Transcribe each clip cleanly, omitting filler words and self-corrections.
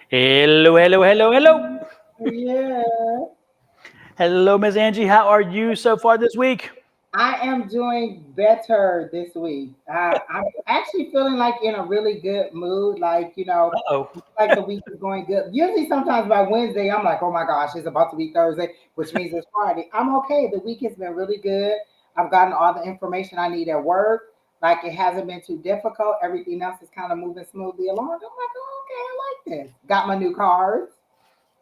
Hello, hello, hello, hello. Yeah, Hello, Miss Angie. How are you so far this week? I am doing better this week. I'm actually feeling like in a really good mood. Uh-oh. Like the week is going good. Usually, sometimes by Wednesday, I'm like, oh my gosh, it's about to be Thursday, which means it's Friday. I'm okay. The week has been really good. I've gotten all the information I need at work. Like it hasn't been too difficult. Everything else is kind of moving smoothly along. I'm like, oh, okay, I like this. Got my new cards.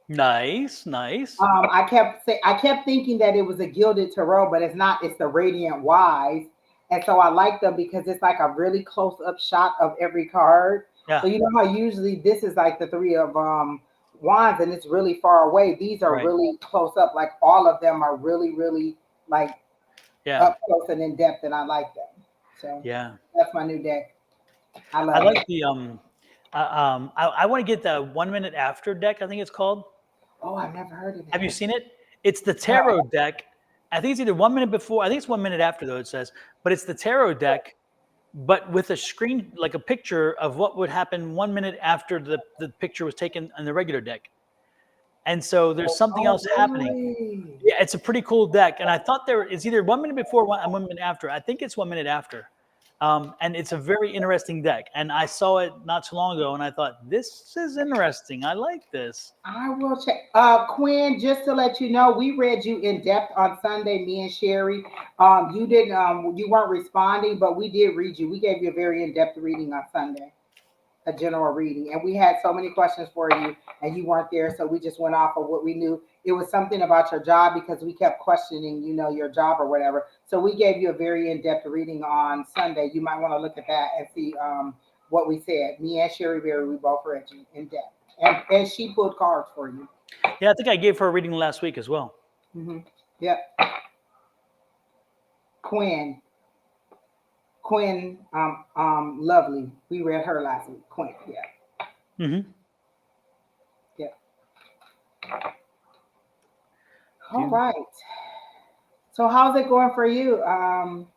Nice, nice. I kept thinking that it was a gilded tarot, but it's not. It's the radiant wise, and so I like them because it's like a really close up shot of every card. So Yeah, you know how usually this is like the three of wands, and it's really far away. These are right. really close up. Like all of them are really, really like Yeah, up close and in depth, and I like them. So yeah. that's my new deck. I I love like it. I want to get the 1 minute after deck, I think it's called. Oh, I've never heard of Have you that. seen it? It's the No. tarot deck. I think it's either 1 minute before, I think it's 1 minute after, though, it says, but it's the tarot deck, but with a screen, like a picture of what would happen 1 minute after the picture was taken on the regular deck. And so there's something Oh, else happening. really? Yeah, it's a pretty cool deck, and I thought there is either 1 minute before, 1 minute after. I think it's 1 minute after, and it's a very interesting deck. And I saw it not too long ago, and I thought this is interesting. I like this. I will check. Quinn, just to let you know, we read you in depth on Sunday, me and Sherry. You didn't you weren't responding, but we did read you. We gave you a very in-depth reading on Sunday, a general reading. And we had so many questions for you and you weren't there, so we just went off of what we knew. It was something about your job because we kept questioning, your job or whatever. So we gave you a very in-depth reading on Sunday. You might want to look at that and see what we said. Me and Sherry Berry, we both read you in depth. And she pulled cards for you. Yeah, I think I gave her a reading last week as well. Yep. Quinn. Lovely. We read her last week. Quinn. Yeah. Mm-hmm. Yeah. All right. So how's it going for you, Don?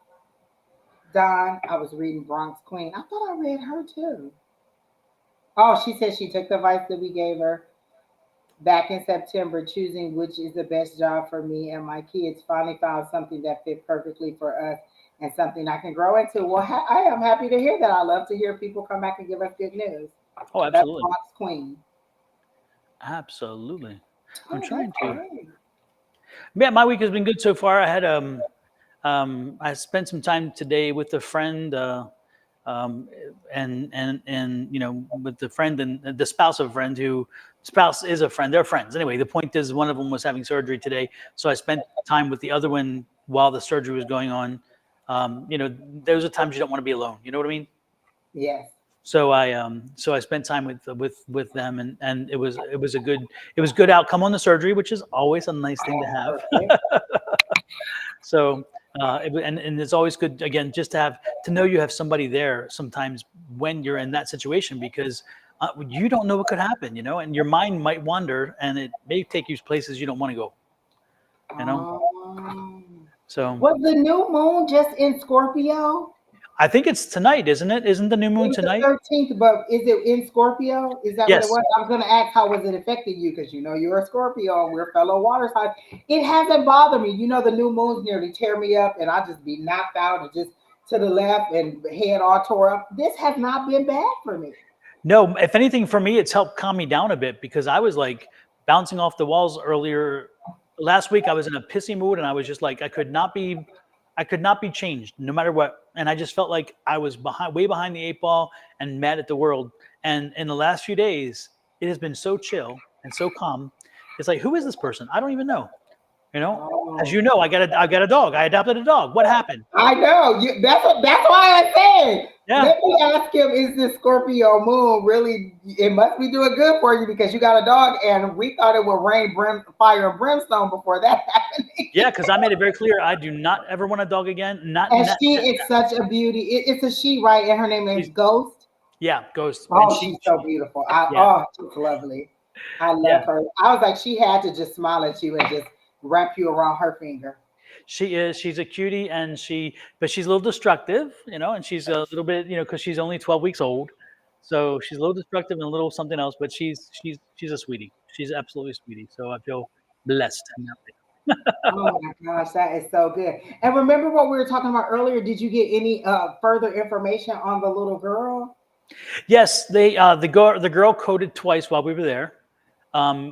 I was reading Bronx Queen. I thought I read her too. Oh, she said she took the advice that we gave her back in September, choosing which is the best job for me and my kids. Finally found something that fit perfectly for us and something I can grow into. Well, I am happy to hear that. I love to hear people come back and give us good news. Oh, That's absolutely, Bronx Queen. absolutely. I'm Oh, trying that's to. great. Yeah, my week has been good so far. I spent some time today with a friend, um, and with the friend and the spouse of a friend who spouse is a friend. They're friends anyway. The point is, one of them was having surgery today, so I spent time with the other one while the surgery was going on. Those are times you don't want to be alone. You know what I mean? Yes. So I spent time with them, and it was a good outcome on the surgery, which is always a nice thing to Perfect. have. So and it's always good again just to know you have somebody there sometimes when you're in that situation, because you don't know what could happen, and your mind might wander, and it may take you places you don't want to go, you know. Um, So was the new moon just in Scorpio? I think it's tonight, isn't it? Isn't the new moon It's the tonight? 13th, but is it in Scorpio? Is that what it Yes. was? I was going to ask how was it affecting you because you're a Scorpio and we're fellow water signs. It hasn't bothered me. The new moons nearly tear me up and I just be knocked out and just to the left and head all tore up. This has not been bad for me. No, if anything, for me, it's helped calm me down a bit, because I was like bouncing off the walls earlier last week. I was in a pissy mood, and I was just like, I could not be changed no matter what. And I just felt like I was way behind the eight ball and mad at the world. And in the last few days, it has been so chill and so calm. It's like, who is this person? I don't even know. You know, as Oh. you know, I got a dog. I adopted a dog. What happened? I know. That's why I said. Yeah. Let me ask him, is this Scorpio moon really it must be doing good for you because you got a dog and we thought it would rain fire and brimstone before that happened. Yeah, because I made it very clear I do not ever want a dog again. Not, And not she is such a beauty. It's a she, right? And her name is she's, Ghost. yeah, Ghost, and Oh, she's so beautiful. yeah, She's lovely. I yeah. love her. I was like, she had to just smile at you and just wrap you around her finger. She is. She's a cutie, but she's a little destructive, and she's a little bit, because she's only 12 weeks old. So she's a little destructive and a little something else, but she's a sweetie. She's absolutely a sweetie. So I feel blessed in that way. Oh my gosh, that is so good. And remember what we were talking about earlier? Did you get any further information on the little girl? Yes, the girl coded twice while we were there,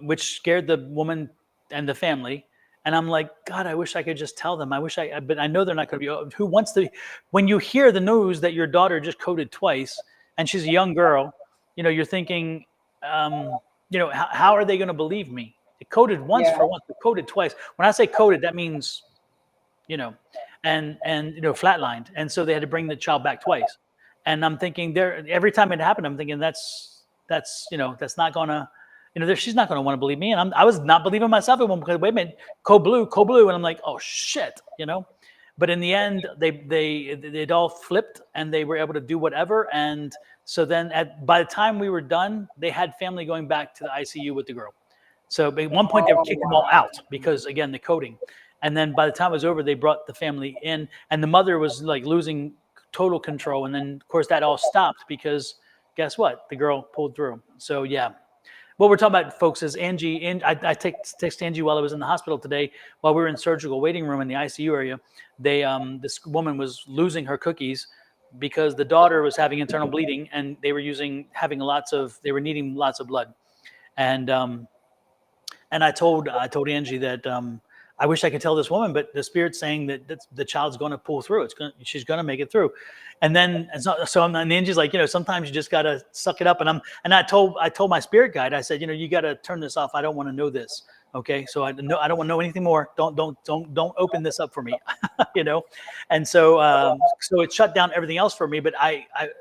which scared the woman and the family. And I'm like, God, I wish I could just tell them. I wish but I know they're not going to be. Who wants to? When you hear the news that your daughter just coded twice and she's a young girl, you're thinking, how are they going to believe me? It coded once Yeah, for once, but coded twice. When I say coded, that means, you know, and flatlined. And so they had to bring the child back twice. And I'm thinking every time it happened, I'm thinking that's not gonna, she's not gonna want to believe me. And I was not believing myself at one point. Wait a minute, code blue, and I'm like, oh shit. But in the end, it all flipped, and they were able to do whatever. And so then, by the time we were done, they had family going back to the ICU with the girl. So at one point, they oh kicked them all wow. out because, again, the coding. And then by the time it was over, they brought the family in, and the mother was like losing total control. And then, of course, that all stopped because guess what? The girl pulled through. So yeah, what we're talking about, folks, is Angie. And I text Angie while I was in the hospital today, while we were in surgical waiting room in the ICU area. This woman was losing her cookies because the daughter was having internal bleeding, and they were they were needing lots of blood. And I told Angie that I wish I could tell this woman, but the spirit's saying that the child's going to pull through. She's going to make it through. And then and Angie's like, sometimes you just got to suck it up. And I told my spirit guide, I said, you got to turn this off. I don't want to know this. Okay, so I don't want to know anything more. Don't open this up for me, And so it shut down everything else for me. But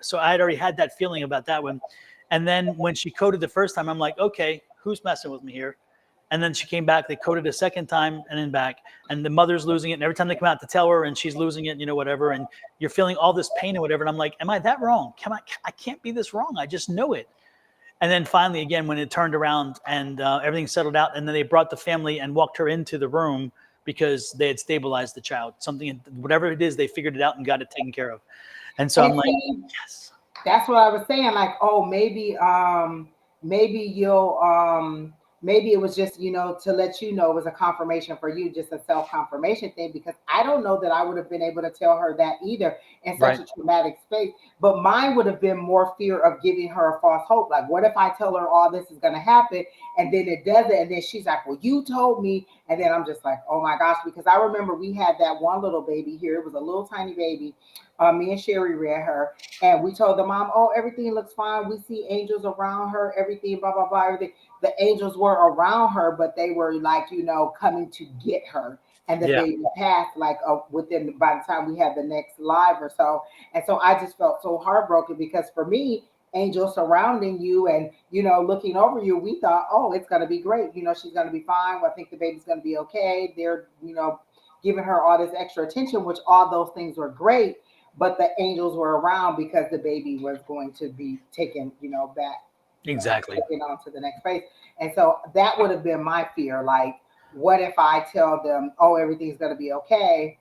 so I had already had that feeling about that one. And then when she coded the first time, I'm like, okay, who's messing with me here? And then she came back, they coded a second time and then back. And the mother's losing it. And every time they come out to tell her and she's losing it, whatever. And you're feeling all this pain and whatever. And I'm like, am I that wrong? I can't be this wrong. I just know it. And then finally, again, when it turned around and everything settled out, and then they brought the family and walked her into the room because they had stabilized the child. Whatever it is, they figured it out and got it taken care of. And so And I'm like, see, yes. that's what I was saying. Like, oh, maybe you'll maybe it was just, to let you know it was a confirmation for you, just a self-confirmation thing, because I don't know that I would have been able to tell her that either in such Right. a traumatic space. But mine would have been more fear of giving her a false hope. Like, what if I tell her all this is gonna happen and then it doesn't, and then she's like, well, you told me, and then I'm just like, oh my gosh, because I remember we had that one little baby here. It was a little tiny baby. Me and Sherry read her, and we told the mom, oh, everything looks fine. We see angels around her, everything, blah, blah, blah, everything. The angels were around her, but they were like, coming to get her. And the Yeah. baby passed like within by the time we had the next live or so. And so I just felt so heartbroken because for me, angels surrounding you and looking over you, we thought, oh, it's gonna be great. She's gonna be fine. I think the baby's gonna be okay. They're giving her all this extra attention, which all those things were great, but the angels were around because the baby was going to be taken, back, Exactly. taken on to the next phase. And so that would have been my fear. Like, what if I tell them, oh, everything's going to be okay,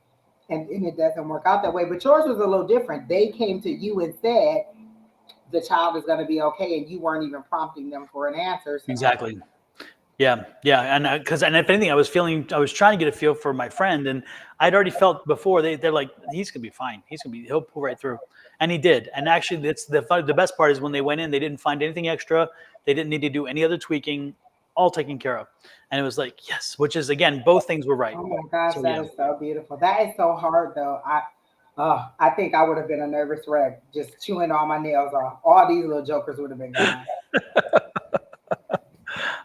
and it doesn't work out that way? But yours was a little different. They came to you and said the child is going to be okay, and you weren't even prompting them for an answer. So, Exactly. Yeah, yeah, and and if anything, I was trying to get a feel for my friend, and I'd already felt before they're like, he's gonna be fine, he'll pull right through, and he did. And actually, it's the best part is when they went in, they didn't find anything extra, they didn't need to do any other tweaking, all taken care of, and it was like yes, which is again, both things were right. oh my gosh, So that yeah, is so beautiful. That is so hard, though. I think I would have been a nervous wreck just chewing all my nails off. All these little jokers would have been gone.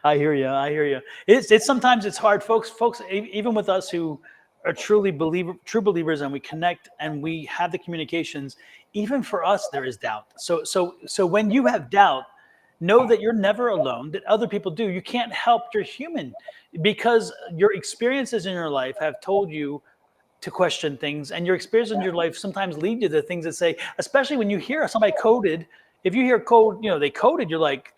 I hear you. I hear you. It's sometimes it's hard, folks. Even with us who are true believers, and we connect and we have the communications. Even for us, there is doubt. So when you have doubt, know that you're never alone. That other people do. You can't help. You're human, because your experiences in your life have told you to question things, and your experiences in your life sometimes lead you to things that say, especially when you hear somebody coded. If you hear code, they coded. You're like,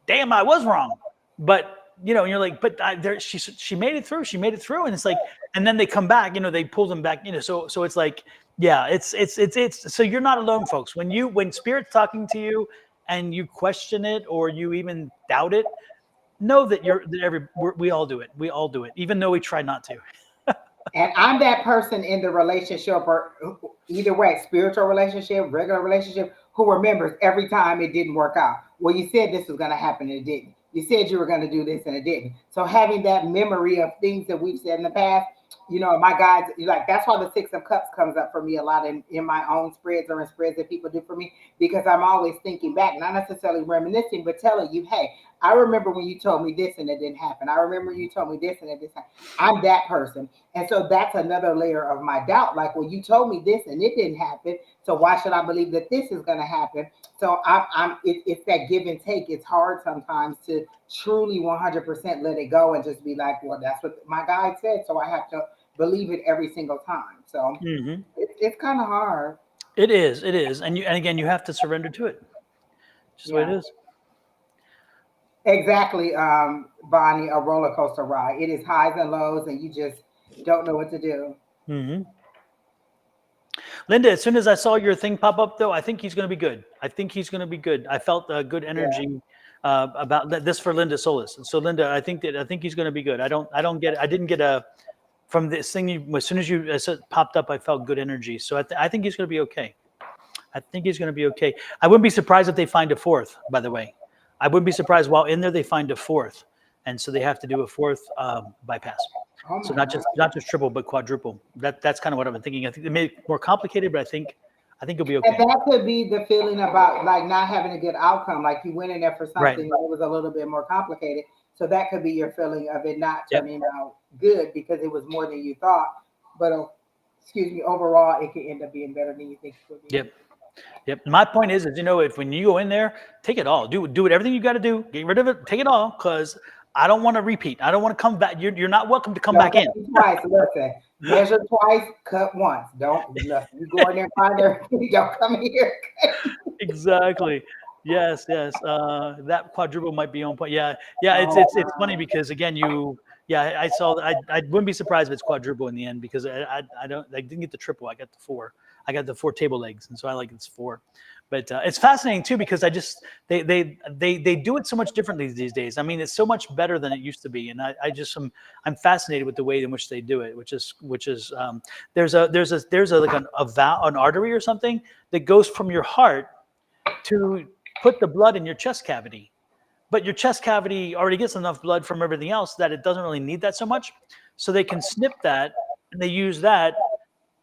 damn, I was wrong. But and you're like, but she made it through. She made it through, and it's like, and then they come back. They pulled them back. So it's like, yeah, it's. So you're not alone, folks. When spirit's talking to you, and you question it or you even doubt it, know that we all do it. We all do it, even though we try not to. And I'm that person in the relationship, or either way, spiritual relationship, regular relationship, who remembers every time it didn't work out. Well, you said this was going to happen and it didn't. You said you were going to do this and it didn't. So having that memory of things that we've said in the past, my guides, like that's why the Six of Cups comes up for me a lot in my own spreads or in spreads that people do for me, because I'm always thinking back, not necessarily reminiscing, but telling you, hey, I remember when you told me this and it didn't happen. I remember you told me this and it didn't happen. I'm that person. And so that's another layer of my doubt. Like, well, you told me this and it didn't happen. So why should I believe that this is going to happen? So it's that give and take. It's hard sometimes to truly 100% let it go and just be like, well, that's what my guide said. So I have to believe it every single time. So Hmm. it's kind of hard. It is. It is. And again, you have to surrender to it. Just the way it Yeah, is. exactly. Bonnie, a roller coaster ride. It is highs and lows, and you just don't know what to do. Hmm. Linda, as soon as I saw your thing pop up, though, I think he's going to be good. I think he's going to be good. I felt good Yeah. energy about this for Linda Solis. And so, Linda, I think he's going to be good. I don't get. I didn't get a from this thing. As soon as you said, popped up, I felt good energy. So I think he's going to be okay. I think he's going to be okay. I wouldn't be surprised if they find a fourth. By the way, I wouldn't be surprised while in there they find a fourth, and so they have to do a fourth bypass. Oh So my God. not just triple, but quadruple. That's kind of what I've been thinking. I think it made it more complicated, but I think it'll be And okay. that could be the feeling about like not having a good outcome. Like you went in there for Right. something that was a little bit more complicated. So that could be your feeling of it not Yep. turning out good because it was more than you thought. But excuse me, overall, it could end up being better than you think it would be. Yep. Yep. My point is, if when you go in there, take it all. Do it. Everything you got to do. Get rid of it. Take it all, because I don't want to repeat. I don't want to come back. You're not welcome to come Don't back cut in. me twice. Listen, measure twice, cut once. Don't listen. You go in there and find everything. Don't come here. Exactly. Yes. Yes. That quadruple might be on point. Yeah. Yeah. Oh It's funny wow. because again, yeah, I saw. I wouldn't be surprised if it's quadruple in the end, because I didn't get the triple. I got the four. I got the four table legs, and so I like it's four. But it's fascinating too, because they do it so much differently these days. I mean, it's so much better than it used to be, and I'm fascinated with the way in which they do it, which is there's like an artery or something that goes from your heart to put the blood in your chest cavity. But your chest cavity already gets enough blood from everything else that it doesn't really need that so much. So they can snip that, and they use that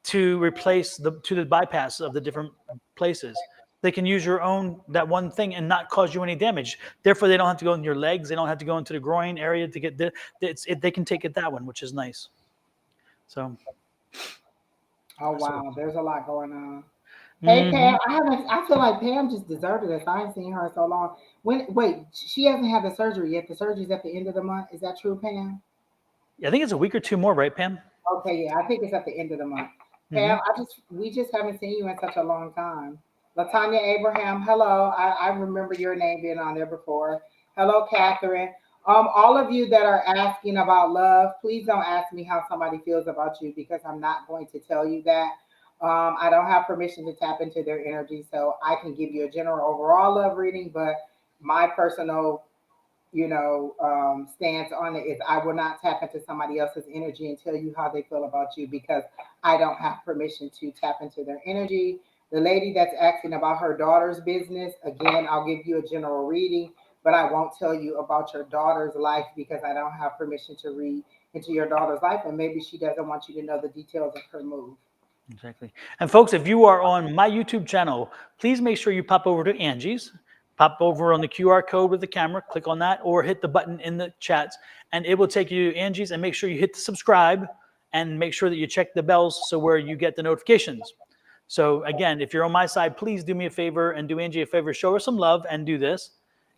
to replace the bypass of the different places. They can use that one thing and not cause you any damage. Therefore, they don't have to go in your legs. They don't have to go into the groin area to get they can take it that one, which is nice. So, Oh so wow. There's a lot going on. Hey mhm. Pam, I feel like Pam just deserted us. I ain't seen her in so long. Wait, she hasn't had the surgery yet. The surgery's at the end of the month. Is that true, Pam? I think it's a week or two more, right, Pam? Okay, yeah, I think it's at the end of the month. Hmm. Pam, we just haven't seen you in such a long time. Latanya Abraham, hello. I remember your name being on there before. Hello, Catherine. All of you that are asking about love, please don't ask me how somebody feels about you, because I'm not going to tell you that. I don't have permission to tap into their energy, so I can give you a general overall love reading, but my personal stance on it is I will not tap into somebody else's energy and tell you how they feel about you, because I don't have permission to tap into their energy. The lady that's asking about her daughter's business, again, I'll give you a general reading, but I won't tell you about your daughter's life because I don't have permission to read into your daughter's life, and maybe she doesn't want you to know the details of her move. Exactly. And folks, if you are on my YouTube channel, please make sure you pop over to Angie's, pop over on the QR code with the camera, click on that, or hit the button in the chats, and it will take you to Angie's. And make sure you hit the subscribe, and make sure that you check the bells so where you get the notifications. So again, if you're on my side, please do me a favor and do Angie a favor, show her some love and do this.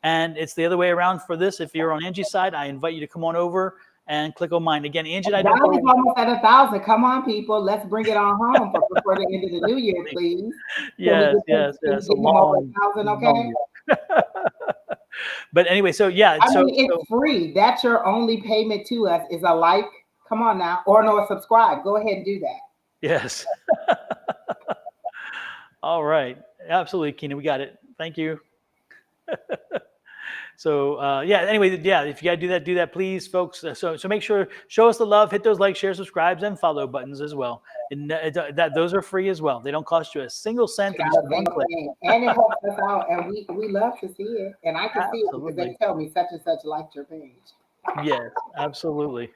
And it's the other way around for this. If you're on Angie's side, I invite you to come on over and click on mine. Again, Angie and I don't Wow, go. it's almost at 1,000. Come on, people, let's bring it on home before the end of the new year, please. Can we Yes, get yes, can we yes. A get him over long, 1,000? Okay. long walk. But anyway, so yeah, I mean, it's free. That's your only payment to us is a like. Come on now, or no, a subscribe. Go ahead and do that. yes. All right. Absolutely, Keena. We got it. Thank you. So yeah. Anyway, yeah. If you gotta do that, please, folks. So make sure show us the love. Hit those like, share, subscribes, and follow buttons as well. And that those are free as well. They don't cost you a single cent, and Not just a one single click. thing. And it helps us out, and we love to see it. And I can see it because they Absolutely. tell me such and such liked your page. Yes. Absolutely.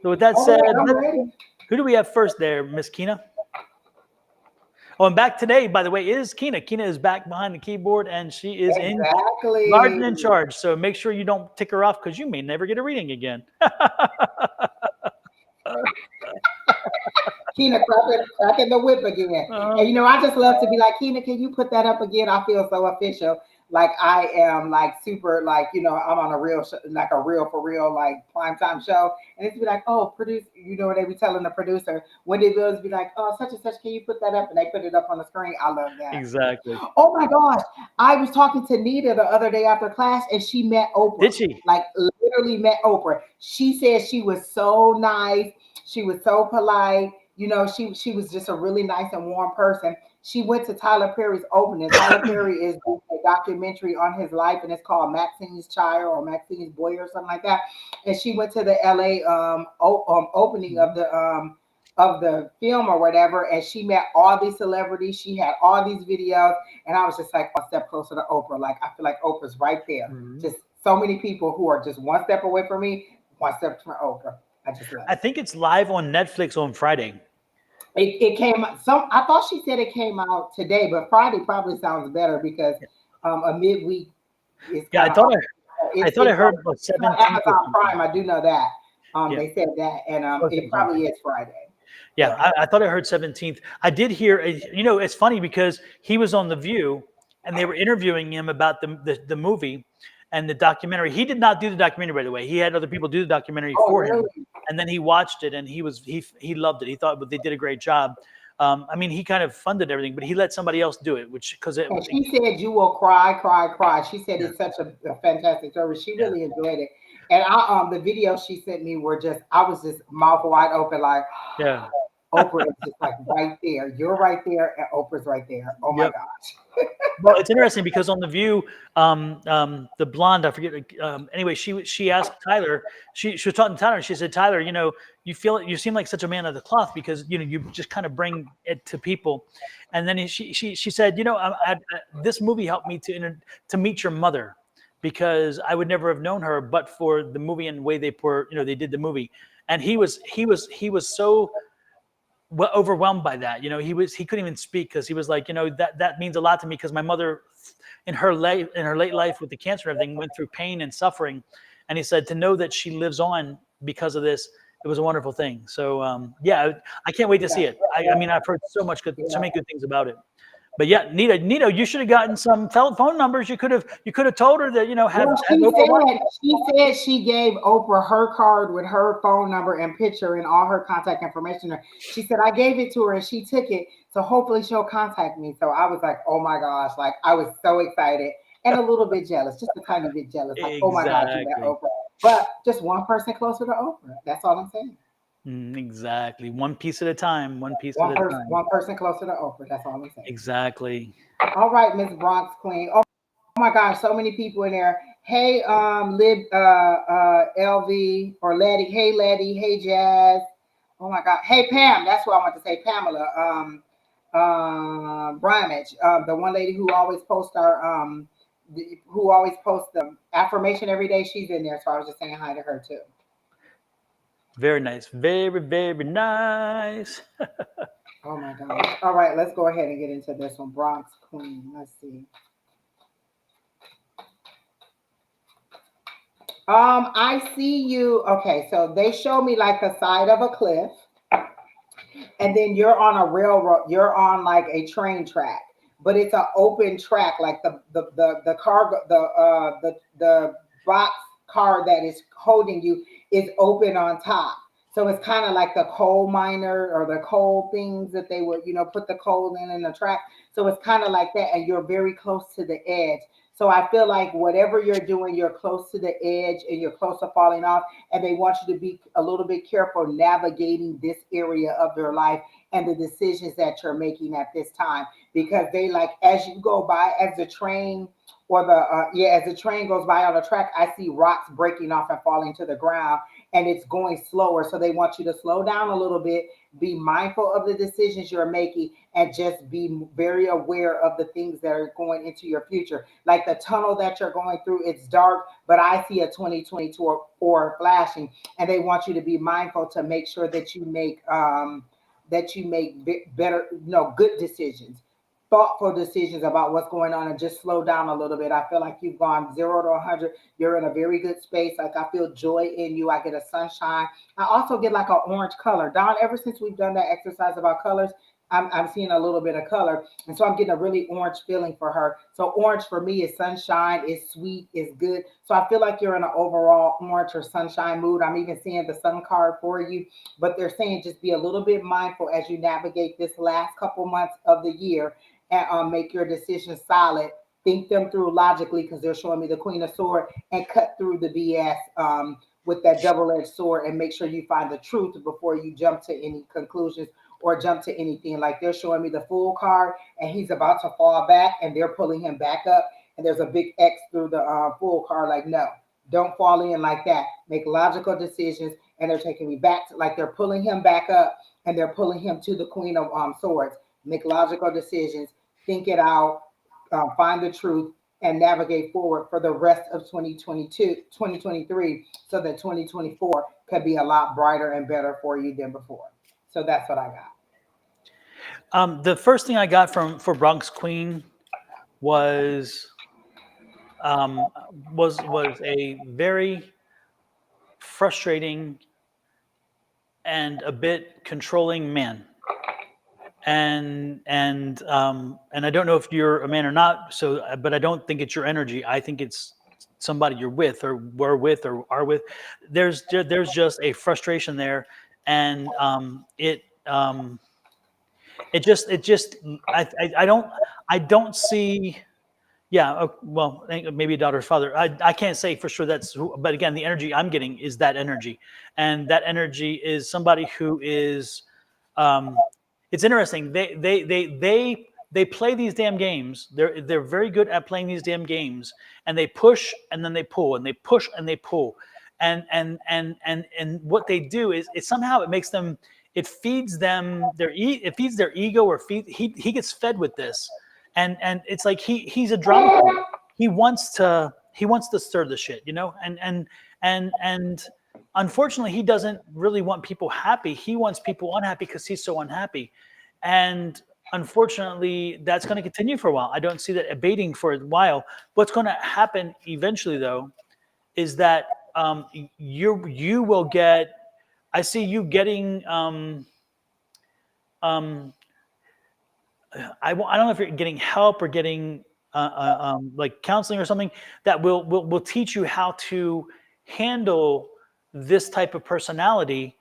So with that All said, right, I'm ready. who do we have first there, Miss Kina? Oh, and back today, by the way, is Kina. Kina is back behind the keyboard, and she is in large and in Exactly. charge. So make sure you don't tick her off because you may never get a reading again. Keena cracking the whip again. And Um, you know, I just love to be like, Keena, can you put that up again? I feel so official. Like I am like super like, you know, I'm on a real show, like a real for real like primetime show. And it's be like, oh, produce, you know what they be telling the producer when they bills be like, oh, such and such, can you put that up? And they put it up on the screen. I love that. exactly. Oh my gosh. I was talking to Nita the other day after class and she met Did Oprah. she? Like literally met Oprah. She said she was so nice. She was so polite. You know, she was just a really nice and warm person. She went to Tyler Perry's opening. Tyler Perry is doing a documentary on his life, and it's called Maxine's Child or Maxine's Boy or something like that. And she went to the LA opening of the film or whatever, and she met all these celebrities. She had all these videos, and I was just like one step closer to Oprah. Like I feel like Oprah's right there. Mhm. Just so many people who are just one step away from me, one step from Oprah. I just love I it. think it's live on Netflix on Friday. It came some. I thought she said it came out today, but Friday probably sounds better because a midweek is Yeah, kind of off. I thought I heard about It's on 17th or Amazon something. Prime. I do know that. Yeah, They said that, and or it 17th. probably is Friday. Yeah, Yeah. I thought I heard 17th. I did hear, you know, it's funny because he was on The View and they were interviewing him about the movie and the documentary. He did not do the documentary, by the way. He had other people do the documentary Oh, for him. really? And then he watched it and he loved it. He thought they did a great job. I mean, he kind of funded everything, but he let somebody else do it, which because it, And she said you will cry, cry, cry. She said yeah, it's such a fantastic story. She yeah, really enjoyed it. And the videos she sent me were just I was just mouth wide open like yeah. Oprah is just like right there. You're right there, and Oprah's right there. Oh my Yep. gosh. Well, it's interesting because on The View, the blonde, I forget. Anyway, she asked Tyler. She was talking to Tyler, and she said, "Tyler, you know, you seem like such a man of the cloth because you know you just kind of bring it to people." And then she said, "You know, this movie helped me to meet your mother because I would never have known her but for the movie and the way they did the movie." And he was so overwhelmed by that. You know, he couldn't even speak because he was like, you know, that means a lot to me because my mother, in her late life with the cancer and everything, went through pain and suffering, and he said to know that she lives on because of this, it was a wonderful thing. So yeah, I can't wait to see it. I mean, I've heard so Yeah. many good things about it. But yeah, Nita, you should have gotten some phone numbers. You could have told her that Well, have Oprah watch. she said she gave Oprah her card with her phone number and picture and all her contact information. She said I gave it to her and she took it, so hopefully she'll contact me. So I was like, oh my gosh, like I was so excited and a little bit jealous, just a tiny bit jealous. Like, oh my God, you met Exactly. Oprah, but just one person closer to Oprah. That's all I'm saying. Exactly. One piece at a time. One piece at a time. One person closer to Oprah. That's all I'm saying. Exactly. All right, Miss Bronx Queen. Oh my gosh, so many people in there. Hey, LV or Letty. Hey, Letty. Hey, Jazz. Oh my God. Hey, Pam. That's what I want to say. Pamela. Bramage. The one lady who always posts who always posts the affirmation every day. She's in there, so I was just saying hi to her too. Very nice. Very, very nice. Oh my gosh. All right, let's go ahead and get into this one. Bronx Queen. Let's see. I see you. Okay, so they show me like the side of a cliff, and then you're on a railroad. You're on like a train track, but it's an open track. Like the car, the box car that is holding you is open on top. So it's kind of like the coal miner or the coal things that they would, put the coal in the track. So it's kind of like that, and you're very close to the edge. So I feel like whatever you're doing, you're close to the edge and you're close to falling off. And they want you to be a little bit careful navigating this area of your life and the decisions that you're making at this time. because they like as you go by, as the train or the as the train goes by on the track, I see rocks breaking off and falling to the ground, and it's going slower. So they want you to slow down a little bit, be mindful of the decisions you're making, and just be very aware of the things that are going into your future. Like the tunnel that you're going through, it's dark, but I see a 2024 flashing, and they want you to be mindful to make sure that you make better, good decisions, thoughtful decisions about what's going on, and just slow down a little bit. I feel like you've gone 0 to 100. You're in a very good space. Like I feel joy in you. I get a sunshine. I also get like an orange color. Don, ever since we've done that exercise about colors, I'm seeing a little bit of color. And so I'm getting a really orange feeling for her. So orange for me is sunshine, is sweet, is good. So I feel like you're in an overall orange or sunshine mood. I'm even seeing the sun card for you. But they're saying just be a little bit mindful as you navigate this last couple months of the year, and make your decisions solid. Think them through logically, because they're showing me the Queen of Sword, and cut through the BS with that double-edged sword, and make sure you find the truth before you jump to any conclusions or jump to anything. Like they're showing me the Fool card, and he's about to fall back, and they're pulling him back up, and there's a big X through the Fool card. Like, no, don't fall in like that. Make logical decisions, and they're taking me back to, like, they're pulling him back up, and they're pulling him to the Queen of Swords. Make logical decisions, think it out, find the truth, and navigate forward for the rest of 2022, 2023, so that 2024 could be a lot brighter and better for you than before. So that's what I got. The first thing I got for Bronx Queen was was a very frustrating and a bit controlling man. And I don't know if you're a man or not. So, but I don't think it's your energy. I think it's somebody you're with, or were with, or are with. There's just a frustration there, and it just I don't see. Yeah, well, maybe a daughter's father. I can't say for sure that's who, but again, the energy I'm getting is that energy, and that energy is somebody who is. Um, it's interesting. They play these damn games. They're very good at playing these damn games, and they push and then they pull, and they push and they pull, and what they do is it somehow it makes them. It feeds them it feeds their ego, or he gets fed with this, and it's like he's a drama queen. He wants to stir the shit, and unfortunately he doesn't really want people happy. He wants people unhappy because he's so unhappy, and unfortunately that's going to continue for a while. I don't see that abating for a while. What's going to happen eventually, though, is that you will get. I see you getting. I don't know if you're getting help or getting like counseling or something that will teach you how to handle this type of personality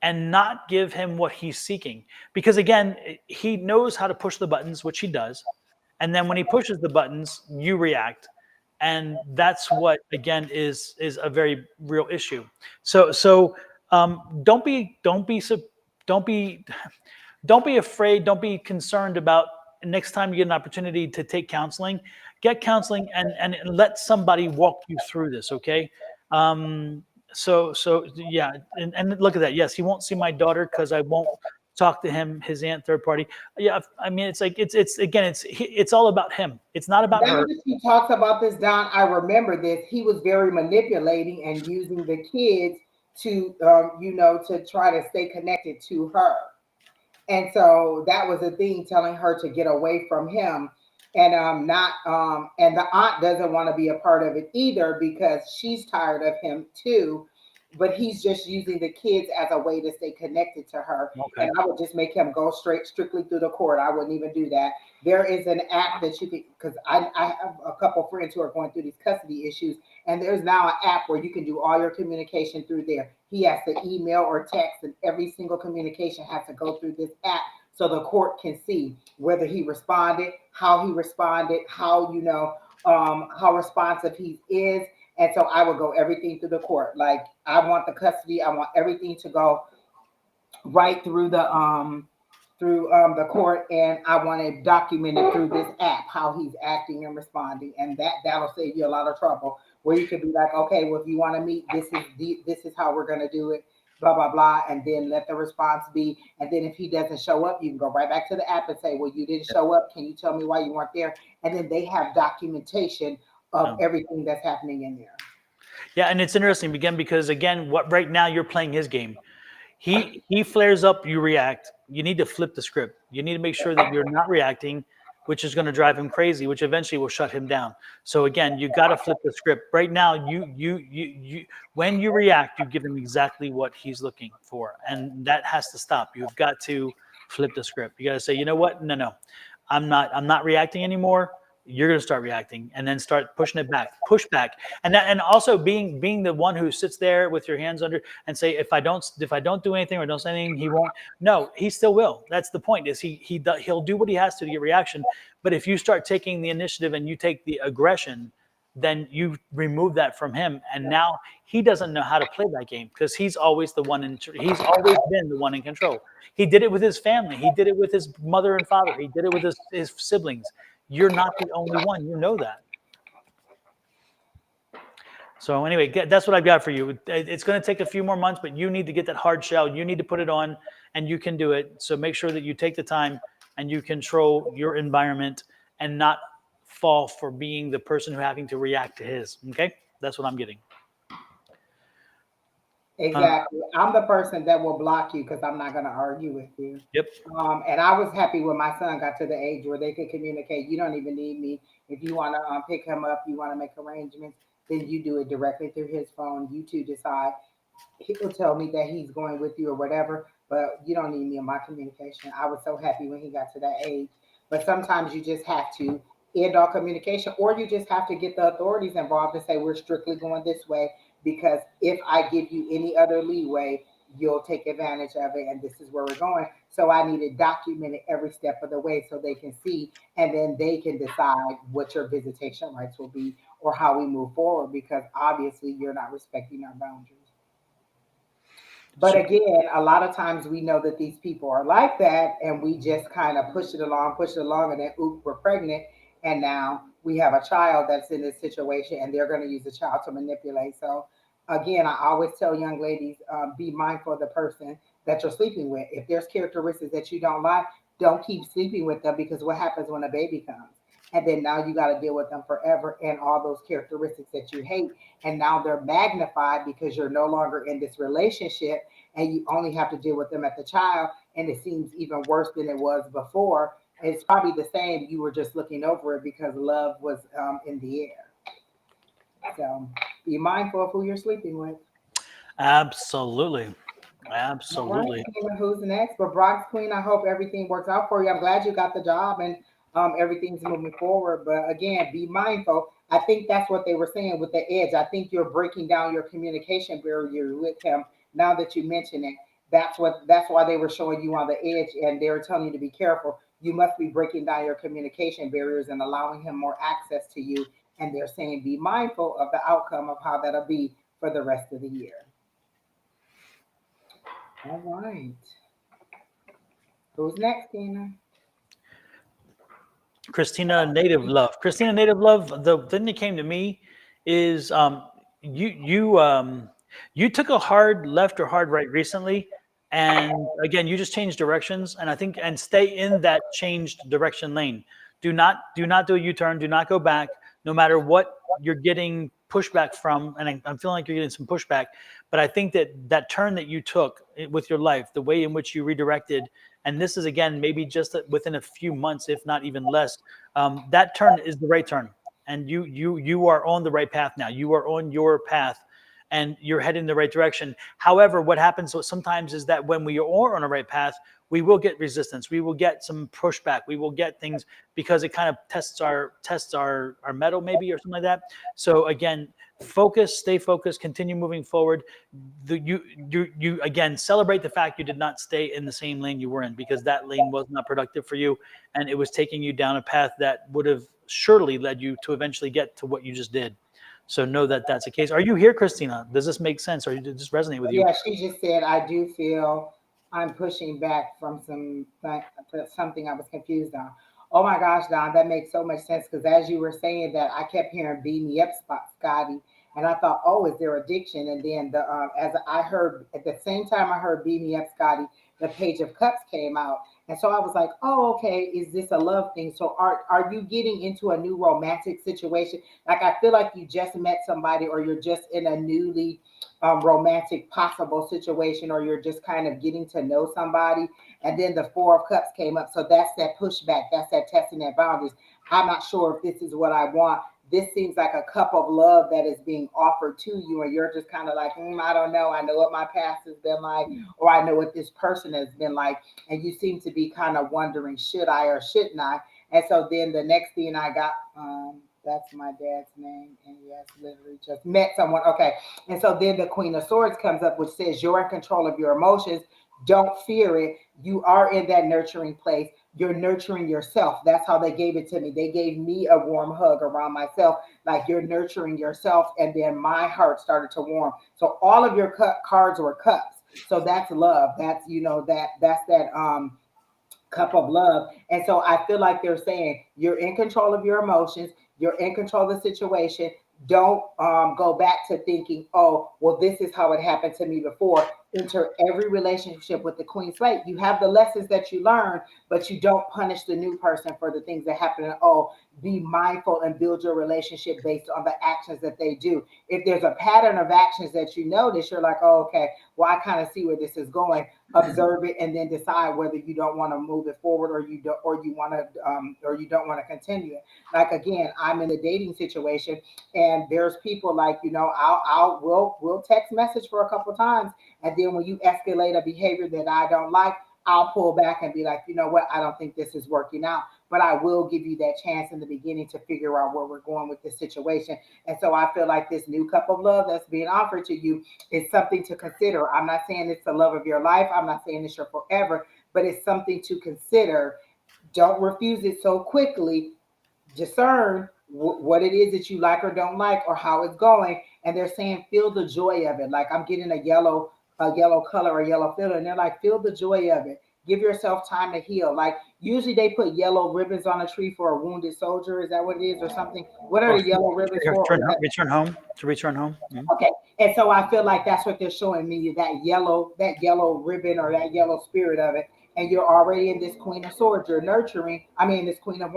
and not give him what he's seeking. Because again, he knows how to push the buttons, which he does. And then when he pushes the buttons, you react. And that's what, again, is a very real issue. So don't be don't be afraid. Don't be concerned about next time you get an opportunity to take counseling. Get counseling and let somebody walk you through this, okay? So yeah, and look at that. Yes, he won't see my daughter because I won't talk to him, his aunt, third party. Yeah, I mean, it's like it's again, it's all about him. It's not about Now her. that he talks about this, Don, I remember this. He was very manipulating and using the kids to, to try to stay connected to her. And so that was the thing, telling her to get away from him, and not and the aunt doesn't want to be a part of it either, because she's tired of him too. But he's just using the kids as a way to stay connected to her. Okay. And I would just make him go strictly through the court. I wouldn't even do that. There is an app that you can, because I have a couple friends who are going through these custody issues, and there's now an app where you can do all your communication through there. He has to email or text, and every single communication has to go through this app, so the court can see whether he responded, how how responsive he is. And so I would go everything through the court. Like, I want the custody, I want everything to go right through the through the court, and I want to document it through this app how he's acting and responding, and that'll save you a lot of trouble. Where you could be like, okay, well, if you want to meet, this is how we're going to do it, blah blah blah, and then let the response be. And then if he doesn't show up, you can go right back to the app and say, well, you didn't show up. Can you tell me why you weren't there? And then they have documentation of Um, everything that's happening in there. yeah, and it's interesting again because again, what right now you're playing his game. He flares up, you react. You need to flip the script. You need to make sure that you're not reacting, which is going to drive him crazy, which eventually will shut him down. So again, you got to flip the script. Right now, you when you react, you give him exactly what he's looking for, and that has to stop. You've got to flip the script. You got to say, you know what? No, I'm not reacting anymore. You're going to start reacting, and then start pushing it back, push back, and also being the one who sits there with your hands under and say, if I don't do anything or don't say anything, he won't. No, he still will. That's the point. Is he'll do what he has to get reaction. But if you start taking the initiative and you take the aggression, then you remove that from him, and now he doesn't know how to play that game because he's always he's always been the one in control. He did it with his family. He did it with his mother and father. He did it with his siblings. You're not the only one. You know that. So anyway, that's what I've got for you. It's going to take a few more months, but you need to get that hard shell. You need to put it on, and you can do it. So make sure that you take the time and you control your environment and not fall for being the person who having to react to his. Okay, that's what I'm getting. Exactly. I'm the person that will block you because I'm not going to argue with you. Yep. And I was happy when my son got to the age where they could communicate. You don't even need me. If you want to pick him up, you want to make arrangements, then you do it directly through his phone. You two decide. He'll tell me that he's going with you or whatever, but you don't need me in my communication. I was so happy when he got to that age. But sometimes you just have to end all communication, or you just have to get the authorities involved and say, we're strictly going this way, because if I give you any other leeway, you'll take advantage of it, and this is where we're going. So I need it documented every step of the way so they can see, and then they can decide what your visitation rights will be or how we move forward, because obviously you're not respecting our boundaries. But So, again, a lot of times we know that these people are like that, and we just kind of push it along, and then, oop, we're pregnant. And now we have a child that's in this situation, and they're going to use the child to manipulate. So, again, I always tell young ladies, be mindful of the person that you're sleeping with. If there's characteristics that you don't like, don't keep sleeping with them, because what happens when a baby comes? And then now you got to deal with them forever and all those characteristics that you hate. And now they're magnified because you're no longer in this relationship, and you only have to deal with them at the child, and it seems even worse than it was before. It's probably the same. You were just looking over it because love was in the air. So be mindful of who you're sleeping with. absolutely, All right, absolutely. Kayla, who's next? But Bronx Queen, I hope everything works out for you. I'm glad you got the job, and everything's moving forward. But again, be mindful. I think that's what they were saying with the edge. I think you're breaking down your communication barrier with him. Now that you mention it, that's why they were showing you on the edge, and they were telling you to be careful. You must be breaking down your communication barriers and allowing him more access to you. And they're saying be mindful of the outcome of how that'll be for the rest of the year. All right. Who's next, Tina? Christina Native Love. Christina Native Love. The thing that came to me is you took a hard left or hard right recently, and again you just changed directions. And I think and stay in that changed direction lane. Do not do a U-turn. Do not go back. No matter what you're getting pushback from, and I'm feeling like you're getting some pushback. But I think that that turn that you took with your life, the way in which you redirected, and this is again maybe just within a few months, if not even less, that turn is the right turn, and you are on the right path now. You are on your path, and you're heading in the right direction. However, what happens sometimes is that when we are on the right path, we will get resistance. We will get some pushback. We will get things because it kind of tests our metal maybe or something like that. So again, focus, stay focused, continue moving forward. You again celebrate the fact you did not stay in the same lane you were in, because that lane was not productive for you, and it was taking you down a path that would have surely led you to eventually get to what you just did. So know that that's the case. Are you here, Christina? Does this make sense, or does this resonate with you? Yeah, she just said, I do feel I'm pushing back from something I was confused on. Oh my gosh, Don, that makes so much sense because as you were saying that, I kept hearing "beam me up, Scotty," and I thought, oh, is there addiction? And then the as I heard at the same time I heard "beam me up, Scotty," the Page of Cups came out, and so I was like, oh, okay, is this a love thing? So are you getting into a new romantic situation? Like I feel like you just met somebody, or you're just in a newly romantic possible situation, or you're just kind of getting to know somebody, and then the Four of Cups came up. So that's that pushback, that's that testing that boundaries. I'm not sure if this is what I want. This seems like a cup of love that is being offered to you, and you're just kind of like, I don't know. I know what my past has been like, or I know what this person has been like, and you seem to be kind of wondering, should I or shouldn't I? And so then the next thing I got, that's my dad's name, and yes, literally just met someone. Okay, and so then the Queen of Swords comes up, which says you're in control of your emotions. Don't fear it. You are in that nurturing place. You're nurturing yourself. That's how they gave it to me. They gave me a warm hug around myself, like you're nurturing yourself. And then my heart started to warm. So all of your cards were cups. So that's love. That's that's that cup of love. And so I feel like they're saying you're in control of your emotions, you're in control of the situation. Don't go back to thinking, oh, well, this is how it happened to me before. Enter every relationship with the Queen Slate. You have the lessons that you learn, but you don't punish the new person for the things that happen. And, oh, be mindful and build your relationship based on the actions that they do. If there's a pattern of actions that you notice, you're like, oh, okay, well, I kind of see where this is going. Observe it and then decide whether you don't want to move it forward, or you don't, or you want to, or you don't want to continue it. Like again, I'm in a dating situation, and there's people like, we'll text message for a couple times, and then when you escalate a behavior that I don't like, I'll pull back and be like, you know what, I don't think this is working out, but I will give you that chance in the beginning to figure out where we're going with this situation. And so I feel like this new cup of love that's being offered to you is something to consider. I'm not saying it's the love of your life. I'm not saying it's your forever, but it's something to consider. Don't refuse it so quickly. Discern what it is that you like or don't like, or how it's going. And they're saying feel the joy of it. Like I'm getting a yellow color or yellow filter, and they're like, feel the joy of it. Give yourself time to heal. Like usually they put yellow ribbons on a tree for a wounded soldier. Is that what it is, or something? What are Or the yellow ribbons for? return home to return home. Mhm. Okay. And so I feel like that's what they're showing me, that yellow ribbon or that yellow spirit of it. And you're already in this Queen of Swords. You're nurturing. I mean, this Queen of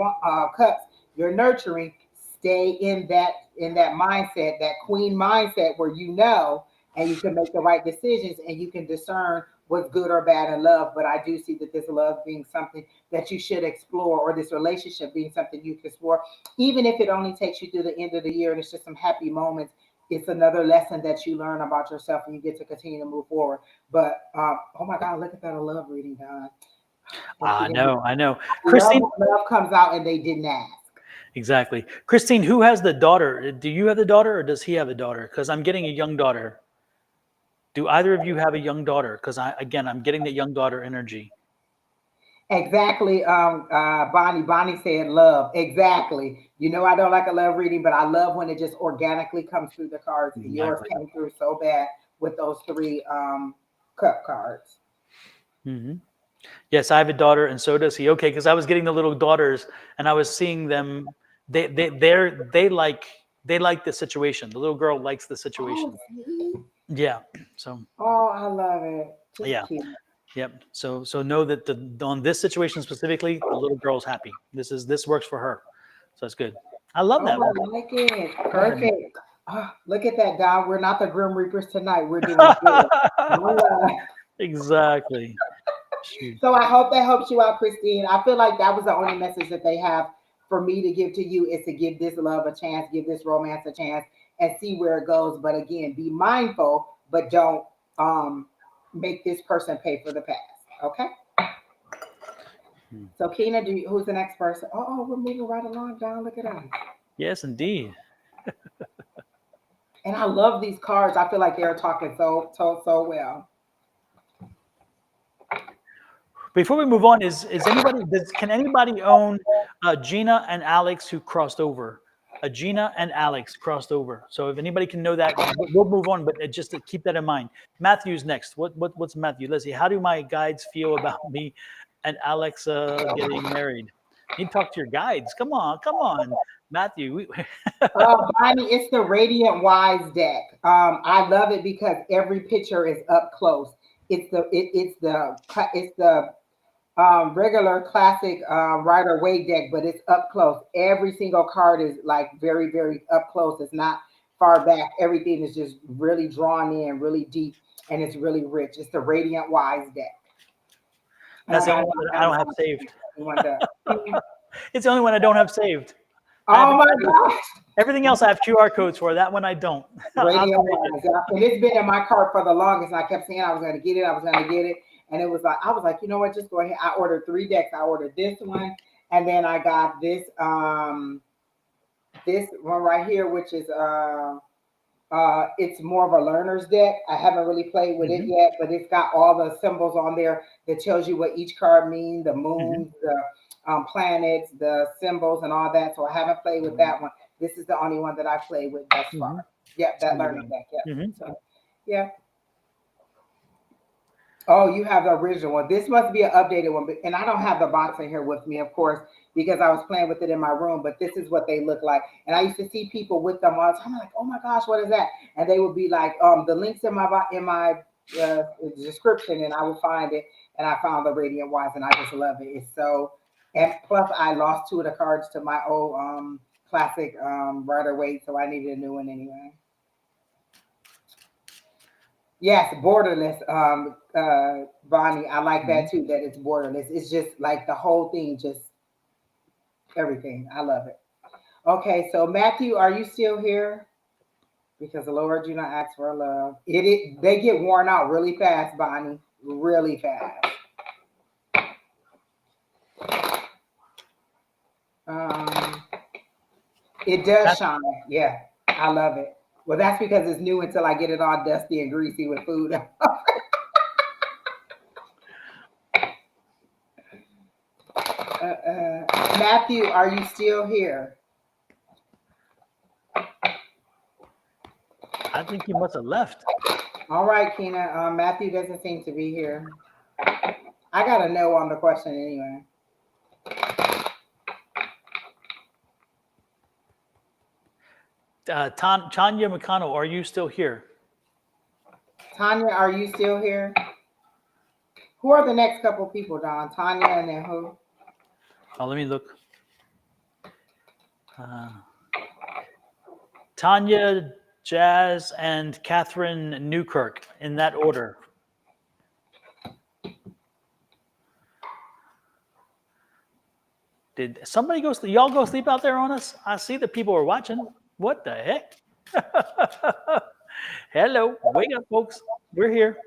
Cups. You're nurturing. Stay in that mindset, that queen mindset, where and you can make the right decisions, and you can discern what's good or bad in love. But I do see that this love being something that you should explore, or this relationship being something you can explore, even if it only takes you through the end of the year and it's just some happy moments. It's another lesson that you learn about yourself, and you get to continue to move forward. But oh my God, look at that, a love reading, Don. I know, I know. I love Christine, when love comes out and they didn't ask. exactly. Christine, who has the daughter? Do you have the daughter, or does he have a daughter? Because I'm getting a young daughter. Do either of you have a young daughter? Because I'm getting the young daughter energy. Exactly. Bonnie said love. Exactly. I don't like a love reading, but I love when it just organically comes through the cards. Yours Exactly. came through so bad with those three cup cards. Hmm. Yes, I have a daughter, and so does he. Okay, because I was getting the little daughters, and I was seeing them. They like the situation. The little girl likes the Oh, situation. see? Yeah. So Oh, I love it. Just yeah. cute. Yep. So know that on this situation specifically, the little girl's happy. This works for her. So that's good. I love Oh, that. I like it. Love it. Perfect. Look at that, Don. We're not the Grim Reapers tonight. We're doing good. Exactly. Shoot. So I hope that helps you out, Christine. I feel like that was the only message that they have for me to give to you, is to give this love a chance, give this romance a chance, and see where it goes. But again, be mindful, but don't make this person pay for the past. Okay. Hmm. So Keena, who's the next person? Oh, we're moving right along, John. Look at us. Yes, indeed. And I love these cards. I feel like they're talking so well. Before we move on, can anybody own Gina and Alex who crossed over? Agina and Alex crossed over. So if anybody can know that, we'll move on. But just to keep that in mind. Matthew's next. What's Matthew? Let's see. How do my guides feel about me and Alex getting married? You need to talk to your guides. Come on, Matthew. Bonnie, it's the Radiant Wise deck. I love it because every picture is up close. It's the regular classic Rider Waite deck, but it's up close. Every single card is like very, very up close. It's not far back. Everything is just really drawn in, really deep, and it's really rich. It's the Radiant Wise deck. That's the only one that I don't have saved. It's the only one I don't have saved. Oh my gosh. Everything else I have QR codes for. That one I don't. Radiant Wise. And it's been in my cart for the longest. And I kept saying I was going to get it. And it was like, I was like, you know what, just go ahead. I ordered 3 decks. I ordered this one, and then I got this this one right here, which is it's more of a learner's deck. I haven't really played with it yet, but it's got all the symbols on there that tells you what each card means, the moons, the planets, the symbols, and all that. So I haven't played with that one. This is the only one that I played with thus far. Yeah, that learning deck. Yeah. So, yeah. Oh, you have the original one. This must be an updated one, and I don't have the box in here with me, of course, because I was playing with it in my room. But this is what they look like, and I used to see people with them all the time. I'm like, oh my gosh, what is that? And they would be like, the links in my description, and I would find it, and I found the Radiant Wise, and I just love it. It's so, and plus I lost 2 of the cards to my old classic Rider Waite, so I needed a new one anyway. Yes, borderless, Bonnie. I like that too, that it's borderless. It's just like the whole thing, just everything. I love it. Okay, so Matthew, are you still here? Because the Lord do not ask for love. They get worn out really fast, Bonnie. Really fast. It does shine. Yeah, I love it. Well, that's because it's new until I get it all dusty and greasy with food. Matthew, are you still here? I think he must have left. All right, Keena. Matthew doesn't seem to be here. I got a no on the question anyway. Tanya McConnell, are you still here? Tanya, are you still here? Who are the next couple people, Don? Tanya and then who? Oh, let me look. Tanya, Jazz, and Catherine Newkirk, in that order. Did somebody go sleep? Y'all go sleep out there on us? I see that people are watching. What the heck? Hello. Wake up, folks. We're here.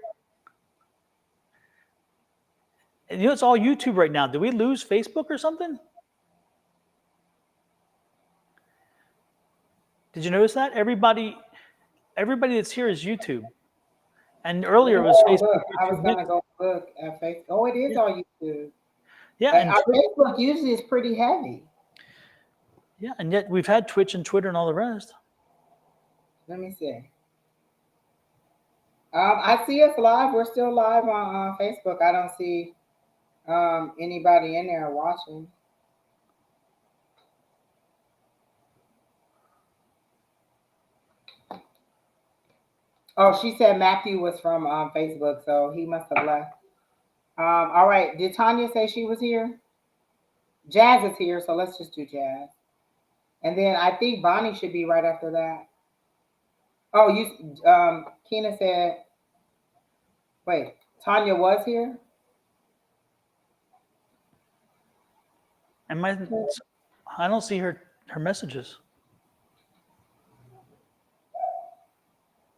And it's all YouTube right now. Did we lose Facebook or something? Did you notice that? Everybody that's here is YouTube. And earlier it was Facebook. Look, I was going to go look at Facebook. Oh, it is on YouTube. Yeah. And our Facebook usually is pretty heavy. Yeah, and yet we've had Twitch and Twitter and all the rest. Let me see. I see us live. We're still live on Facebook. I don't see anybody in there watching. Oh, she said Matthew was from Facebook, so he must have left. All right. Did Tanya say she was here? Jazz is here, so let's just do Jazz. And then I think Bonnie should be right after that. Oh, Keena said, wait, Tanya was here? I don't see her messages.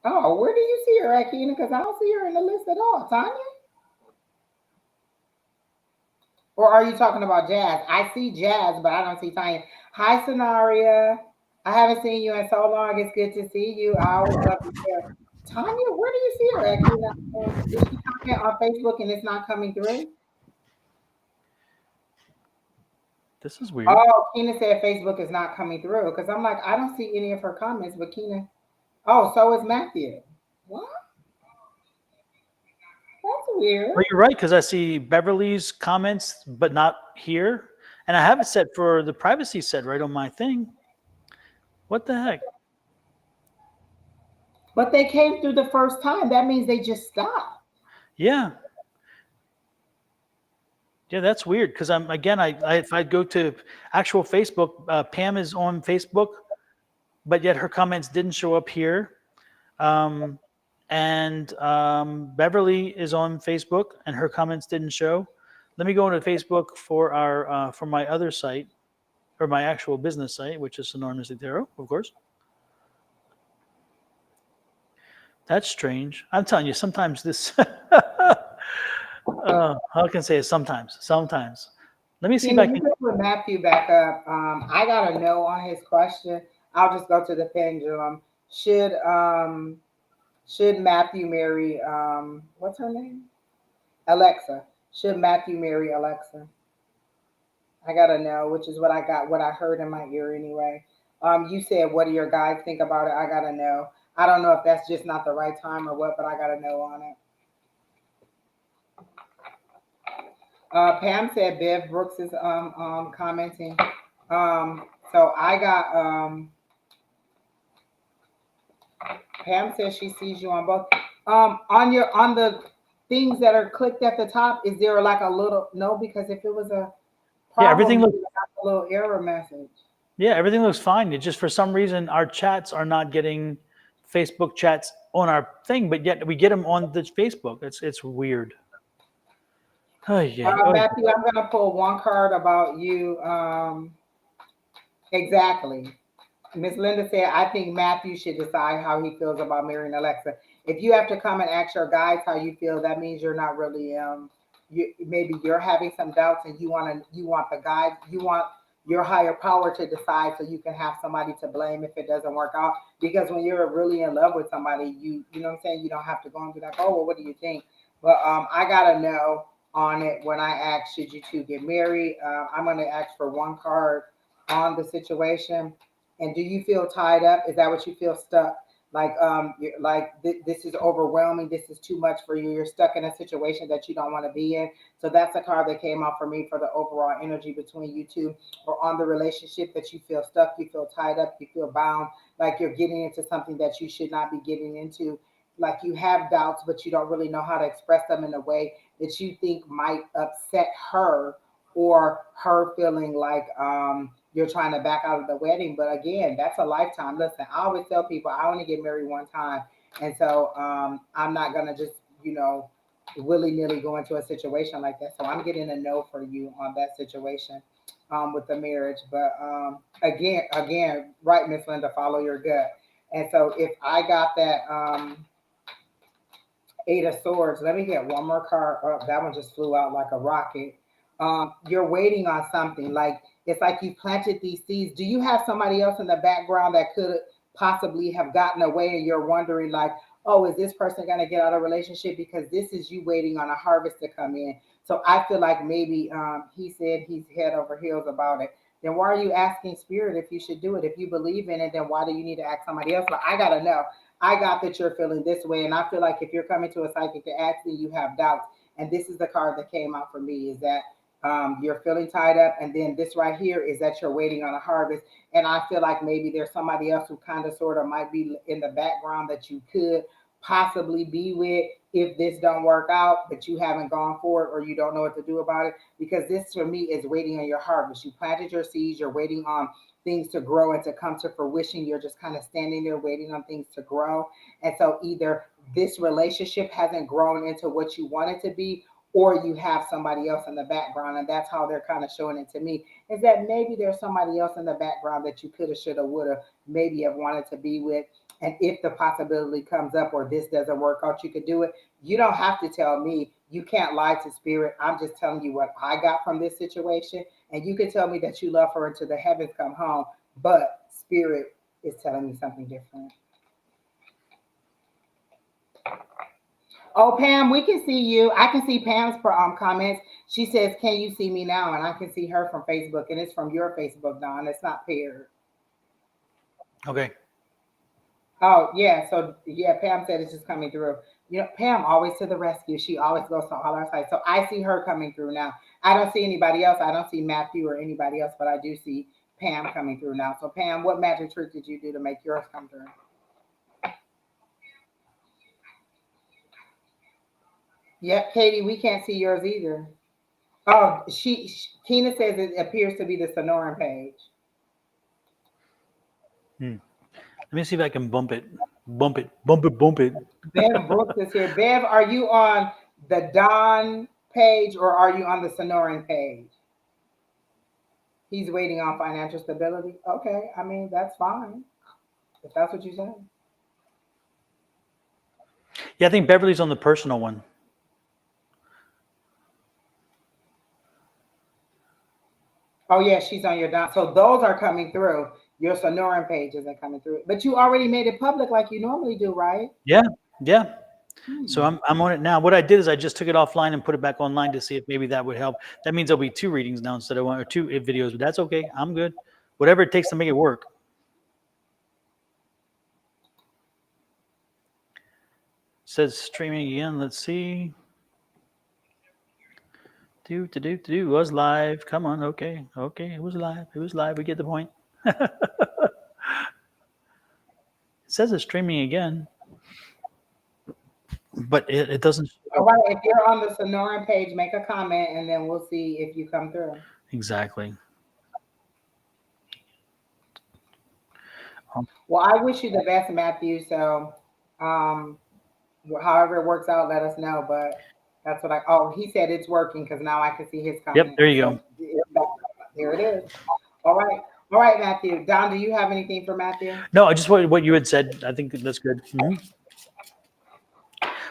Oh, where do you see her at, Keena? Because I don't see her in the list at all. Tanya? Or are you talking about Jazz? I see Jazz, but I don't see Tanya. Hi, Sonaria. I haven't seen you in so long. It's good to see you. I always love to share. Tanya, where do you see her at? Is she talking on Facebook and it's not coming through? This is weird. Oh, Keena said Facebook is not coming through because I'm like, I don't see any of her comments, but Keena. Oh, so is Matthew. What? That's weird. Well, you're right because I see Beverly's comments, but not here, and I have it set for the privacy set right on my thing. What the heck? But they came through the first time. That means they just stopped. Yeah, yeah, that's weird because I'm again. I if I go to actual Facebook, Pam is on Facebook, but yet her comments didn't show up here. Um, and Beverly is on Facebook, and her comments didn't show. Let me go into Facebook for our for my other site or my actual business site, which is Sonoran Tarot, of course. That's strange. I'm telling you, sometimes this. How can I say it? Sometimes, sometimes. Let me see if Keena, I you can. can put Matthew back up. I got a no on his question. I'll just go to the pendulum. Should um should Matthew marry what's her name? Alexa. Should Matthew marry Alexa? I gotta know, which is what I got, what I heard in my ear anyway. You said, what do your guys think about it? I gotta know. I don't know if that's just not the right time or what, but I gotta know on it. Pam said Bev Brooks is commenting. So I got Pam says she sees you on both. On the things that are clicked at the top, is there like a little no? Because if it was a Yeah, problem, you would have a little error message. yeah, everything looks fine. It just for some reason our chats are not getting Facebook chats on our thing, but yet we get them on the Facebook. It's weird. Oh yeah. Oh, Matthew, I'm gonna pull one card about you. Exactly. Miss Linda said, I think Matthew should decide how he feels about marrying Alexa. If you have to come and ask your guides how you feel, that means you're not really you maybe you're having some doubts and you want the guide, you want your higher power to decide so you can have somebody to blame if it doesn't work out. Because when you're really in love with somebody, you know what I'm saying, you don't have to go and be like, oh well, what do you think? But I gotta know on it when I ask should you two get married. I'm gonna ask for one card on the situation. And do you feel tied up? Is that what you feel stuck? Like you're, like this is overwhelming. This is too much for you. You're stuck in a situation that you don't want to be in. So that's a card that came out for me for the overall energy between you two, or on the relationship that you feel stuck, you feel tied up, you feel bound, like you're getting into something that you should not be getting into. Like you have doubts, but you don't really know how to express them in a way that you think might upset her, or her feeling like you're trying to back out of the wedding. But again, that's a lifetime. Listen, I always tell people I only get married one time. And so I'm not going to just, you know, willy nilly go into a situation like that. So I'm getting a no for you on that situation with the marriage. But again, right, Miss Linda, follow your gut. And so if I got that Eight of Swords, let me get one more card. Oh, that one just flew out like a rocket. You're waiting on something. Like it's like you planted these seeds. Do you have somebody else in the background that could possibly have gotten away, and you're wondering like, oh, is this person going to get out of a relationship? Because this is you waiting on a harvest to come in. So I feel like maybe he said he's head over heels about it. Then why are you asking spirit if you should do it? If you believe in it, then why do you need to ask somebody else? But I gotta know. I got that you're feeling this way, and I feel like if you're coming to a psychic to ask me, you have doubts. And this is the card that came out for me: is that you're feeling tied up, and then this right here is that you're waiting on a harvest. And I feel like maybe there's somebody else who kind of sort of might be in the background that you could possibly be with if this don't work out, but you haven't gone for it or you don't know what to do about it. Because this for me is waiting on your harvest. You planted your seeds, you're waiting on things to grow and to come to fruition. You're just kind of standing there waiting on things to grow. And so either this relationship hasn't grown into what you want it to be, or you have somebody else in the background. And that's how they're kind of showing it to me, is that maybe there's somebody else in the background that you could have, should have, would have, maybe have wanted to be with. And if the possibility comes up or this doesn't work out, you could do it. You don't have to tell me. You can't lie to spirit. I'm just telling you what I got from this situation. And you can tell me that you love her until the heavens come home, but spirit is telling me something different. Oh, Pam, we can see you. I can see Pam's comments. She says, "Can you see me now?" And I can see her from Facebook, and it's from your Facebook, Don. It's not paired. Okay. Oh, yeah. So yeah, Pam said it's just coming through. You know, Pam always to the rescue. She always goes to all our sites. So I see her coming through now. I don't see anybody else. I don't see Matthew or anybody else, but I do see Pam coming through now. So Pam, what magic trick did you do to make yours come through? Yep, Katie, we can't see yours either. Oh, Tina says it appears to be the Sonoran page. Let me see if I can bump it. Bump it. Bump it. Bump it. Bev Brooks is here. Bev, are you on the Don page or are you on the Sonoran page? He's waiting on financial stability. Okay, I mean that's fine if that's what you say. Yeah, I think Beverly's on the personal one. Oh yeah, she's on your Don. So those are coming through. Your Sonoran page isn't coming through. But you already made it public like you normally do, right? Yeah. Yeah. So I'm on it now. What I did is I just took it offline and put it back online to see if maybe that would help. That means there'll be 2 readings now instead of 1 or 2 videos, but that's okay. I'm good. Whatever it takes to make it work. Says streaming again. Let's see. Was live. Come on. Okay. It was live. We get the point. It says it's streaming again, but it doesn't. All right, if you're on the Sonoran page, make a comment and then we'll see if you come through. Exactly. Well, I wish you the best, Matthew. So, however it works out, let us know. But that's what he said it's working because now I can see his comment. Yep, there you go. There it is. All right, Matthew. Don, do you have anything for Matthew? No, I just what you had said. I think that's good. Mm-hmm.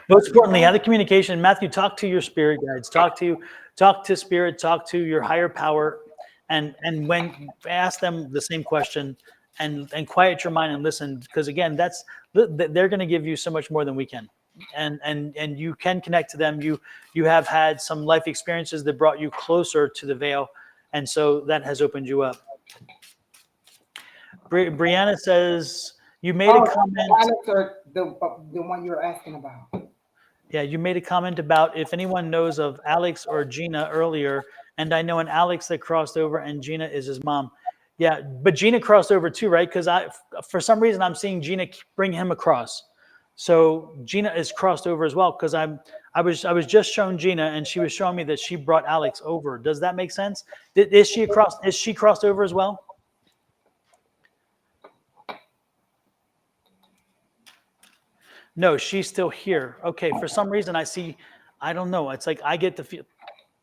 Most importantly, have the communication. Matthew, talk to your spirit guides. Talk to spirit. Talk to your higher power, and when ask them the same question, and quiet your mind and listen, because again, they're going to give you so much more than we can, and you can connect to them. You have had some life experiences that brought you closer to the veil, and so that has opened you up. Brianna says you made a comment. The one you were asking about. Yeah, you made a comment about if anyone knows of Alex or Gina earlier, and I know an Alex that crossed over, and Gina is his mom. Yeah, but Gina crossed over too, right? Because for some reason, I'm seeing Gina bring him across. So Gina is crossed over as well. Because I was just shown Gina, and she was showing me that she brought Alex over. Does that make sense? Is she crossed over as well? No, she's still here. Okay, for some reason I don't know. It's like I get the feel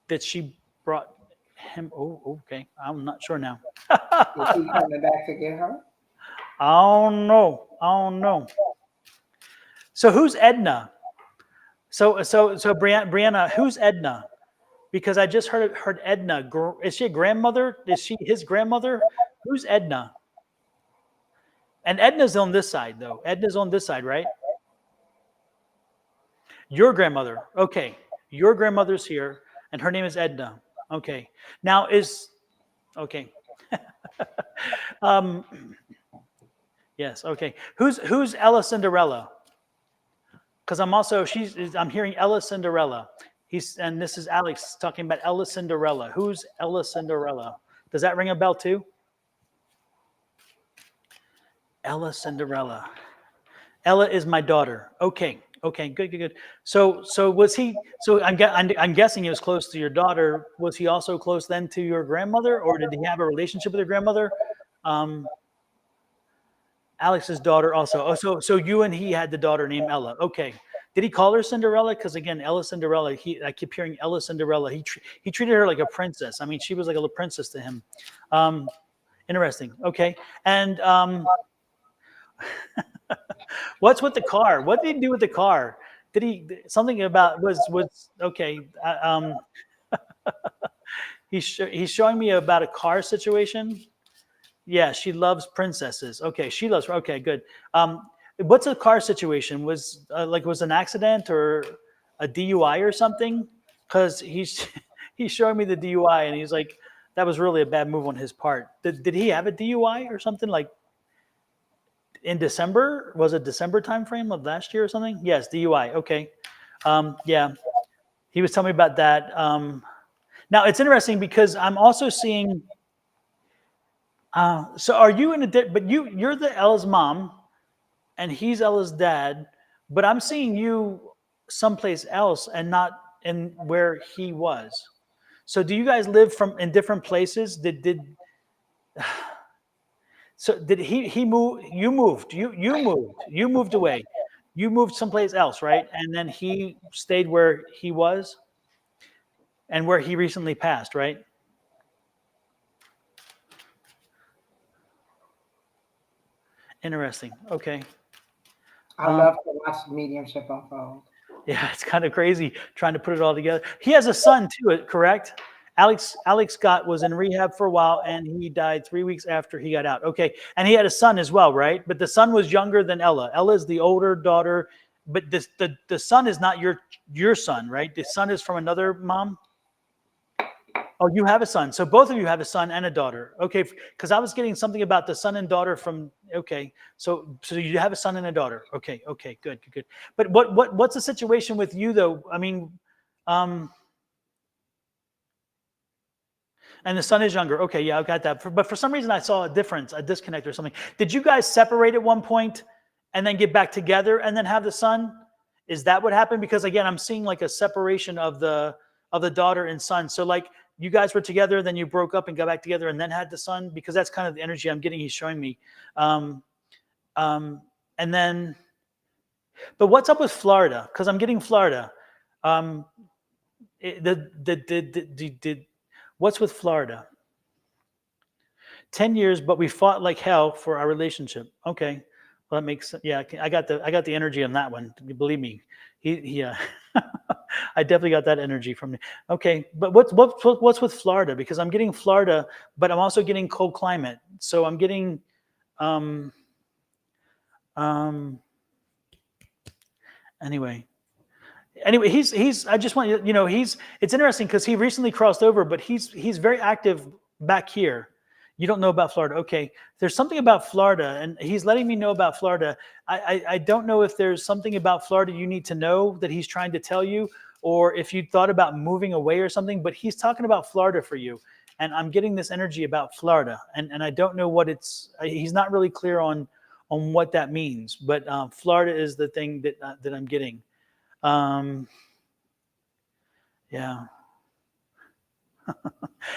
that she brought him. Oh, okay. I'm not sure now. Is he coming back to get her? I don't know. So who's Edna? So Brianna, who's Edna? Because I just heard Edna. Is she a grandmother? Is she his grandmother? Who's Edna? And Edna's on this side, though. Edna's on this side, right? Your grandmother. Okay. Your grandmother's here, and her name is Edna. Okay. Now okay. Yes. Okay. Who's Ella Cinderella? Because I'm hearing Ella Cinderella. And this is Alex talking about Ella Cinderella. Who's Ella Cinderella? Does that ring a bell too? Ella Cinderella. Ella is my daughter. Okay. Good. So was he? So I'm guessing he was close to your daughter. Was he also close then to your grandmother, or did he have a relationship with your grandmother? Alex's daughter also. Oh, so you and he had the daughter named Ella. Okay. Did he call her Cinderella? Because again, Ella Cinderella. I keep hearing Ella Cinderella. He treated her like a princess. I mean, she was like a little princess to him. Interesting. Okay. And what's with the car? What did he do with the car? Did he something about was okay? He's showing me about a car situation. Yeah, she loves princesses. Okay, she loves. Okay, good. What's a car situation? Was an accident or a DUI or something? Because he's he's showing me the DUI, and he's like, that was really a bad move on his part. Did he have a DUI or something like in December? Was it December timeframe of last year or something? Yes, DUI. Okay. Yeah, he was telling me about that. Now it's interesting because I'm also seeing. So are you in a? But you're the Ella's mom, and he's Ella's dad. But I'm seeing you someplace else and not in where he was. So do you guys live in different places? So did he move? You moved away. You moved someplace else, right? And then he stayed where he was and where he recently passed, right? Interesting. Okay. I love to watch mediumship unfold. Yeah, it's kind of crazy trying to put it all together. He has a son too, correct? Alex Scott was in rehab for a while, and he died 3 weeks after he got out. Okay, and he had a son as well, right? But the son was younger than Ella. Ella is the older daughter, but the son is not your son, right? The son is from another mom. Oh, you have a son. So both of you have a son and a daughter. Okay, because I was getting something about the son and daughter from. Okay, so you have a son and a daughter. Okay, good. But what's the situation with you though? I mean, and the son is younger. Okay, yeah, I got that. But for some reason, I saw a difference, a disconnect or something. Did you guys separate at one point and then get back together and then have the son? Is that what happened? Because again, I'm seeing like a separation of the daughter and son. So like you guys were together, then you broke up and got back together and then had the son, because that's kind of the energy I'm getting. He's showing me. And then, but what's up with Florida? Because I'm getting Florida. What's with Florida? 10 years, but we fought like hell for our relationship. Okay. Well, that makes sense. Yeah, I got the energy on that one. Believe me, I definitely got that energy from me. Okay, but what's with Florida? Because I'm getting Florida, but I'm also getting cold climate. So I'm getting anyway, he's I just want you know, it's interesting because he recently crossed over, but he's very active back here. You don't know about Florida. Okay. There's something about Florida, and he's letting me know about Florida. I don't know if there's something about Florida you need to know that he's trying to tell you, or if you thought about moving away or something, but he's talking about Florida for you. And I'm getting this energy about Florida, and I don't know what he's not really clear on what that means, but Florida is the thing that I'm getting. Yeah.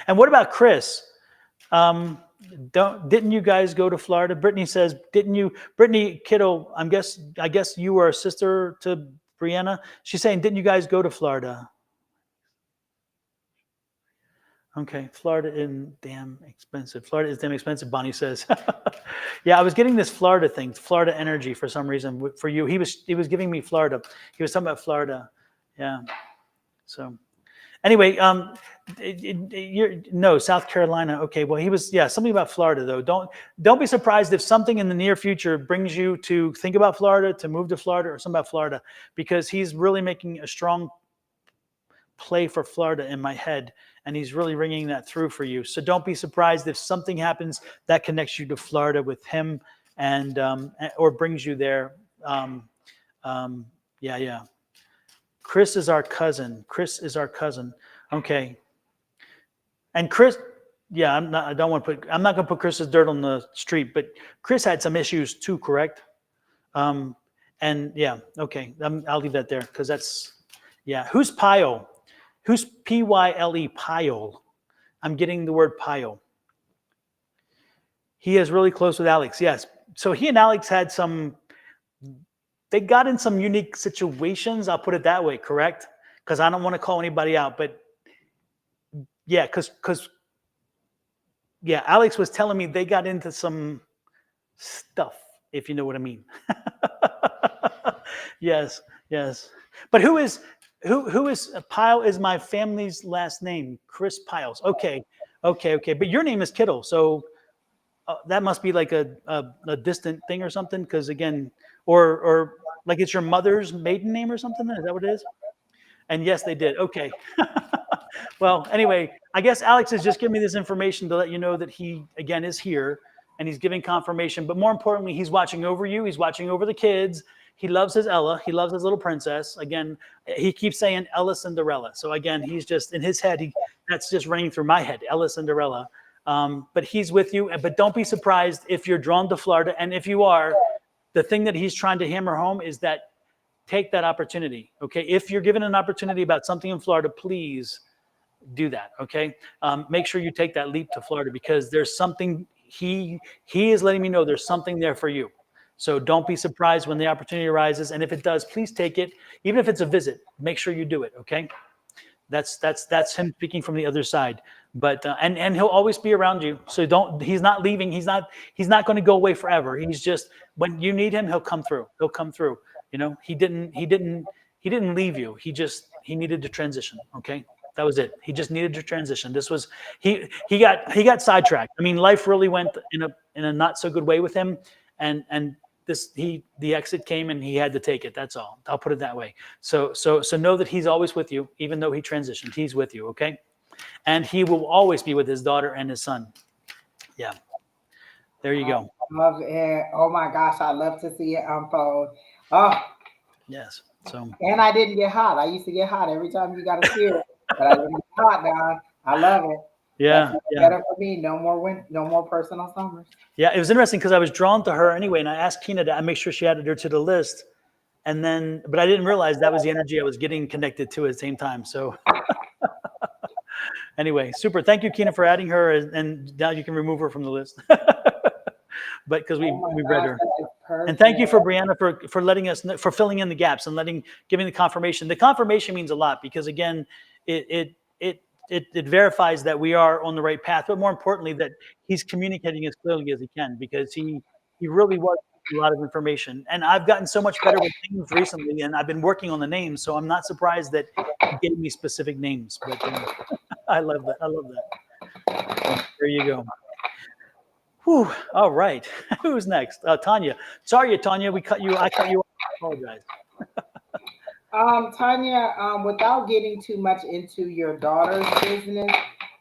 And what about Chris? Didn't you guys go to Florida? Brittany says, didn't you? Brittany Kittle, I guess you were a sister to Brianna. She's saying, didn't you guys go to Florida? Okay, Florida is damn expensive. Florida is damn expensive, Bonnie says. Yeah, I was getting this Florida thing, Florida energy for some reason for you. He was giving me Florida. He was talking about Florida. Yeah. So anyway, no, South Carolina. Okay, well, he was, something about Florida though. Don't be surprised if something in the near future brings you to think about Florida, to move to Florida, or something about Florida, because he's really making a strong play for Florida in my head, and he's really ringing that through for you. So don't be surprised if something happens that connects you to Florida with him, and or brings you there. Yeah. Chris is our cousin. Okay. And Chris, yeah, I'm not going to put Chris's dirt on the street, but Chris had some issues too, correct? And yeah, okay. I'll leave that there because who's Pyle? Who's Pyle? Pyle. I'm getting the word Pyle. He is really close with Alex. Yes. So he and Alex had they got in some unique situations. I'll put it that way. Correct. Because I don't want to call anybody out, but yeah, because Alex was telling me they got into some stuff, if you know what I mean. Yes. But who is Pyle is my family's last name, Chris Piles. Okay. But your name is Kittle, so that must be like a distant thing or something. Because again, or like it's your mother's maiden name or something. Is that what it is? And yes, they did. Okay. Well, anyway, I guess Alex is just giving me this information to let you know that he, again, is here and he's giving confirmation. But more importantly, he's watching over you. He's watching over the kids. He loves his Ella. He loves his little princess. Again, he keeps saying Ella Cinderella. So again, he's just in his head. That's just running through my head, Ella Cinderella. But he's with you. But don't be surprised if you're drawn to Florida. And if you are, the thing that he's trying to hammer home is that take that opportunity. Okay. If you're given an opportunity about something in Florida, please do that. Okay. Make sure you take that leap to Florida because there's something he is letting me know there's something there for you. So don't be surprised when the opportunity arises. And if it does, please take it. Even if it's a visit, make sure you do it. Okay. That's him speaking from the other side. But and he'll always be around you. So don't. He's not leaving. He's not going to go away forever. He's just when you need him, he'll come through. He'll come through. You know, he didn't leave you. He needed to transition. Okay, that was it. He just needed to transition. This was he got sidetracked. I mean, life really went in a not so good way with him, and the exit came and he had to take it. That's all. I'll put it that way. So know that he's always with you, even though he transitioned. He's with you, okay? And he will always be with his daughter and his son. Yeah. There you go. I love it. Oh my gosh, I love to see it unfold. Oh. Yes. So. And I didn't get hot. I used to get hot every time you got a spirit, but I didn't get hot now. I love it. Yeah, better for me. No more personal summers. Yeah, it was interesting because I was drawn to her anyway, and I asked Tina to make sure she added her to the list, and then, but I didn't realize that was the energy I was getting connected to at the same time. So, anyway, super. Thank you, Kina, for adding her, and now you can remove her from the list. But because we read her, and thank you for Brianna for letting us for filling in the gaps and giving the confirmation. The confirmation means a lot because again, it verifies that we are on the right path, but more importantly, that he's communicating as clearly as he can because he really was a lot of information. And I've gotten so much better with names recently, and I've been working on the names, so I'm not surprised that he gave me specific names. But I love that. I love that. There you go. Whew. All right. Who's next? Tanya. Sorry, Tanya. I cut you off. I apologize. Tanya, without getting too much into your daughter's business,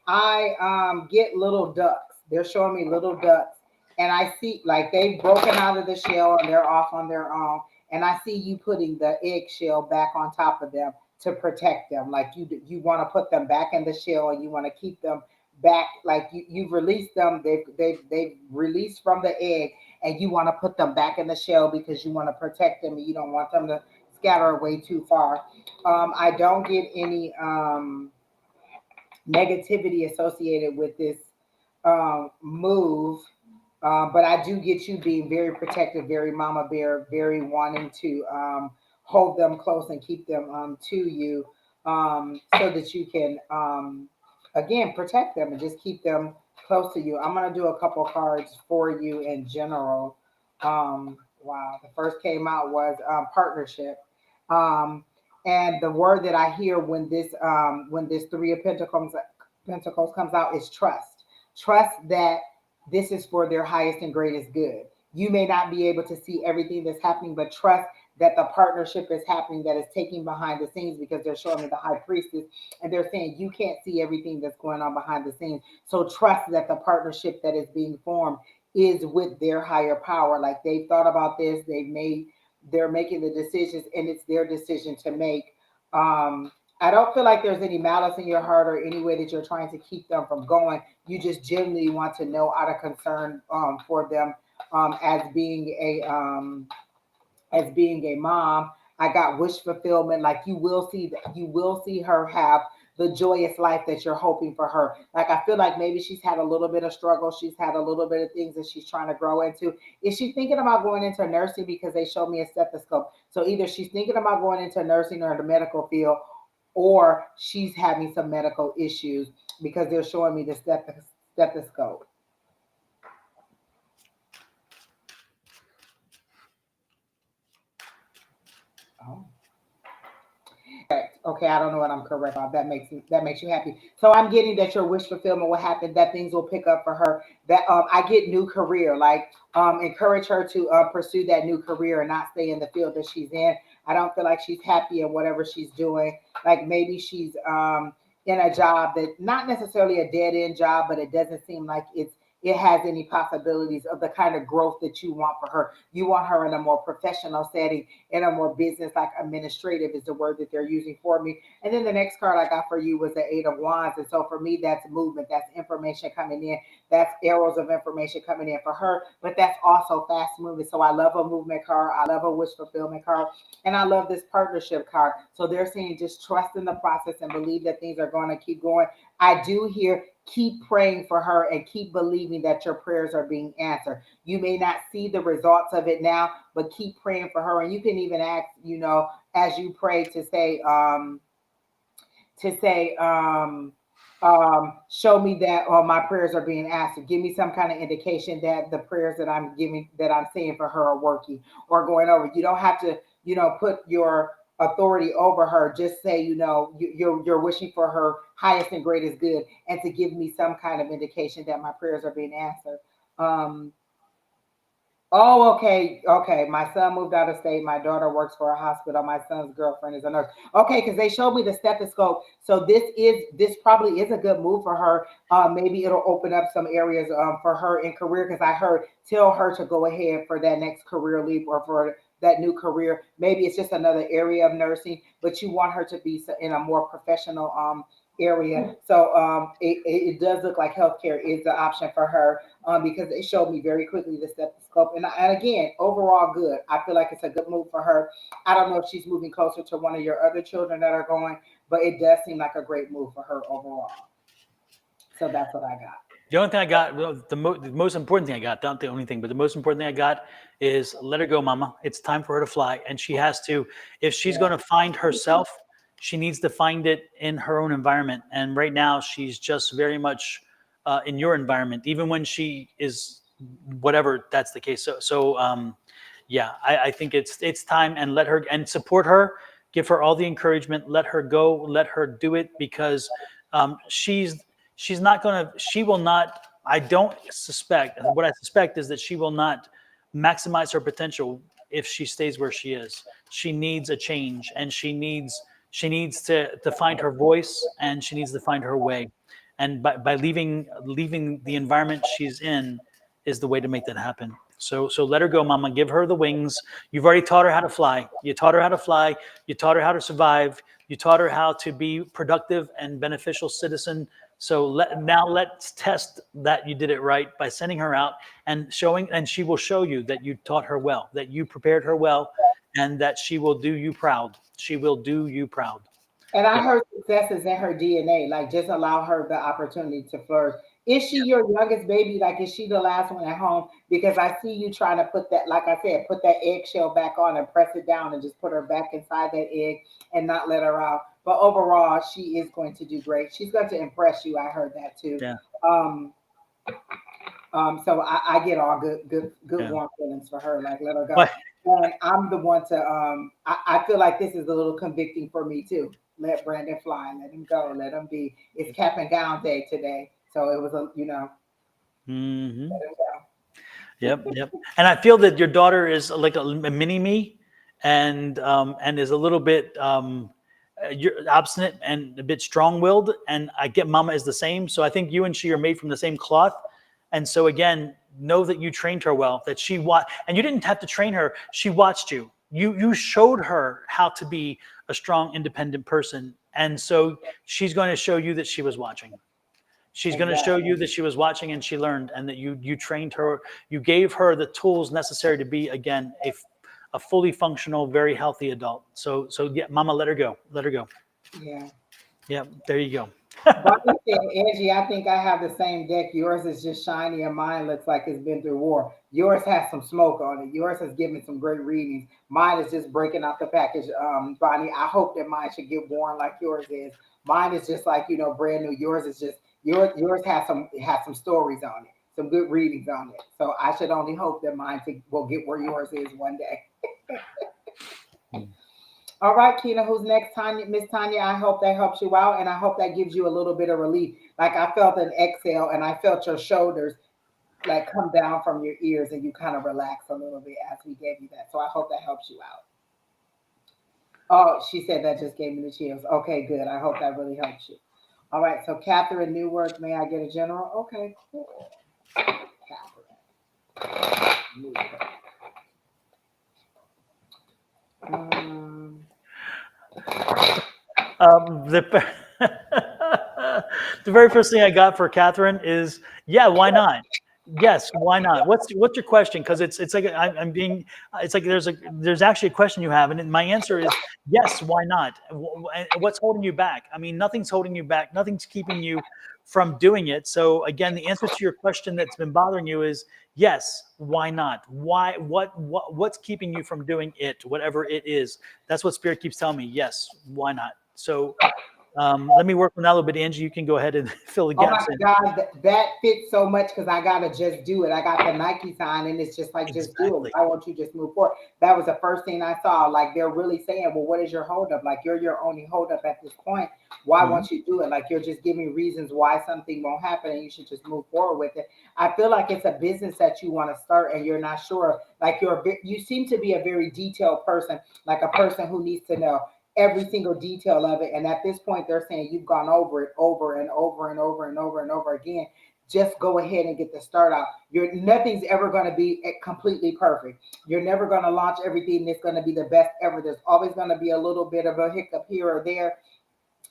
I get little ducks. They're showing me little ducks, and I see like they've broken out of the shell and they're off on their own. And I see you putting the eggshell back on top of them to protect them. Like you want to put them back in the shell and you want to keep them back. Like you've released them. They've released from the egg, and you want to put them back in the shell because you want to protect them and you don't want them to scatter away too far. I don't get any negativity associated with this move, but I do get you being very protective, very mama bear, very wanting to hold them close and keep them to you so that you can, again, protect them and just keep them close to you. I'm going to do a couple cards for you in general. Wow, the first came out was partnership. And the word that I hear when this Three of Pentacles comes out is trust. Trust that this is for their highest and greatest good. You may not be able to see everything that's happening, but trust that the partnership is happening, that is taking behind the scenes, because they're showing me the high priestess and they're saying you can't see everything that's going on behind the scenes. So trust that the partnership that is being formed is with their higher power. Like they've thought about this, they're making the decisions, and it's their decision to make. I don't feel like there's any malice in your heart or any way that you're trying to keep them from going. You just genuinely want to know out of concern for them as being a mom. I got wish fulfillment. Like you will see her have the joyous life that you're hoping for her. Like I feel like maybe she's had a little bit of struggle. She's had a little bit of things that she's trying to grow into. Is she thinking about going into nursing? Because they showed me a stethoscope. So either she's thinking about going into nursing or the medical field, or she's having some medical issues because they're showing me the stethoscope. Oh. Okay, I don't know what I'm correct on. That makes you happy. So I'm getting that your wish fulfillment will happen. That things will pick up for her. That I get new career. Like encourage her to pursue that new career and not stay in the field that she's in. I don't feel like she's happy in whatever she's doing. Like maybe she's in a job that not necessarily a dead end job, but it doesn't seem like it has any possibilities of the kind of growth that you want for her. You want her in a more professional setting, in a more business like administrative is the word that they're using for me. And then the next card I got for you was the Eight of Wands. And so for me, that's movement, that's information coming in, that's arrows of information coming in for her, but that's also fast moving. So I love a movement card, I love a wish fulfillment card, and I love this partnership card. So they're saying just trust in the process and believe that things are going to keep going. I do hear keep praying for her and keep believing that your prayers are being answered. You may not see the results of it now, but keep praying for her. And you can even ask, as you pray to say, show me that my prayers are being answered. Give me some kind of indication that the prayers that I'm giving, that I'm saying for her are working or going over. You don't have to, put your authority over her. Just say, you're wishing for her highest and greatest good, and to give me some kind of indication that my prayers are being answered. Um, Oh, okay, okay. My son moved out of state. My daughter works for a hospital. My son's girlfriend is a nurse. Okay, because they showed me the stethoscope. So this probably is a good move for her. Maybe it'll open up some areas for her in career. Because I heard tell her to go ahead for that next career leap or for that new career. Maybe it's just another area of nursing, but you want her to be in a more professional area. So it does look like healthcare is the option for her because they showed me very quickly the stethoscope. And again, overall good. I feel like it's a good move for her. I don't know if she's moving closer to one of your other children that are going, but it does seem like a great move for her overall. So that's what I got. The only thing I got, well, the most important thing I got, not the only thing, but the most important thing I got is let her go, mama. It's time for her to fly. And she has to, if she's Yeah, going to find herself, she needs to find it in her own environment. And right now, she's just very much in your environment, even when she is whatever that's the case. Yeah, I think it's time, and let her and support her, give her all the encouragement, let her go, let her do it, because she's not going to, she will not, I don't suspect, what I suspect is that she will not maximize her potential if she stays where she is. She needs a change, and she needs to find her voice, and she needs to find her way. And by leaving the environment she's in is the way to make that happen. So let her go, mama. Give her the wings. You've already taught her how to fly. You taught her how to fly. You taught her how to survive. You taught her how to be productive and beneficial citizen. So now let's test that you did it right by sending her out and showing, and she will show you that you taught her well, that you prepared her well, and that she will do you proud. She will do you proud. and I Yeah. heard success is in her DNA. Like just allow her the opportunity to flourish. Is she your youngest baby? Like is she the last one at home? Because I see you trying to put that, like I said, put that eggshell back on and press it down and just put her back inside that egg and not let her out. But overall, she is going to do great. She's going to impress you. I heard that too. Yeah. Um, so I get all good Yeah. warm feelings for her. Like let her go. But And I'm the one to I feel like this is a little convicting for me too. Let Brandon fly, let him go, let him be. It's cap and gown day today. So it was mhm. let him go. Yep. And I feel that your daughter is like a mini me, and is a little bit you're obstinate and a bit strong-willed. And I get Mama is the same. So I think you and she are made from the same cloth. And so again, know that you trained her well. That she watched, and you didn't have to train her. She watched you. You showed her how to be a strong, independent person. And so she's going to show you that she was watching. She's going to show Exactly. you that she was watching and she learned, and that you trained her. You gave her the tools necessary to be, again, a fully functional, very healthy adult. So yeah, mama, let her go. Let her go. Yeah. Yeah, there you go. Bonnie said, Angie, I think I have the same deck. Yours is just shiny and mine looks like it's been through war. Yours has some smoke on it. Yours has given some great readings. Mine is just breaking out the package. Bonnie, I hope that mine should get worn like yours is. Mine is just like, brand new. Yours is just yours has some stories on it, some good readings on it. So I should only hope that mine will get where yours is one day. All right, Keena, who's next? Tanya, Miss Tanya, I hope that helps you out and I hope that gives you a little bit of relief. Like I felt an exhale and I felt your shoulders like come down from your ears and you kind of relax a little bit as we gave you that. So I hope that helps you out. Oh, she said that just gave me the chills. Okay, good. I hope that really helps you. All right, so Catherine Newark, may I get a general? Okay, cool. Catherine Newark. Um, The the very first thing I got for Catherine is, yeah, why not? Yes, why not? What's your question? Because it's like I'm being, it's like there's actually a question you have, and my answer is yes, why not? What's holding you back? I mean, nothing's holding you back. Nothing's keeping you from doing it. So again, the answer to your question that's been bothering you is yes, why not? Why what's keeping you from doing it, whatever it is? That's what Spirit keeps telling me. Yes, why not? So let me work on that a little bit. Angie, you can go ahead and fill the Oh my gaps in. God, that fits so much because I gotta just do it. I got the Nike sign and it's just like just do it. Exactly. Why won't you just move forward? That was the first thing I saw. Like they're really saying, well, what is your holdup? Like you're your only holdup at this point. Why Mhm. won't you do it? Like you're just giving reasons why something won't happen and you should just move forward with it. I feel like it's a business that you want to start and you're not sure. Like you seem to be a very detailed person, like a person who needs to know every single detail of it. And at this point, they're saying you've gone over it over and over and over and over and over again. Just go ahead and get the start out. You're nothing's ever going to be completely perfect. You're never going to launch everything that's going to be the best ever. There's always going to be a little bit of a hiccup here or there.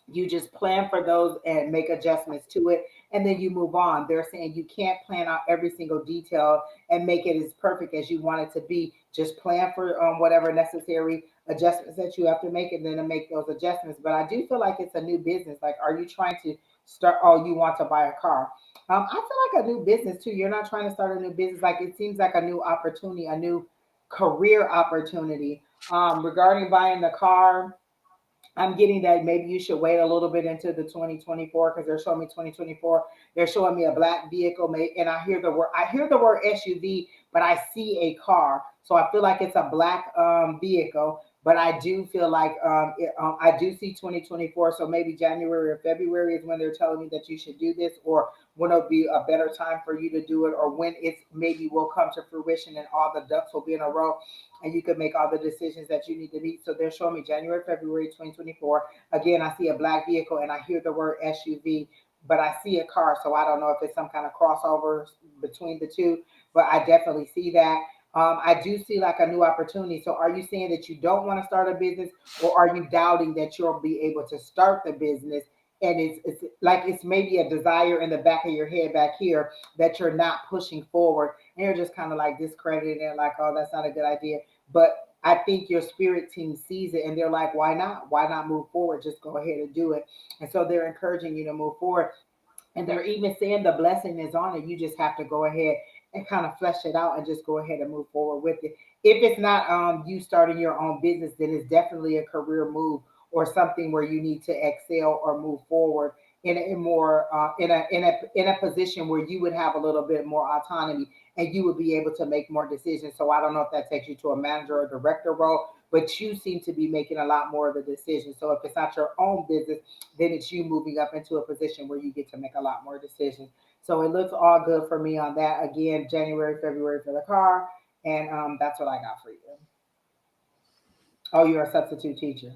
You just plan for those and make adjustments to it and then you move on. They're saying you can't plan out every single detail and make it as perfect as you want it to be. Just plan for whatever necessary adjustments that you have to make and then to make those adjustments. But I do feel like it's a new business. Like, are you trying to start? Oh, you want to buy a car? I feel like a new business too. You're not trying to start a new business. Like, it seems like a new opportunity, a new career opportunity. Regarding buying the car, I'm getting that maybe you should wait a little bit into the 2024 because they're showing me 2024. They're showing me a black vehicle, and I hear the word SUV, but I see a car, so I feel like it's a black vehicle. But I do feel like I do see 2024, so maybe January or February is when they're telling me that you should do this, or when it'll be a better time for you to do it, or when it's maybe will come to fruition and all the ducks will be in a row and you can make all the decisions that you need to meet. So they're showing me January, February 2024. Again, I see a black vehicle and I hear the word SUV, but I see a car. So I don't know if it's some kind of crossover between the two, but I definitely see that. I do see like a new opportunity. So are you saying that you don't want to start a business or are you doubting that you'll be able to start the business? And it's like it's maybe a desire in the back of your head back here that you're not pushing forward and you're just kind of like discrediting it, like, oh, that's not a good idea. But I think your spirit team sees it and they're like, why not? Why not move forward? Just go ahead and do it. And so they're encouraging you to move forward. And they're even saying the blessing is on it. You just have to go ahead and kind of flesh it out and just go ahead and move forward with it. If it's not you starting your own business, then it's definitely a career move or something where you need to excel or move forward in more in a position where you would have a little bit more autonomy and you would be able to make more decisions. So I don't know if that takes you to a manager or director role, but you seem to be making a lot more of the decisions. So if it's not your own business, then it's you moving up into a position where you get to make a lot more decisions. So it looks all good for me on that. Again, January, February for the car, and that's what I got for you. Oh, you're a substitute teacher.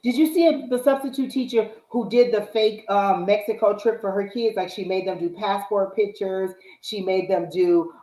Did you see the substitute teacher who did the fake Mexico trip for her kids? Like she made them do passport pictures. She made them do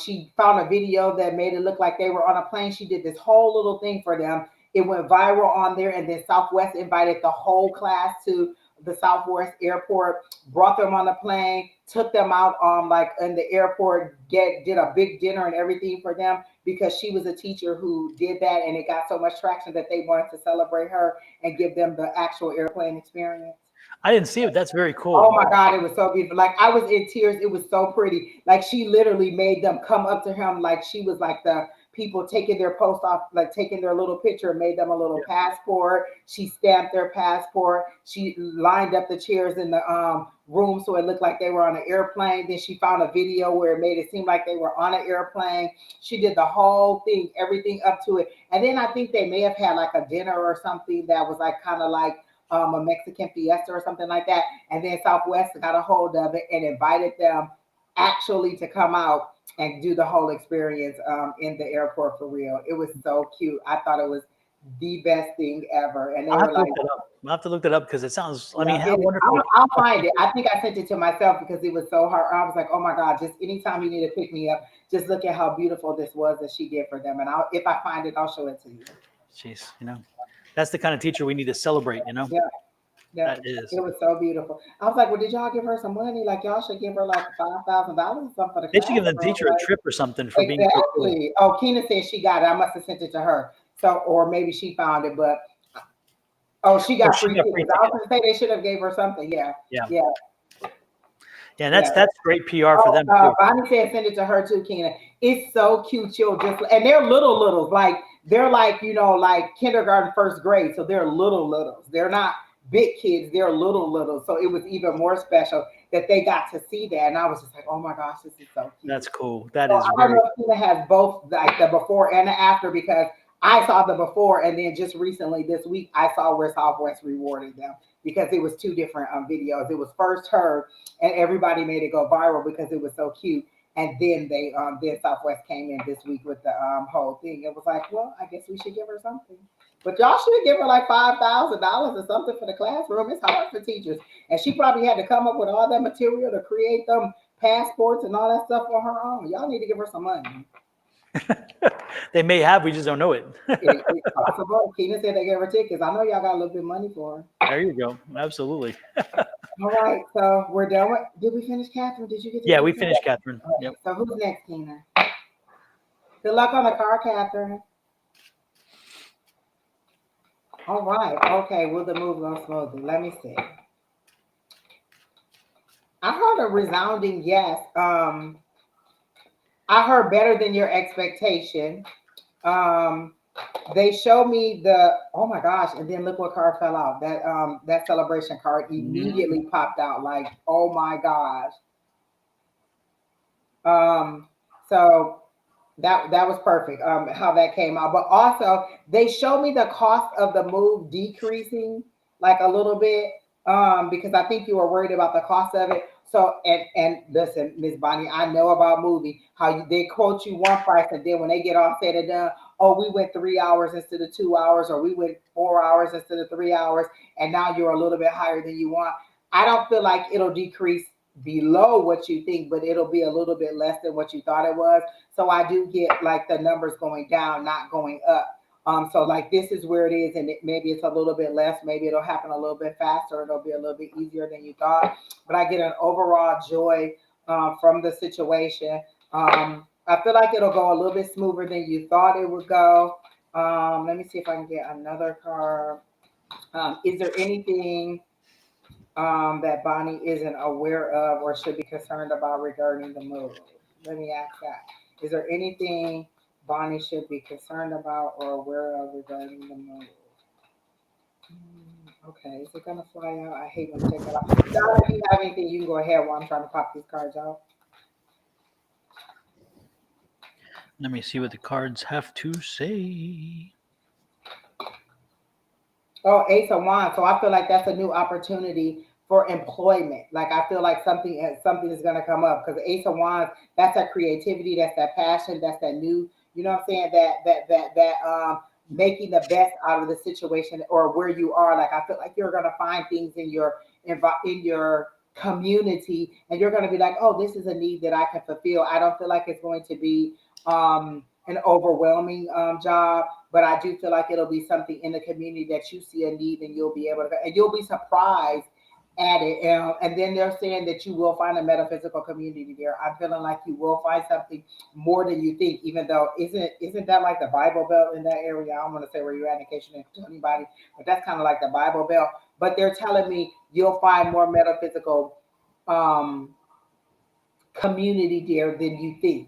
she found a video that made it look like they were on a plane. She did this whole little thing for them. It went viral on there, and then Southwest invited the whole class to the Southwest airport, brought them on the plane, took them out like in the airport, did a big dinner and everything for them because she was a teacher who did that and it got so much traction that they wanted to celebrate her and give them the actual airplane experience. I didn't see it. That's very Oh cool. my God, it was so beautiful. Like I was in tears. It was so pretty. Like she literally made them come up to him like she was like the people taking their post off, like taking their little picture, made them a little passport. She stamped their passport. She lined up the chairs in the room so it looked like they were on an airplane. Then she found a video where it made it seem like they were on an airplane. She did the whole thing, everything up to it. And then I think they may have had like a dinner or something that was like kind of like a Mexican fiesta or something like that. And then Southwest got a hold of it and invited them actually to come out and do the whole experience in the airport for real. It was so cute. I thought it was the best thing ever. And they I'll have were to like, look that up. I'll have to look that up because it sounds, I yeah, mean, how wonderful. I'll find it. I think I sent it to myself because it was so hard. I was like, oh my God, just anytime you need to pick me up, just look at how beautiful this was that she did for them. And if I find it, I'll show it to you. Jeez, that's the kind of teacher we need to celebrate, Yeah. Yeah, That is. it was so beautiful. I was like, well, did y'all give her some money? Like, y'all should give her like $5,000 or something for the They should give the classroom. teacher a Like, trip or something for being so cool. exactly. Oh, Keena said she got it. I must have sent it to her. So, or maybe she found it, but she got free tickets. I was going to say they should have gave her something. Yeah. Yeah, that's great PR for them too. Bonnie said send it to her too, Keena. It's so cute. You'll just, and they're littles. Like they're like, like kindergarten, first grade. So they're littles. They're not big kids. They're little. So it was even more special that they got to see that. And I was just like, oh my gosh, this is so cute. That's cool. That so is I don't know if Keena has both like the before and the after, because I saw the before, and then just recently this week I saw where Southwest rewarded them, because it was two different videos. It was first her, and everybody made it go viral because it was so cute. And then then Southwest came in this week with the whole thing. It was like, well, I guess we should give her something. But y'all should give her like $5,000 or something for the classroom. It's hard for teachers. And she probably had to come up with all that material to create them passports and all that stuff on her own. Y'all need to give her some money. They may have, we just don't know it. It's possible. Keena said they gave her tickets. I know y'all got a little bit of money for her. There you go. Absolutely. All right, so we're done with. Did we finish, Catherine? Did you get? Yeah, we finished, Catherine. Okay, Yep. So who's next, Keena? Good luck on the car, Catherine. All right. Okay. Will the move go smoothly? Let me see. I heard a resounding yes. I heard better than your expectation. They showed me oh my gosh, and then look what card fell out. That celebration card immediately popped out like, oh my gosh. So that was perfect. How that came out. But also they showed me the cost of the move decreasing like a little bit. Because I think you were worried about the cost of it. So and listen, Miss Bonnie, I know about movie, how they quote you one price, and then when they get all said and done, oh, we went 3 hours instead of 2 hours, or we went 4 hours instead of 3 hours, and now you're a little bit higher than you want. I don't feel like it'll decrease below what you think, but it'll be a little bit less than what you thought it was. So I do get like the numbers going down, not going up. So like this is where it is, and maybe it's a little bit less, maybe it'll happen a little bit faster, it'll be a little bit easier than you thought. But I get an overall joy from the situation. I feel like it'll go a little bit smoother than you thought it would go. Let me see if I can get another card. Is there anything that Bonnie isn't aware of or should be concerned about regarding the move? Let me ask that. Is there anything Bonnie should be concerned about or aware of regarding the move? Okay, is it gonna fly out? I hate when I take it off. Donna, if you have anything, you can go ahead while I'm trying to pop these cards out. Let me see what the cards have to say. Oh, Ace of Wands. So I feel like that's a new opportunity for employment. Like I feel like something is gonna come up, because Ace of Wands, that's that creativity, that's that passion, that's that new. You know what I'm saying? That making the best out of the situation or where you are. Like I feel like you're gonna find things in your community, and you're gonna be like, oh, this is a need that I can fulfill. I don't feel like it's going to be an overwhelming job, but I do feel like it'll be something in the community that you see a need, and you'll be able to, and you'll be surprised at it. And then they're saying that you will find a metaphysical community there. I'm feeling like you will find something more than you think, even though isn't that like the Bible Belt in that area? I don't want to say where you're at in case you didn't tell anybody, but that's kind of like the Bible Belt. But they're telling me you'll find more metaphysical community there than you think.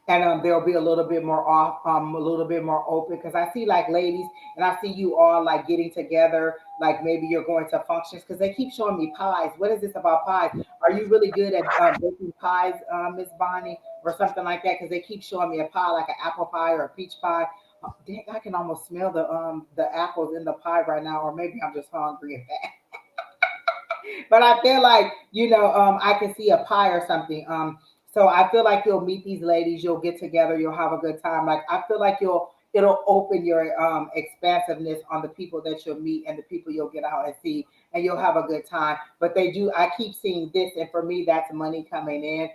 and they'll be a little bit more off, a little bit more open. Because I see like ladies, and I see you all like getting together, like maybe you're going to functions because they keep showing me pies. What is this about pies? Are you really good at baking pies, Miss Bonnie, or something like that? Because they keep showing me a pie, like an apple pie or a peach pie. Dang, I can almost smell the apples in the pie right now, or maybe I'm just hungry and fat. But I feel like I can see a pie or something. So I feel like you'll meet these ladies, you'll get together, you'll have a good time. Like I feel like it'll open your expansiveness on the people that you'll meet and the people you'll get out and see, and you'll have a good time. But they do. I keep seeing this, and for me, that's money coming in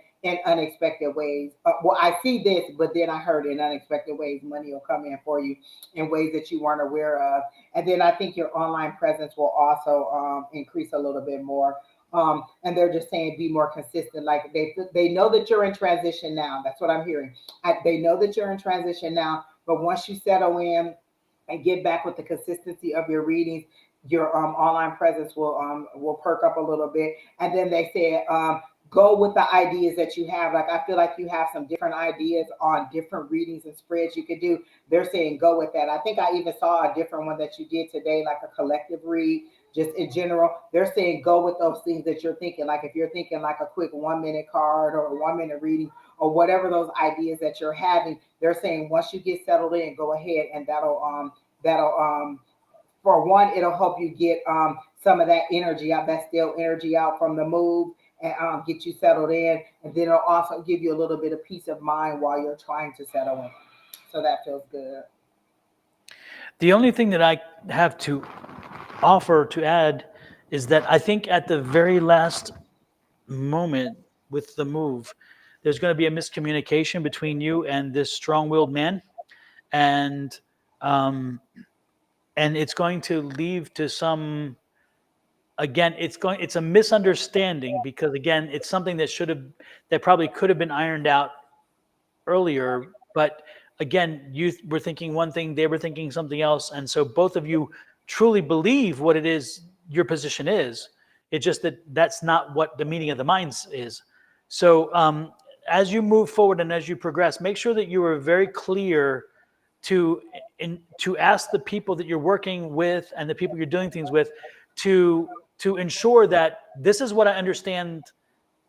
unexpected ways. Well, I see this, but then I heard in unexpected ways, money will come in for you in ways that you weren't aware of. And then I think your online presence will also increase a little bit more. And they're just saying be more consistent. Like they know that you're in transition now. That's what I'm hearing. They know that you're in transition now, but once you settle in and get back with the consistency of your readings, your online presence will perk up a little bit. And then they said go with the ideas that you have. Like I feel like you have some different ideas on different readings and spreads you could do. They're saying go with that. I think I even saw a different one that you did today, like a collective read. Just in general, they're saying go with those things that you're thinking. Like if you're thinking like a quick 1 minute card or a 1 minute reading or whatever those ideas that you're having, they're saying once you get settled in, go ahead and that'll for one, it'll help you get some of that energy out, that stale energy out from the move, and get you settled in. And then it'll also give you a little bit of peace of mind while you're trying to settle in. So that feels good. The only thing that I have to offer to add is that I think at the very last moment with the move, there's going to be a miscommunication between you and this strong-willed man, and um, and it's going to lead to some. Again, it's a misunderstanding because again, it's something that probably could have been ironed out earlier, but again, you were thinking one thing, they were thinking something else, and so both of you truly believe what it is your position is. It's just that that's not what the meeting of the minds is. So as you move forward and as you progress, make sure that you are very clear to to ask the people that you're working with and the people you're doing things with to ensure that this is what I understand.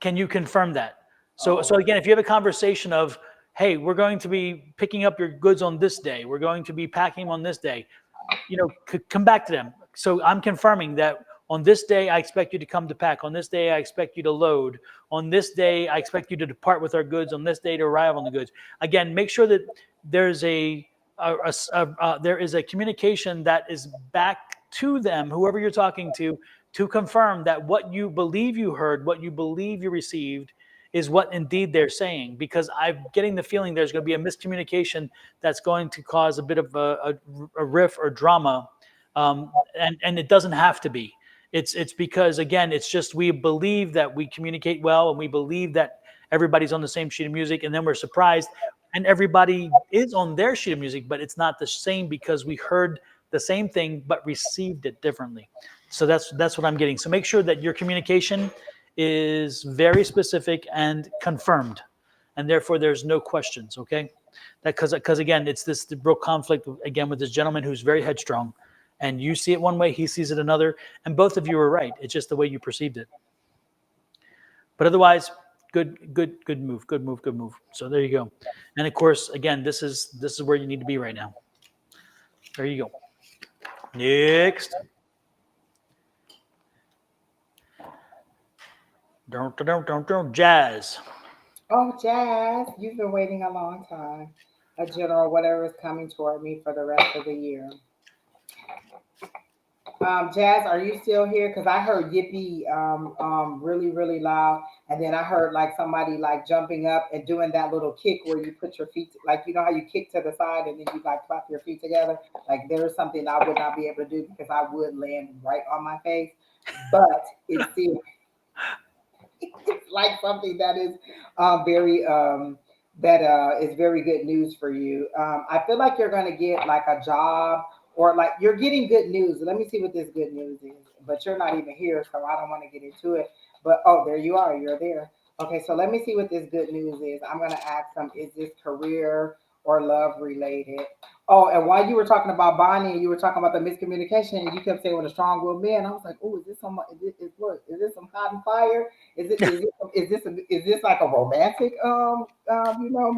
Can you confirm that? So again, if you have a conversation of, hey, we're going to be picking up your goods on this day, we're going to be packing them on this day, come back to them. So I'm confirming that on this day, I expect you to come to pack. On this day, I expect you to load. On this day, I expect you to depart with our goods. On this day, to arrive on the goods. Again, make sure that there's there is a communication that is back to them, whoever you're talking to confirm that what you believe you heard, what you believe you received, is what indeed they're saying. Because I'm getting the feeling there's going to be a miscommunication that's going to cause a bit of a riff or drama, and it doesn't have to be. It's because again, it's just we believe that we communicate well, and we believe that everybody's on the same sheet of music, and then we're surprised, and everybody is on their sheet of music, but it's not the same because we heard the same thing but received it differently. So that's what I'm getting. So make sure that your communication is very specific and confirmed, and therefore there's no questions. Okay, that because again, it's this real conflict again with this gentleman who's very headstrong, and you see it one way, he sees it another, and both of you are right. It's just the way you perceived it. But otherwise, good move, good move, good move. So there you go. And of course, again, this is where you need to be right now. There you go. Next. Don't. Jazz. Oh, Jazz, you've been waiting a long time. A general, whatever is coming toward me for the rest of the year. Jazz, are you still here? Because I heard Yippee really, really loud. And then I heard like somebody like jumping up and doing that little kick where you put your feet, like, you know how you kick to the side and then you like clap your feet together? Like there is something I would not be able to do because I would land right on my face. But it seems it's like something that is very that is very good news for you. I feel like you're going to get like a job or like you're getting good news. Let me see what this good news is. But you're not even here, so I don't want to get into it. But oh, there you are. You're there. Okay, so let me see what this good news is. I'm gonna ask them, is this career or love related? Oh, and while you were talking about Bonnie and you were talking about the miscommunication, and you kept saying with a strong-willed man, I was like, oh, is this some? Is this some hot and fire? Is this like a romantic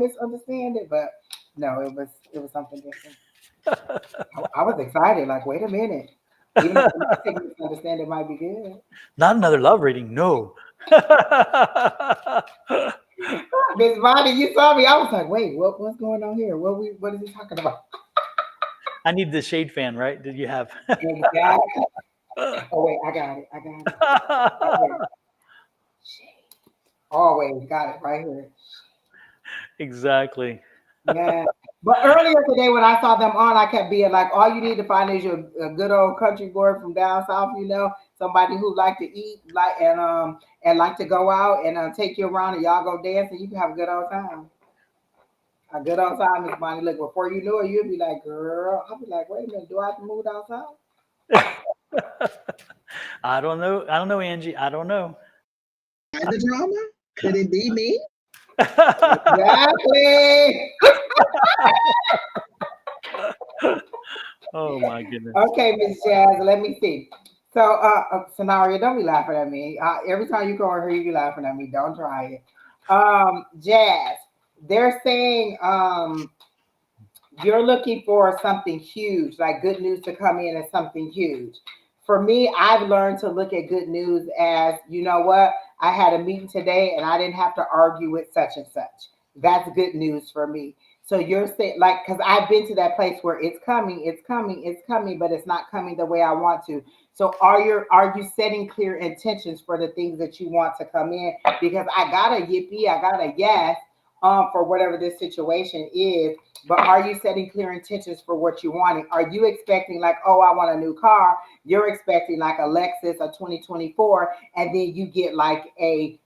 misunderstanding? But no, it was something different. I was excited. Like, wait a minute. Even a romantic misunderstanding might be good. Not another love reading. No. Miss Bonnie, you saw me. I was like, wait, what's going on here? What is he talking about? I need the shade fan, right? Did you have? Exactly. Oh wait, I got it. I got it. Right here. Always got it right here. Exactly. Yeah. But earlier today when I saw them on, I kept being like, all you need to find is your a good old country boy from down south, somebody who like to eat, and like to go out and take you around and y'all go dance and you can have a good old time. A good old time, Miss Bonnie. Look, before you know it, you'll be like, girl, I'll be like, wait a minute, do I have to move outside? I don't know. I don't know, Angie. I don't know. The drama? Could it be me? Exactly. Oh my goodness. Okay, Miss Jazz, let me see. So, scenario, don't be laughing at me. Every time you go over here, you be laughing at me. Don't try it. Jazz, they're saying you're looking for something huge, like good news to come in as something huge. For me, I've learned to look at good news as, you know what, I had a meeting today and I didn't have to argue with such and such. That's good news for me. So you're saying, like, because I've been to that place where it's coming, it's coming, it's coming, but it's not coming the way I want to. So are you setting clear intentions for the things that you want to come in? Because I got a yippee, I got a yes, for whatever this situation is, but are you setting clear intentions for what you want? Are you expecting like, oh, I want a new car? You're expecting like a Lexus, a 2024, and then you get like a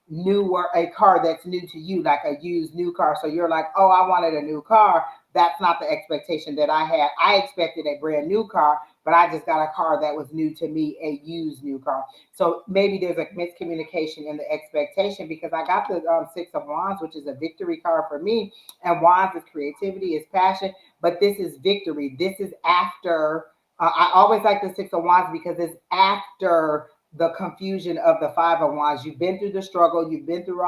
car that's new to you, like a used new car. So you're like, oh, I wanted a new car. That's not the expectation that I had. I expected a brand new car, but I just got a car that was new to me, a used new car. So maybe there's a miscommunication in the expectation because I got the Six of Wands, which is a victory card for me. And Wands is creativity, is passion, but this is victory. This is after. I always like the Six of Wands because it's after the confusion of the Five of Wands. You've been through the struggle. You've been through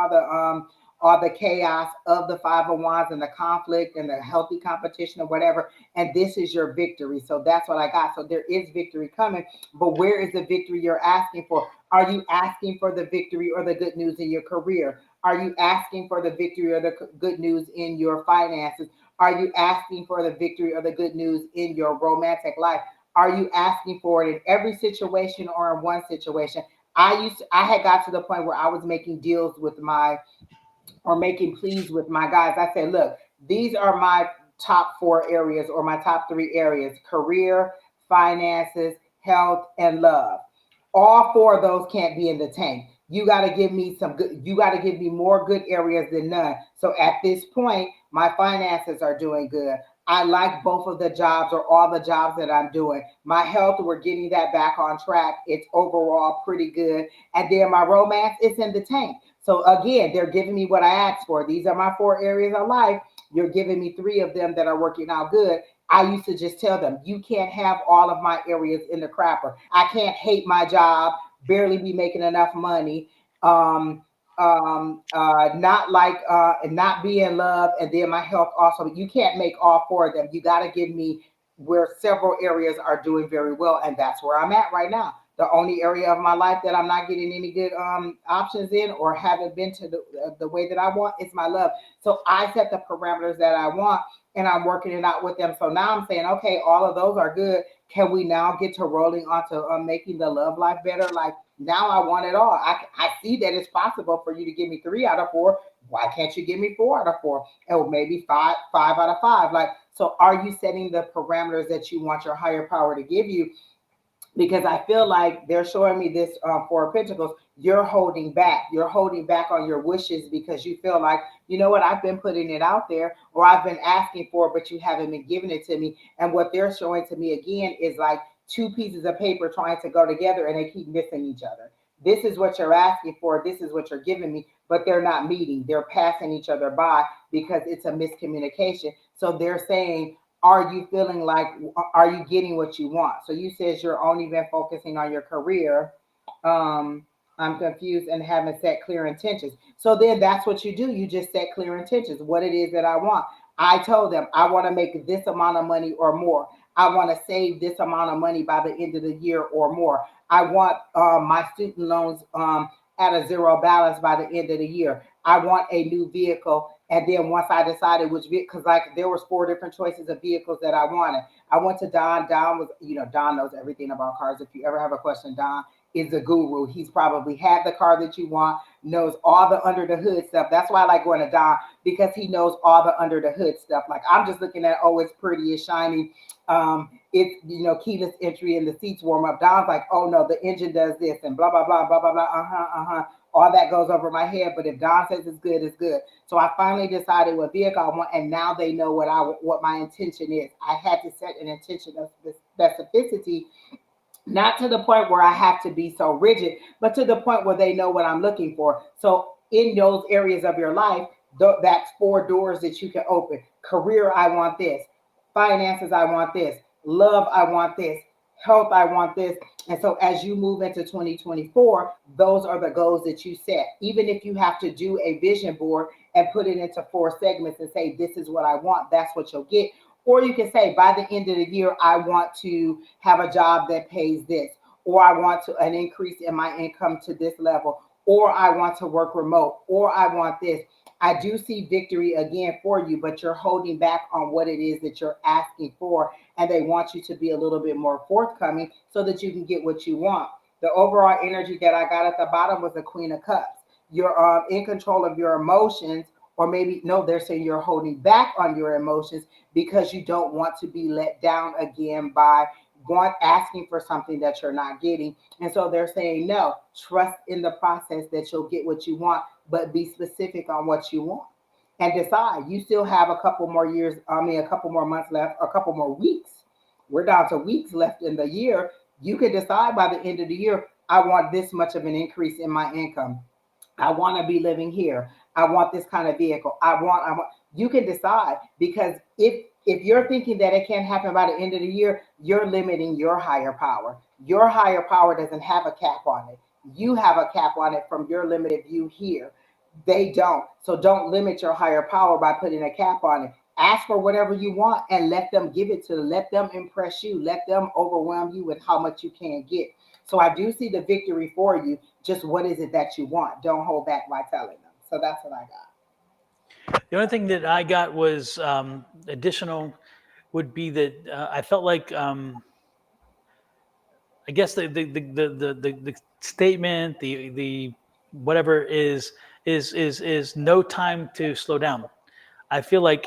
all the chaos of the Five of Wands and the conflict and the healthy competition or whatever. And this is your victory. So that's what I got. So there is victory coming. But where is the victory you're asking for? Are you asking for the victory or the good news in your career? Are you asking for the victory or the good news in your finances? Are you asking for the victory or the good news in your romantic life? Are you asking for it in every situation or in one situation? I had got to the point where I was making deals with my or making pleas with my guys. I said, look, these are my top four areas or my top three areas: career, finances, health, and love. All four of those can't be in the tank. You got to give me some good, you got to give me more good areas than none. So at this point, my finances are doing good. I like both of the jobs or all the jobs that I'm doing. My health, we're getting that back on track. It's overall pretty good. And then my romance is in the tank. So again, they're giving me what I asked for. These are my four areas of life. You're giving me three of them that are working out good. I used to just tell them, you can't have all of my areas in the crapper. I can't hate my job, barely be making enough money, um, not be in love, and then my health also. You can't make all four of them. You got to give me where several areas are doing very well, and that's where I'm at right now. The only area of my life that I'm not getting any good options in or haven't been to the way that I want is my love. So I set the parameters that I want and I'm working it out with them. So now I'm saying, okay, all of those are good. Can we now get to rolling onto making the love life better? Like now I want it all. I see that it's possible for you to give me 3 out of 4. Why can't you give me 4 out of 4? Or maybe five out of 5. Like, so are you setting the parameters that you want your higher power to give you? Because I feel like they're showing me this Four of Pentacles. You're holding back. You're holding back on your wishes because you feel like, you know what, I've been putting it out there or I've been asking for it, but you haven't been giving it to me. And what they're showing to me again is like two pieces of paper trying to go together and they keep missing each other. This is what you're asking for. This is what you're giving me, but they're not meeting. They're passing each other by because it's a miscommunication. So they're saying, are you feeling like, are you getting what you want? So you says you're only been focusing on your career. Um, I'm confused and haven't set clear intentions. So then that's what you do. You just set clear intentions, what it is that I want. I told them I want to make this amount of money or more. I want to save this amount of money by the end of the year or more. I want my student loans at a zero balance by the end of the year. I want a new vehicle. And then once I decided which vehicle, because like there was 4 different choices of vehicles that I wanted. I went to Don. Don was, Don knows everything about cars. If you ever have a question, Don is a guru. He's probably had the car that you want, knows all the under the hood stuff. That's why I like going to Don, because he knows all the under the hood stuff. Like I'm just looking at, oh, it's pretty, it's shiny. It's keyless entry and the seats warm up. Don's like, oh no, the engine does this and blah blah blah blah blah blah. All that goes over my head. But if Don says it's good, it's good. So I finally decided what vehicle I want, and now they know what my intention is. I had to set an intention of specificity, not to the point where I have to be so rigid, but to the point where they know what I'm looking for. So in those areas of your life, that's 4 doors that you can open. Career, I want this. Finances, I want this. Love, I want this. Health, I want this. And so as you move into 2024, those are the goals that you set. Even if you have to do a vision board and put it into 4 segments and say, this is what I want, that's what you'll get. Or you can say, by the end of the year, I want to have a job that pays this, or I want an increase in my income to this level, or I want to work remote, or I want this. I do see victory again for you, but you're holding back on what it is that you're asking for, and they want you to be a little bit more forthcoming so that you can get what you want. The overall energy that I got at the bottom was the Queen of Cups. You're in control of your emotions, or maybe no, they're saying you're holding back on your emotions because you don't want to be let down again by asking for something that you're not getting. And so they're saying, no, trust in the process that you'll get what you want, but be specific on what you want and decide. You still have a couple more years, a couple more months left, a couple more weeks. We're down to weeks left in the year. You can decide by the end of the year, I want this much of an increase in my income. I want to be living here. I want this kind of vehicle. I want, you can decide, because if you're thinking that it can't happen by the end of the year, you're limiting your higher power. Your higher power doesn't have a cap on it. You have a cap on it from your limited view here. They don't. So don't limit your higher power by putting a cap on it. Ask for whatever you want and let them give it to you. Let them impress you. Let them overwhelm you with how much you can get. So I do see the victory for you. Just what is it that you want? Don't hold back by telling them. So that's what I got. The only thing that I got was additional would be that I felt like I guess the statement, the whatever is no time to slow down. I feel like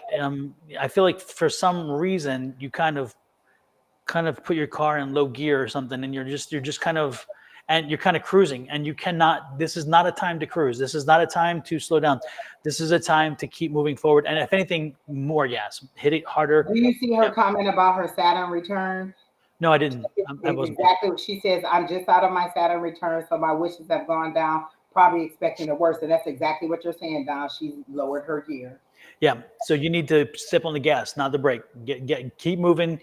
for some reason you kind of put your car in low gear or something, and you're just kind of, and you're kind of cruising, and you cannot. This is not a time to cruise. This is not a time to slow down. This is a time to keep moving forward, and if anything, more gas, hit it harder. Do you see her Yeah. comment about her Saturn return? No, I didn't. I It's wasn't. exactly what she says. I'm just out of my Saturn return, so my wishes have gone down, probably expecting the worst. And that's exactly what you're saying, Don. She's lowered her gear. Yeah. So you need to step on the gas, not the brake. Keep moving,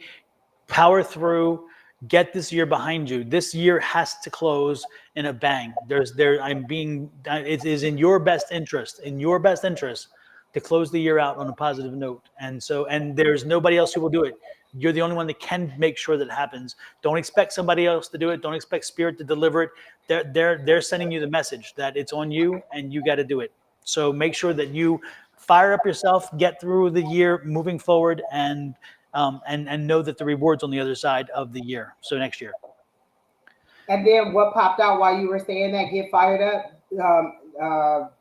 power through. Get this year behind you. This year has to close in a bang. It is in your best interest, to close the year out on a positive note. And there's nobody else who will do it. You're the only one that can make sure that happens. Don't expect somebody else to do it. Don't expect Spirit to deliver it. They're sending you the message that it's on you and you got to do it. So make sure that you fire up yourself, get through the year, moving forward, and know that the reward's on the other side of the year. So next year. And then what popped out while you were saying that, get fired up,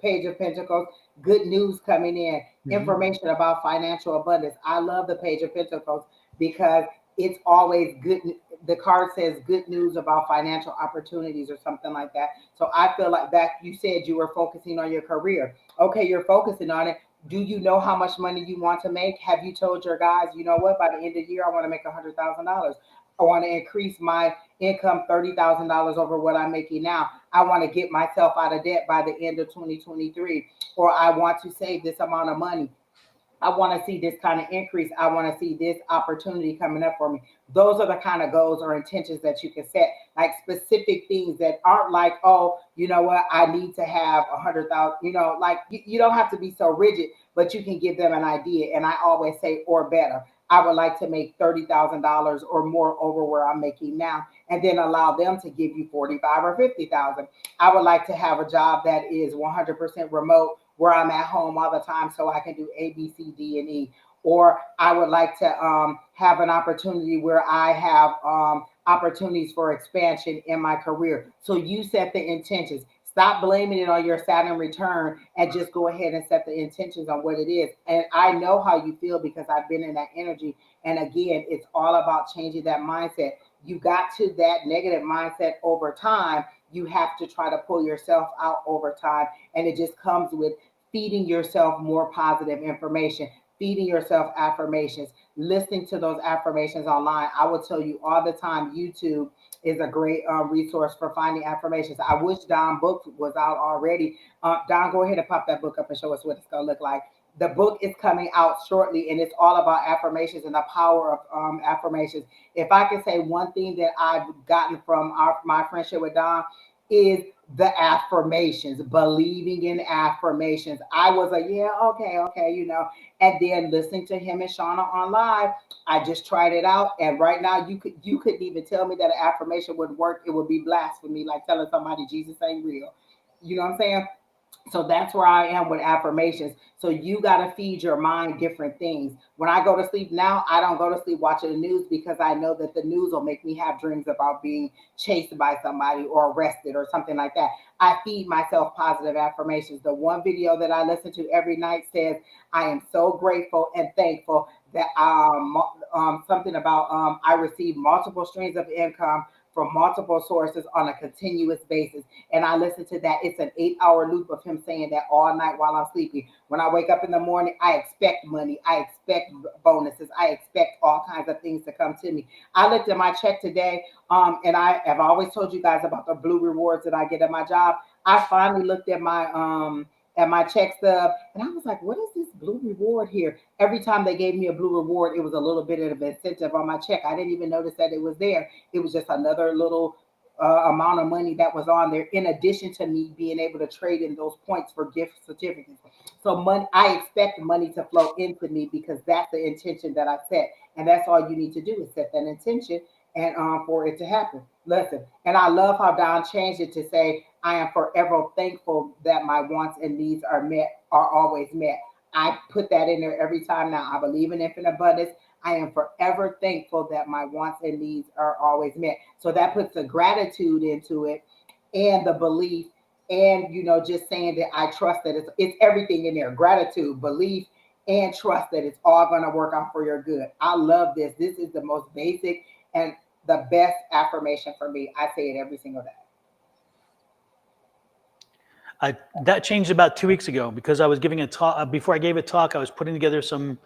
Page of Pentacles, good news coming in, information about financial abundance. I love the Page of Pentacles because it's always good. The card says good news about financial opportunities or something like that. So I feel like that you said you were focusing on your career. Okay, you're focusing on it. Do you know how much money you want to make? Have you told your guys, you know what, by the end of the year, I want to make $100,000? I want to increase my income $30,000 over what I'm making now. I want to get myself out of debt by the end of 2023, or I want to save this amount of money. I want to see this kind of increase. I want to see this opportunity coming up for me. Those are the kind of goals or intentions that you can set, like specific things that aren't like, oh, you know what, I need to have 100,000. Like you don't have to be so rigid, but you can give them an idea. And I always say, or better. I would like to make $30,000 or more over where I'm making now, and then allow them to give you 45 or 50,000. I would like to have a job that is 100% remote where I'm at home all the time so I can do A, B, C, D, and E. Or I would like to have an opportunity where I have opportunities for expansion in my career. So you set the intentions. Stop blaming it on your Saturn return and just go ahead and set the intentions on what it is. And I know how you feel because I've been in that energy. And again, it's all about changing that mindset. You got to that negative mindset over time. You have to try to pull yourself out over time. And it just comes with feeding yourself more positive information, feeding yourself affirmations, listening to those affirmations online. I will tell you all the time, YouTube is a great resource for finding affirmations. I wish Don book was out already. Don, go ahead and pop that book up and show us what it's going to look like. The book is coming out shortly, and it's all about affirmations and the power of affirmations. If I can say one thing that I've gotten from my friendship with Don, is the affirmations, believing in affirmations. I was like, yeah, okay, and then listening to him and Shauna on live, I just tried it out, and right now you couldn't even tell me that an affirmation would work. It would be blasphemy, like telling somebody Jesus ain't real. You know what I'm saying? So that's where I am with affirmations. So you got to feed your mind different things. When I go to sleep now, I don't go to sleep watching the news because I know that the news will make me have dreams about being chased by somebody or arrested or something like that. I feed myself positive affirmations. The one video that I listen to every night says, I am so grateful and thankful that something about I receive multiple streams of income from multiple sources on a continuous basis. And I listen to that. It's an 8-hour loop of him saying that all night while I'm sleeping. When I wake up in the morning, I expect money. I expect bonuses. I expect all kinds of things to come to me. I looked at my check today, and I have always told you guys about the blue rewards that I get at my job. I finally looked at my check stub, and I was like, what is this blue reward here? Every time they gave me a blue reward, it was a little bit of an incentive on my check. I didn't even notice that it was there. It was just another little amount of money that was on there, in addition to me being able to trade in those points for gift certificates. So money, I expect money to flow into me because that's the intention that I set, and that's all you need to do is set that intention and for it to happen. Listen, and I love how Don changed it to say, I am forever thankful that my wants and needs are always met. I put that in there every time now. I believe in infinite abundance. I am forever thankful that my wants and needs are always met. So that puts the gratitude into it and the belief, and just saying that I trust that it's everything in there. Gratitude, belief, and trust that it's all going to work out for your good. I love this. This is the most basic and the best affirmation for me. I say it every single day. That changed about 2 weeks ago because I was giving a talk. Before I gave a talk, I was putting together some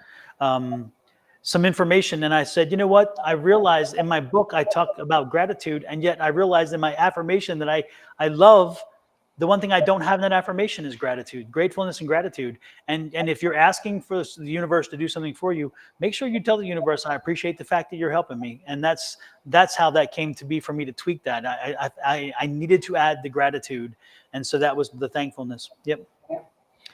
information, and I said, you know what? I realized in my book I talk about gratitude, and yet I realized in my affirmation that I love. The one thing I don't have in that affirmation is gratitude, gratefulness, and gratitude. And if you're asking for the universe to do something for you, make sure you tell the universe, I appreciate the fact that you're helping me. And that's how that came to be for me to tweak that. I needed to add the gratitude, and so that was the thankfulness. Yep.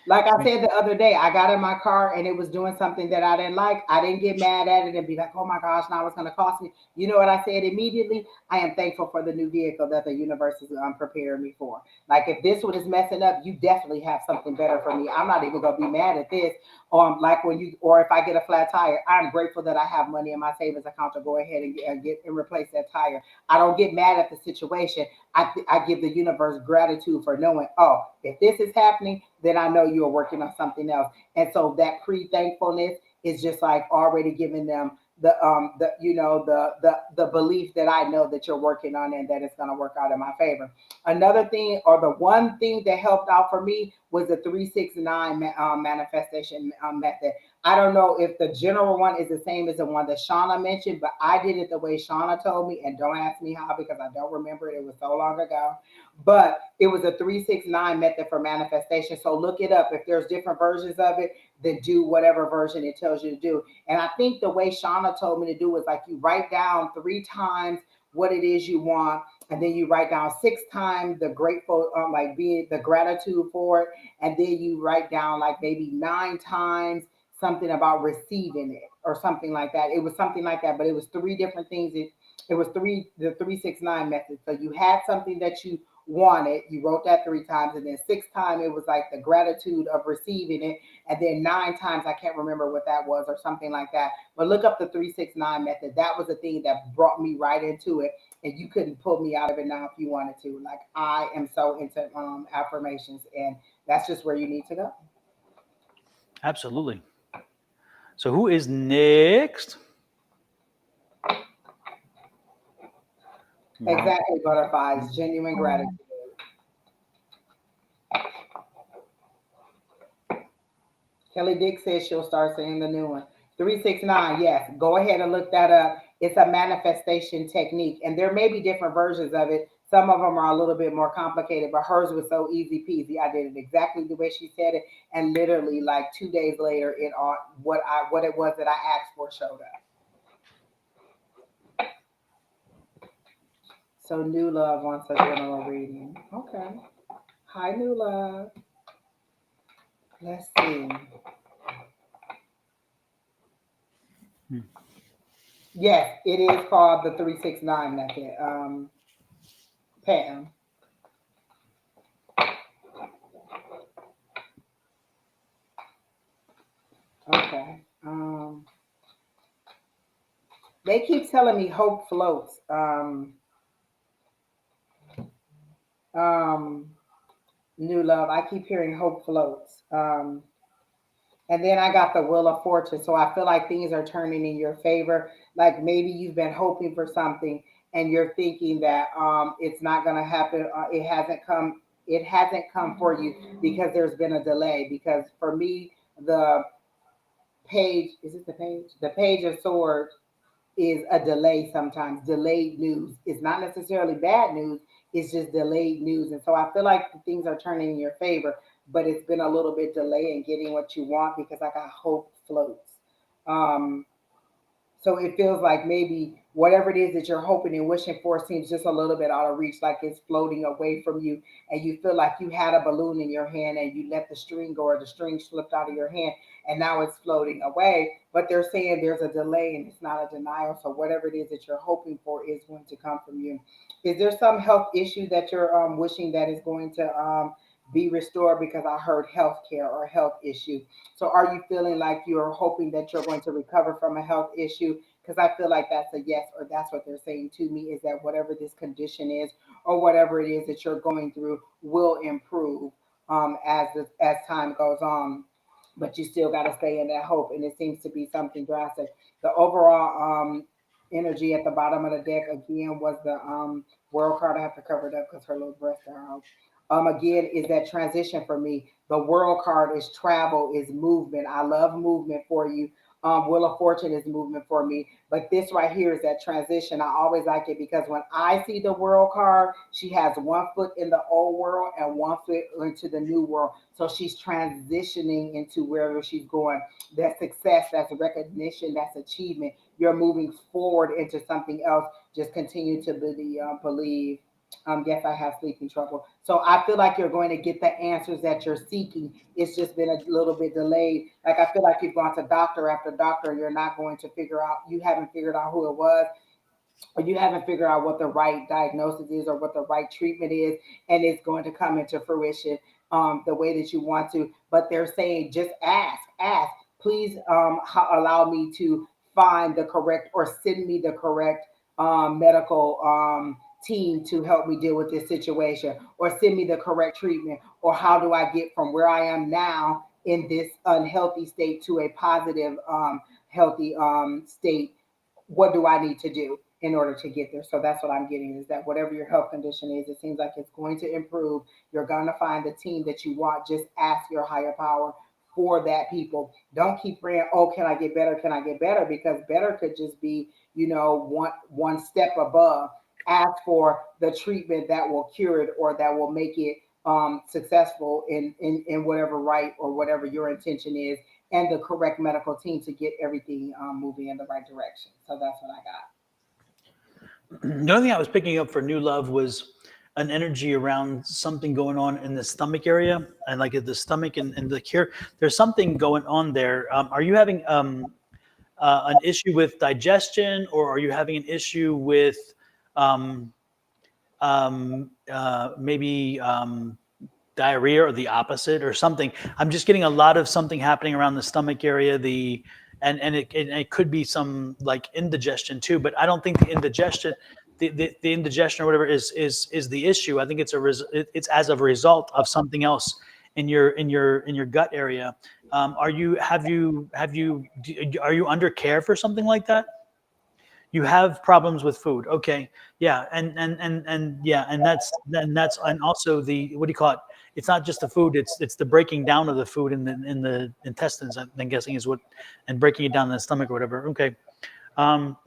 Like I said the other day, I got in my car and it was doing something that I didn't like. I didn't get mad at it and be like, oh my gosh, now it's going to cost me. You know what I said immediately? I am thankful for the new vehicle that the universe is preparing me for. Like if this one is messing up, you definitely have something better for me. I'm not even going to be mad at this. Like or if I get a flat tire, I'm grateful that I have money in my savings account to go ahead and get and replace that tire. I don't get mad at the situation. I give the universe gratitude for knowing, oh, if this is happening, then I know you're working on something else. And so that pre-thankfulness is just like already giving them the the belief that I know that you're working on and that it's going to work out in my favor. Another thing, or the one thing that helped out for me, was the 369 manifestation method. I don't know if the general one is the same as the one that Shauna mentioned, but I did it the way Shauna told me, and don't ask me how because I don't remember it. It was so long ago. But it was a 369 method for manifestation. So look it up. If there's different versions of it, then do whatever version it tells you to do. And I think the way Shauna told me to do is like you write down 3 times what it is you want, and then you write down 6 times the grateful, like being the gratitude for it, and then you write down like maybe 9 times something about receiving it or something like that. It was something like that, but it was 3 different things. It was the 369 method. So you had something that you wanted, you wrote that 3 times, and then 6 times it was like the gratitude of receiving it, and then 9 times I can't remember what that was or something like that. But look up the 369 method. That was the thing that brought me right into it, and you couldn't pull me out of it now if you wanted to. Like I am so into affirmations, and that's just where you need to go. Absolutely. So who is next? Exactly, butterflies, genuine gratitude. Kelly Dick says she'll start saying the new one. 369, yes. Go ahead and look that up. It's a manifestation technique, and there may be different versions of it. Some of them are a little bit more complicated, but hers was so easy peasy. I did it exactly the way she said it, and literally like 2 days later, it on what it was that I asked for showed up. So New Love wants a general reading. Okay. Hi, New Love. Let's see. Hmm. Yes, it is called the 369 method. Pam. Okay. They keep telling me hope floats. Um, New Love. I keep hearing hope floats. And then I got the Wheel of Fortune. So I feel like things are turning in your favor. Like maybe you've been hoping for something and you're thinking that it's not going to happen. It hasn't come. It hasn't come for you because there's been a delay. Because for me, the page, is it the page? The page of swords is a delay sometimes. Delayed news. It's not necessarily bad news, it's just delayed news. And so I feel like things are turning in your favor, but it's been a little bit delay in getting what you want because I got hope floats. Um, so it feels like maybe whatever it is that you're hoping and wishing for seems just a little bit out of reach, like it's floating away from you, and you feel like you had a balloon in your hand and you let the string go, or the string slipped out of your hand, and now it's floating away. But they're saying there's a delay and it's not a denial. So whatever it is that you're hoping for is going to come from you. Is there some health issue that you're wishing that is going to be restored? Because I heard health care or health issue. So are you feeling like you're hoping that you're going to recover from a health issue? Because I feel like that's a yes, or that's what they're saying to me, is that whatever this condition is or whatever it is that you're going through will improve as time goes on. But you still got to stay in that hope, and it seems to be something drastic. The overall energy at the bottom of the deck again was the world card. I have to cover it up because her little breasts are out. Again, is that transition for me. The world card is travel, is movement. I love movement for you. Wheel of Fortune is movement for me. But this right here is that transition. I always like it because when I see the world card, she has one foot in the old world and one foot into the new world. So she's transitioning into wherever she's going. That's success, that's recognition, that's achievement. You're moving forward into something else. Just continue to believe. Yes, I have sleeping trouble. So I feel like you're going to get the answers that you're seeking. It's just been a little bit delayed. Like I feel like you've gone to doctor after doctor, and you're not going to figure out. You haven't figured out who it was, or you haven't figured out what the right diagnosis is or what the right treatment is, and it's going to come into fruition the way that you want to. But they're saying just ask. Please allow me to find the correct, or send me the correct medical team to help me deal with this situation, or send me the correct treatment, or how do I get from where I am now in this unhealthy state to a positive, healthy state what do I need to do in order to get there? So that's what I'm getting, is that whatever your health condition is, it seems like it's going to improve. You're going to find the team that you want. Just ask your higher power for that, people. Don't keep praying, oh, can I get better? Can I get better? Because better could just be, one step above. Ask for the treatment that will cure it, or that will make it successful in whatever right or whatever your intention is, and the correct medical team to get everything moving in the right direction. So that's what I got. The only thing I was picking up for new love was an energy around something going on in the stomach area, and like the stomach and the cure. There's something going on there. Are you having an issue with digestion, or are you having an issue with um, maybe diarrhea, or the opposite, or something? I'm just getting a lot of something happening around the stomach area. And it could be some like indigestion too, but I don't think the indigestion, the indigestion or whatever is the issue. I think it's as a result of something else in your gut area. Are you are you under care for something like that? You have problems with food. Okay. Yeah. And yeah. And also the, what do you call it? It's not just the food. It's the breaking down of the food in the intestines, I'm guessing is what, and breaking it down in the stomach or whatever. Okay. Um,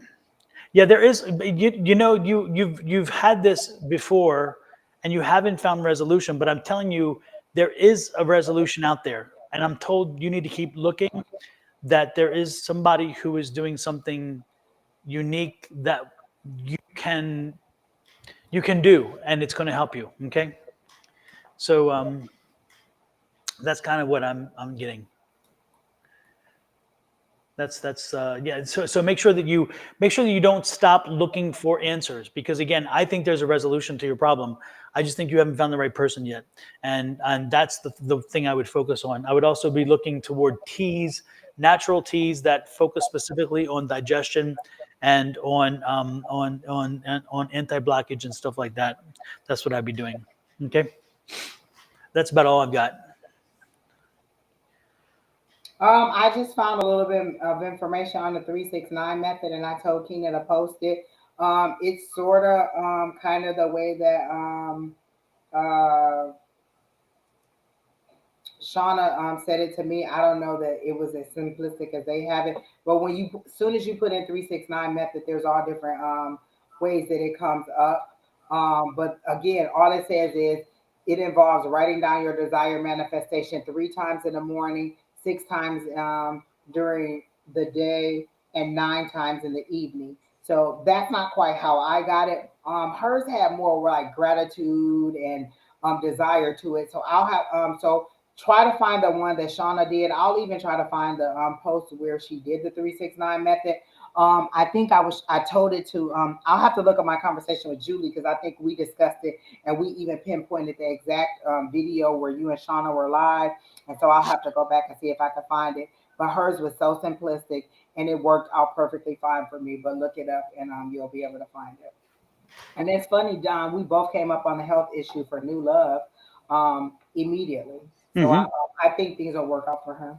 yeah, there is, you've had this before and you haven't found resolution, but I'm telling you, there is a resolution out there. And I'm told you need to keep looking, that there is somebody who is doing something unique that you can do, and it's going to help you. Okay, so that's kind of what I'm getting. That's yeah. So make sure that you don't stop looking for answers, because again, I think there's a resolution to your problem. I just think you haven't found the right person yet, and that's the thing I would focus on. I would also be looking toward teas, natural teas that focus specifically on digestion and on anti-blockage and stuff like that. That's what I'd be doing. Okay, that's about all I've got. I just found a little bit of information on the 369 method, and I told Keena to post it. It's sort of kind of the way that uh, Shauna said it to me. I don't know that it was as simplistic as they have it, but as soon as you put in 369 method, there's all different ways that it comes up. But again, all it says is it involves writing down your desired manifestation 3 times in the morning, 6 times during the day, and 9 times in the evening. So that's not quite how I got it. Hers had more like gratitude and desire to it. So I'll have so try to find the one that Shauna did. I'll even try to find the post where she did the 369 method. I told it to I'll have to look at my conversation with Julie, because I think we discussed it, and we even pinpointed the exact video where you and Shauna were live. And so I'll have to go back and see if I can find it. But hers was so simplistic, and it worked out perfectly fine for me. But look it up, and you'll be able to find it. And it's funny, Don, we both came up on the health issue for new love immediately. So I, Hmm. I think things will work out for her.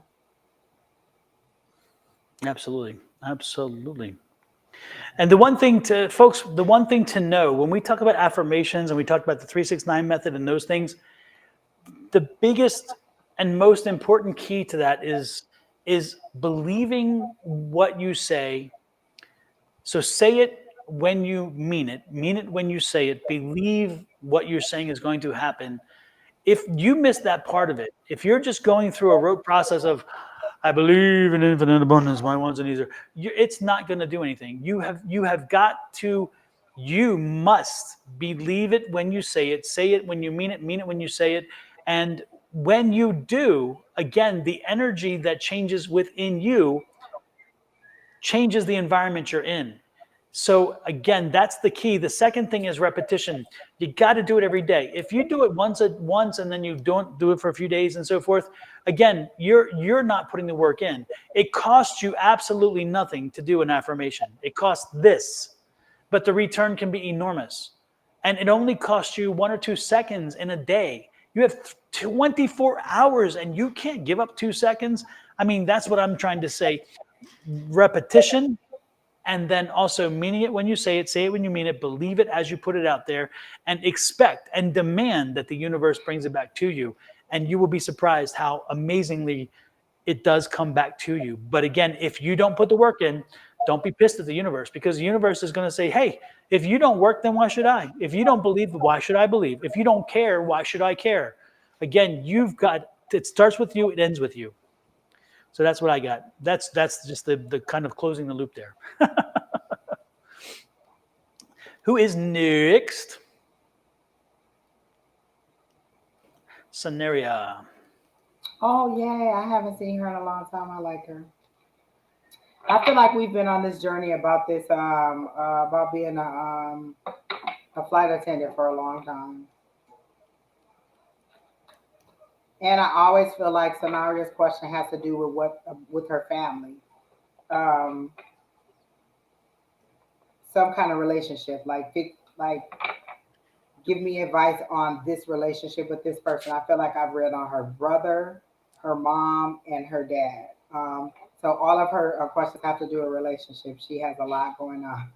Absolutely, absolutely. And the one thing to folks, the one thing to know when we talk about affirmations and we talk about the 369 method and those things, the biggest and most important key to that is believing what you say. So say it when you mean it when you say it, believe what you're saying is going to happen. If you miss that part of it, if you're just going through a rote process of I believe in infinite abundance, my wants and needs are, it's not going to do anything. You have got to, you must believe it when you say it when you mean it when you say it. And when you do, again, the energy that changes within you changes the environment you're in. So again, that's the key. The second thing is repetition. You got to do it every day. If you do it once and then you don't do it for a few days and so forth, again, you're not putting the work in. It costs you absolutely nothing to do an affirmation. It costs this, but the return can be enormous. And it only costs you 1 or 2 seconds in a day. You have 24 hours and you can't give up 2 seconds. I mean, that's what I'm trying to say. Repetition, And then also meaning it when you say it when you mean it, believe it as you put it out there, and expect and demand that the universe brings it back to you. And you will be surprised how amazingly it does come back to you. But again, if you don't put the work in, don't be pissed at the universe, because the universe is going to say, hey, if you don't work, then why should I? If you don't believe, why should I believe? If you don't care, why should I care? Again, you've got, it starts with you, it ends with you. So that's what I got. That's just the kind of closing the loop there. Who is next? Scenario. Oh yay! I haven't seen her in a long time. I like her. I feel like we've been on this journey about this about being a flight attendant for a long time. And I always feel like Scenaria's question has to do with what with her family, um, some kind of relationship. Like give me advice on this relationship with this person. I feel like I've read on her brother, her mom, and her dad. So all of her questions have to do with relationships. She has a lot going on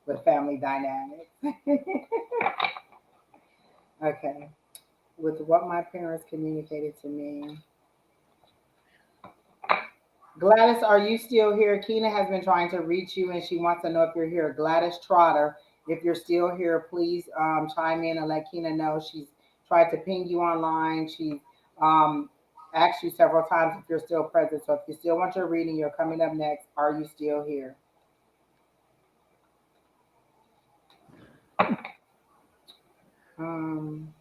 with family dynamics. Okay, with what my parents communicated to me. Gladys, are you still here? Keena has been trying to reach you and she wants to know if you're here. Gladys Trotter, if you're still here, please chime in and let Keena know. She's tried to ping you online. She um, asked you several times if you're still present. So if you still want your reading, you're coming up next. Are you still here? Um,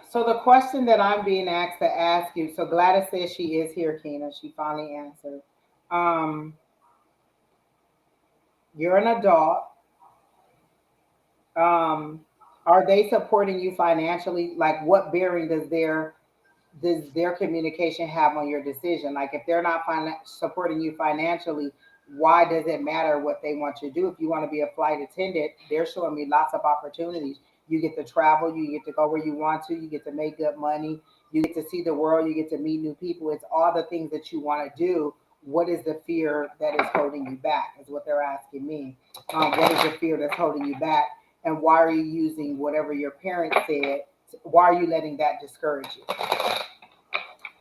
so the question that I'm being asked to ask you, so Gladys says she is here, Keena. She finally answered. Um, you're an adult. um, are they supporting you financially? Like, what bearing does their communication have on your decision? Like, if they're not supporting you financially, why does it matter what they want you to do? If you want to be a flight attendant, they're showing me lots of opportunities. You get to travel, you get to go where you want to, you get to make good money, you get to see the world, you get to meet new people. It's all the things that you want to do. What is the fear that is holding you back? Is what they're asking me. What is the fear that's holding you back? And why are you using whatever your parents said? Why are you letting that discourage you?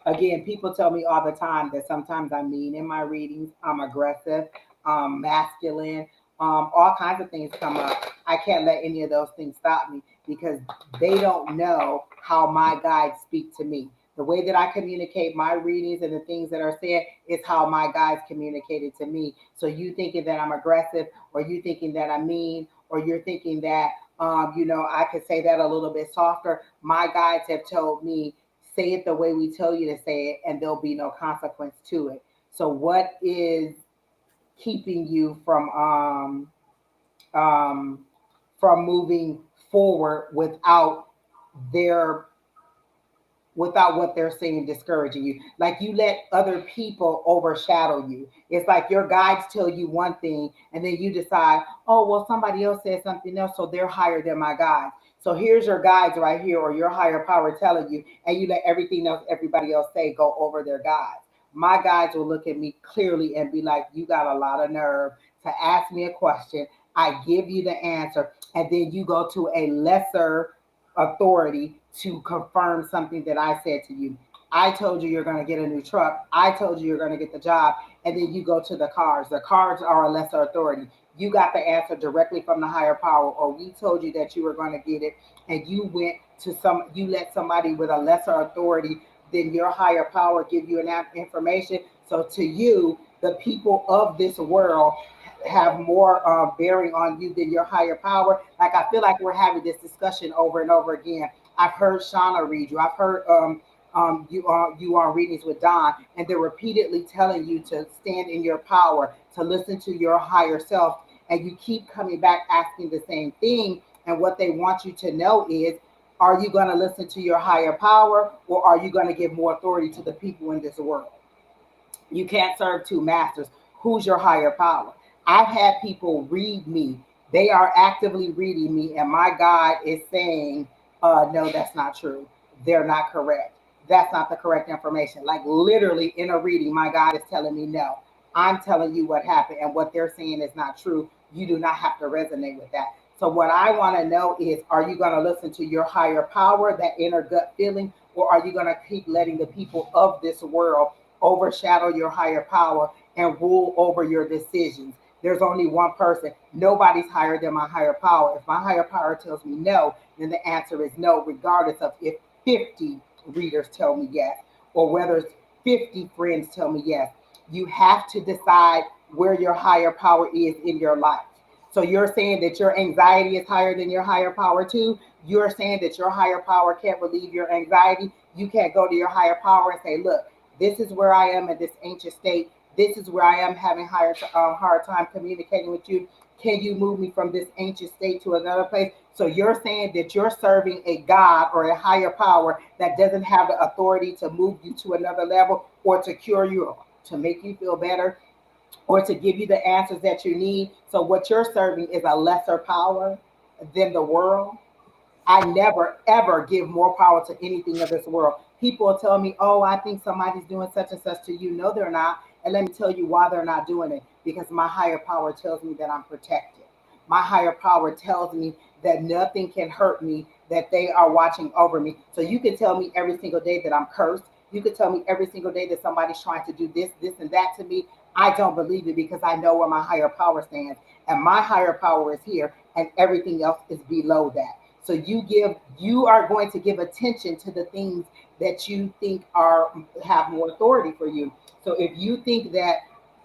Again, people tell me all the time that sometimes I'm mean in my readings, I'm aggressive, masculine, all kinds of things come up. I can't let any of those things stop me because they don't know how my guides speak to me. The way that I communicate my readings and the things that are said is how my guides communicated to me. So you thinking that I'm aggressive, or you thinking that I'm mean, or you're thinking that I could say that a little bit softer. My guides have told me, say it the way we tell you to say it, and there'll be no consequence to it. So, what is keeping you um, from moving forward their without what they're saying discouraging you? Like, you let other people overshadow you. It's like your guides tell you one thing, and then you decide, oh, well, somebody else said something else, so they're higher than my guides. So here's your guides right here, or your higher power telling you, and you let everything else everybody else say go over their guides. My guides will look at me clearly and be like, you got a lot of nerve to ask me a question. I give you the answer, and then you go to a lesser authority to confirm something that I said to you. I told you you're going to get a new truck. I told you you're going to get the job. And then you go to the cars. The cars are a lesser authority. You got the answer directly from the higher power, or we told you that you were going to get it. And you let somebody with a lesser authority than your higher power give you enough information. So to you, the people of this world have more bearing on you than your higher power. Like, I feel like we're having this discussion over and over again. I've heard Shauna read you. I've heard you on readings with Don, and they're repeatedly telling you to stand in your power, to listen to your higher self, and you keep coming back asking the same thing. And what they want you to know is, are you going to listen to your higher power, or are you going to give more authority to the people in this world? You can't serve two masters. Who's your higher power? I've had people read me. They are actively reading me, and my God is saying, no, that's not true. They're not correct. that's not the correct information. Like literally in a reading, my God is telling me no. I'm telling you what happened, and what they're saying is not true. You do not have to resonate with that. So what I want to know is, are you going to listen to your higher power, that inner gut feeling, or are you going to keep letting the people of this world overshadow your higher power and rule over your decisions? There's only one person. Nobody's higher than my higher power. If my higher power tells me no, then the answer is no, regardless of if 50 readers tell me yes, or whether it's 50 friends tell me yes. You have to decide where your higher power is in your life. So you're saying that your anxiety is higher than your higher power too. You're saying that your higher power can't relieve your anxiety. You can't go to your higher power and say, look, this is where I am in this ancient state. This is where I am having hard time communicating with you. Can you move me from this ancient state to another place? So you're saying that you're serving a God or a higher power that doesn't have the authority to move you to another level, or to cure you, to make you feel better, or to give you the answers that you need. So what you're serving is a lesser power than the world. I never ever give more power to anything of this world. People will tell me, "Oh, I think somebody's doing such and such to you." No, they're not. And let me tell you why they're not doing it. Because my higher power tells me that I'm protected. My higher power tells me that nothing can hurt me, that they are watching over me. So you can tell me every single day that I'm cursed. You can tell me every single day that somebody's trying to do this, and that to me. I don't believe it, because I know where my higher power stands. And my higher power is here, and everything else is below that. So you are going to give attention to the things that you think are have more authority for you. So if you think that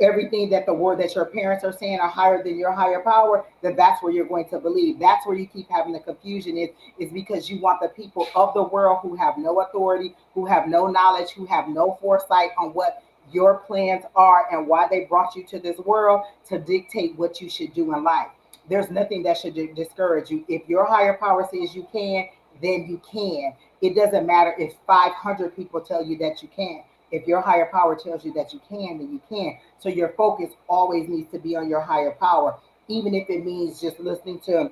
everything that the word that your parents are saying are higher than your higher power, then that's where you're going to believe. That's where you keep having the confusion, is because you want the people of the world who have no authority, who have no knowledge, who have no foresight on what your plans are and why they brought you to this world, to dictate what you should do in life. There's nothing that should discourage you. If your higher power says you can, then you can. It doesn't matter if 500 people tell you that you can't. If your higher power tells you that you can, then you can. So your focus always needs to be on your higher power, even if it means just listening to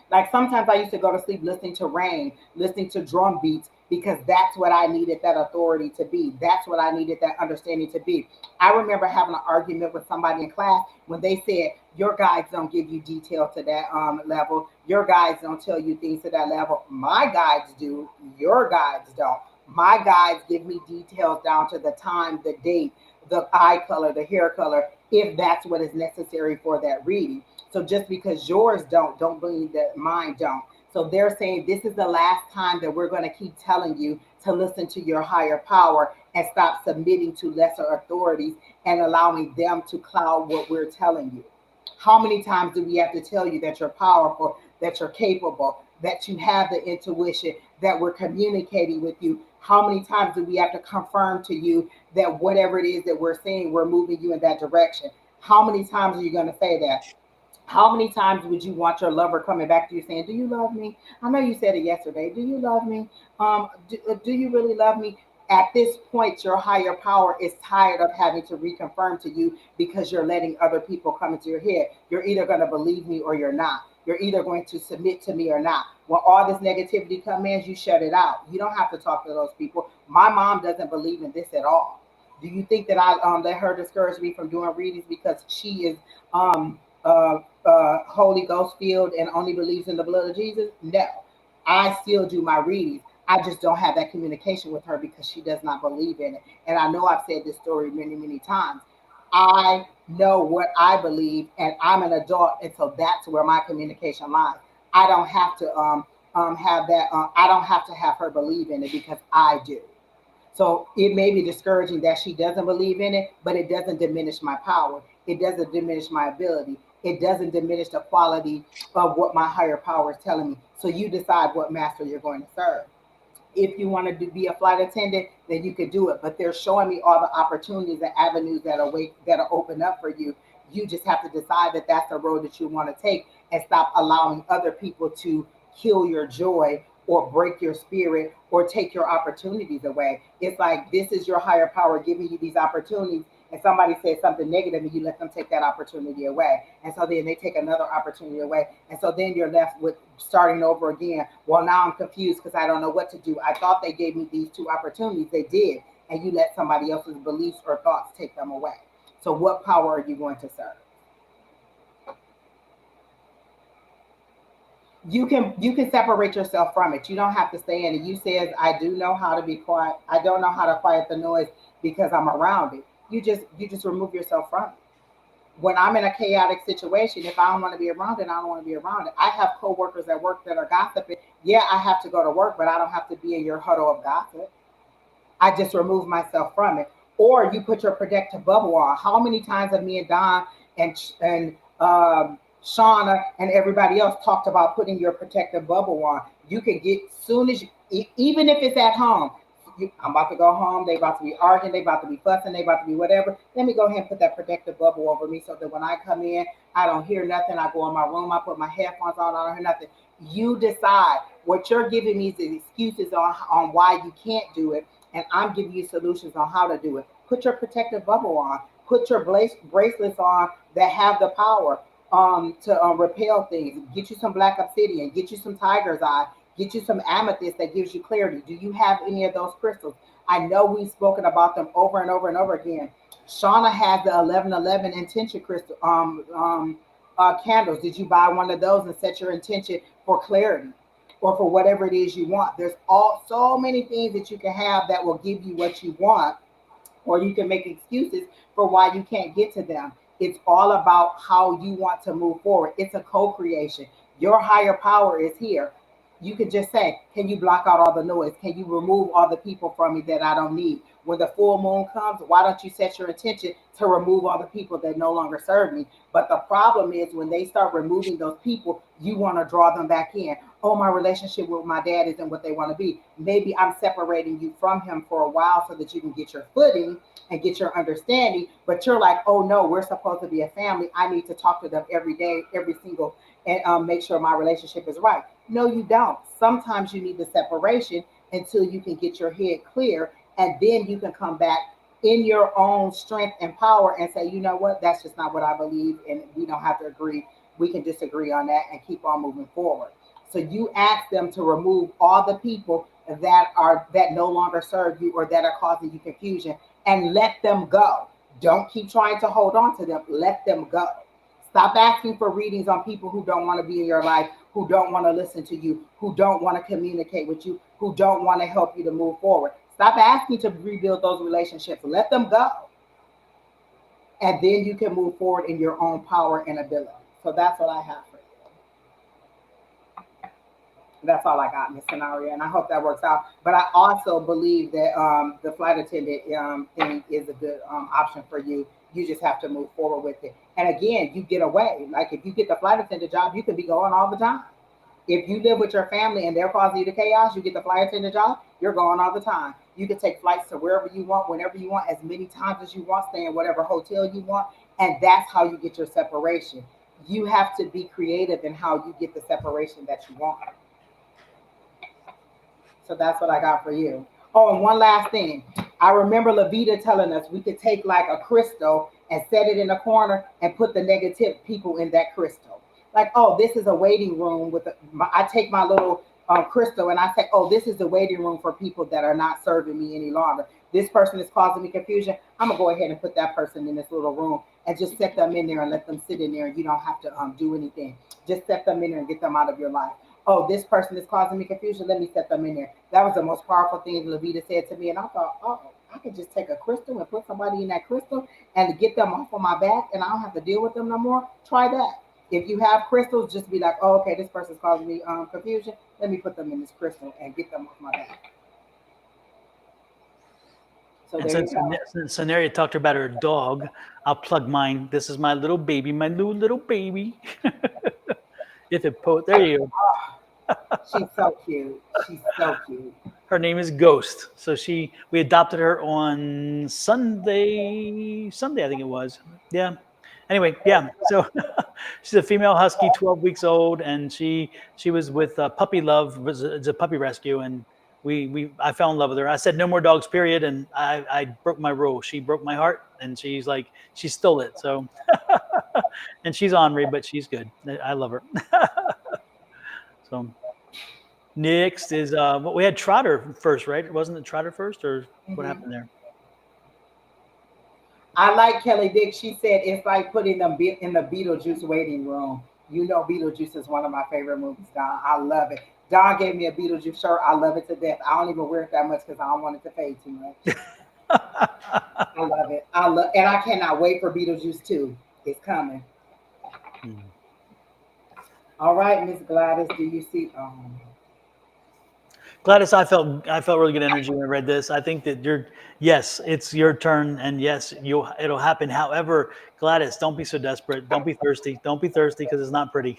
like sometimes I used to go to sleep listening to rain, listening to drum beats, because that's what I needed that authority to be. That's what I needed that understanding to be. I remember having an argument with somebody in class when they said, your guides don't give you detail to that level. Your guides don't tell you things to that level. My guides do. Your guides don't. My guides give me details down to the time, the date, the eye color, the hair color, if that's what is necessary for that reading. So just because yours don't believe that mine don't. So they're saying this is the last time that we're going to keep telling you to listen to your higher power and stop submitting to lesser authorities and allowing them to cloud what we're telling you. How many times do we have to tell you that you're powerful, that you're capable, that you have the intuition, that we're communicating with you? How many times do we have to confirm to you that whatever it is that we're saying, we're moving you in that direction? How many times are you going to say that? How many times would you want your lover coming back to you saying, "Do you love me? I know you said it yesterday. Do you love me? Do you really love me?" At this point, your higher power is tired of having to reconfirm to you, because you're letting other people come into your head. You're either going to believe me or you're not. You're either going to submit to me or not. When all this negativity comes in, you shut it out. You don't have to talk to those people. My mom doesn't believe in this at all. Do you think that I let her discourage me from doing readings because she is Holy Ghost filled and only believes in the blood of Jesus? No, I still do my readings. I just don't have that communication with her because she does not believe in it. And I know I've said this story many, many times. I know what I believe, and I'm an adult, and so that's where my communication lies. I don't have to have that. I don't have to have her believe in it, because I do. So it may be discouraging that she doesn't believe in it, but it doesn't diminish my power. It doesn't diminish my ability. It doesn't diminish the quality of what my higher power is telling me. So you decide what master you're going to serve. If you want to be a flight attendant, then you could do it. But they're showing me all the opportunities and avenues that are open up for you. You just have to decide that that's the road that you want to take, and stop allowing other people to kill your joy, or break your spirit, or take your opportunities away. It's like this is your higher power giving you these opportunities, and somebody says something negative and you let them take that opportunity away. And so then they take another opportunity away. And so then you're left with starting over again. Well, now I'm confused because I don't know what to do. I thought they gave me these two opportunities. They did. And you let somebody else's beliefs or thoughts take them away. So what power are you going to serve? You can separate yourself from it. You don't have to stay in it. You says, I do know how to be quiet. I don't know how to quiet the noise because I'm around it. You just remove yourself from it. When I'm in a chaotic situation, if I don't want to be around it, I don't want to be around it. I have coworkers at work that are gossiping. Yeah, I have to go to work, but I don't have to be in your huddle of gossip. I just remove myself from it. Or you put your protective bubble on. How many times have me and Don and Shauna and everybody else talked about putting your protective bubble on? You can get soon as you, even if it's at home. I'm about to go home. They about to be arguing. They about to be fussing. They about to be whatever. Let me go ahead and put that protective bubble over me so that when I come in, I don't hear nothing. I go in my room. I put my headphones on. I don't hear nothing. You decide. What you're giving me is excuses on why you can't do it, and I'm giving you solutions on how to do it. Put your protective bubble on. Put your bracelets on that have the power to repel things. Get you some black obsidian. Get you some tiger's eye. Get you some amethyst that gives you clarity. Do you have any of those crystals? I know we've spoken about them over and over and over again. Shauna has the 1111 intention crystal candles. Did you buy one of those and set your intention for clarity or for whatever it is you want? There's all so many things that you can have that will give you what you want, or you can make excuses for why you can't get to them. It's all about how you want to move forward. It's a co-creation. Your higher power is here. You can just say, can you block out all the noise? Can you remove all the people from me that I don't need? When the full moon comes, why don't you set your intention to remove all the people that no longer serve me? But the problem is when they start removing those people, you want to draw them back in. Oh, my relationship with my dad isn't what they want to be. Maybe I'm separating you from him for a while so that you can get your footing and get your understanding. But you're like, oh no, we're supposed to be a family. I need to talk to them every day, every single, and make sure my relationship is right. No, you don't. Sometimes you need the separation until you can get your head clear, and then you can come back in your own strength and power and say, you know what, that's just not what I believe, and we don't have to agree. We can disagree on that and keep on moving forward. So you ask them to remove all the people that no longer serve you or that are causing you confusion, and let them go. Don't keep trying to hold on to them. Let them go. Stop asking for readings on people who don't want to be in your life, who don't want to listen to you, who don't want to communicate with you, who don't want to help you to move forward. Stop asking to rebuild those relationships. Let them go. And then you can move forward in your own power and ability. So that's what I have for you. That's all I got in this scenario, and I hope that works out. But I also believe that the flight attendant thing is a good option for you. You just have to move forward with it. And again, you get away. Like if you get the flight attendant job, you can be going all the time. If you live with your family and they're causing you the chaos, you get the flight attendant job, you're going all the time. You can take flights to wherever you want, whenever you want, as many times as you want, stay in whatever hotel you want. And that's how you get your separation. You have to be creative in how you get the separation that you want. So that's what I got for you. Oh, and one last thing. I remember Levita telling us we could take like a crystal and set it in a corner and put the negative people in that crystal. Like, oh, this is a waiting room I take my little crystal and I say, oh, this is the waiting room for people that are not serving me any longer. This person is causing me confusion. I'm gonna go ahead and put that person in this little room and just set them in there and let them sit in there. And you don't have to do anything. Just set them in there and get them out of your life. Oh, this person is causing me confusion. Let me set them in there. That was the most powerful thing Levita said to me. And I thought, oh, I could just take a crystal and put somebody in that crystal and get them off of my back and I don't have to deal with them no more. Try that. If you have crystals, just be like, oh, okay, this person's causing me confusion. Let me put them in this crystal and get them off my back. So And there you go. since Scenario talked about her dog, I'll plug mine. This is my little baby, my little baby. If it there you go. She's so cute. She's so cute. Her name is Ghost. So we adopted her on Sunday I think it was. Yeah. Anyway, yeah. So she's a female husky, 12 weeks old, and she was with Puppy Love. It's a puppy rescue, and I fell in love with her. I said no more dogs, period, and I broke my rule. She broke my heart, and she's like she stole it. So, and she's ornery, but she's good. I love her. So next is what we had Trotter first, right? Wasn't it Trotter first, or what Mhm. happened there? I like Kelly Dick. She said it's like putting them in the Beetlejuice waiting room. You know, Beetlejuice is one of my favorite movies, Don. I love it. Don gave me a Beetlejuice shirt. I love it to death. I don't even wear it that much because I don't want it to fade too much. I love it. And I cannot wait for Beetlejuice 2. It's coming. Hmm. All right, Miss Gladys, do you see? Gladys, I felt really good energy when I read this. I think that yes, it's your turn, and yes, it'll happen. However, Gladys, don't be so desperate. Don't be thirsty. Don't be thirsty because it's not pretty.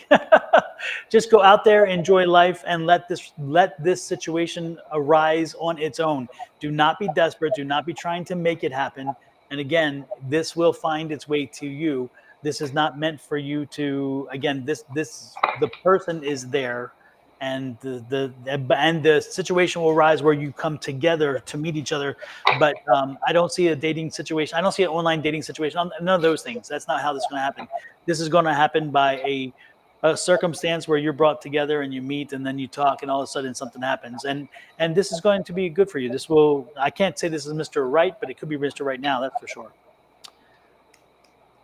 Just go out there, enjoy life, and let this situation arise on its own. Do not be desperate. Do not be trying to make it happen. And again, this will find its way to you. This is not meant for you to. Again, the person is there, and the situation will arise where you come together to meet each other. But I don't see a dating situation. I don't see an online dating situation. None of those things. That's not how this is going to happen. This is going to happen by a circumstance where you're brought together and you meet and then you talk and all of a sudden something happens, and this is going to be good for you. This will, I can't say this is Mr. Right, but it could be Mr. Right now, that's for sure.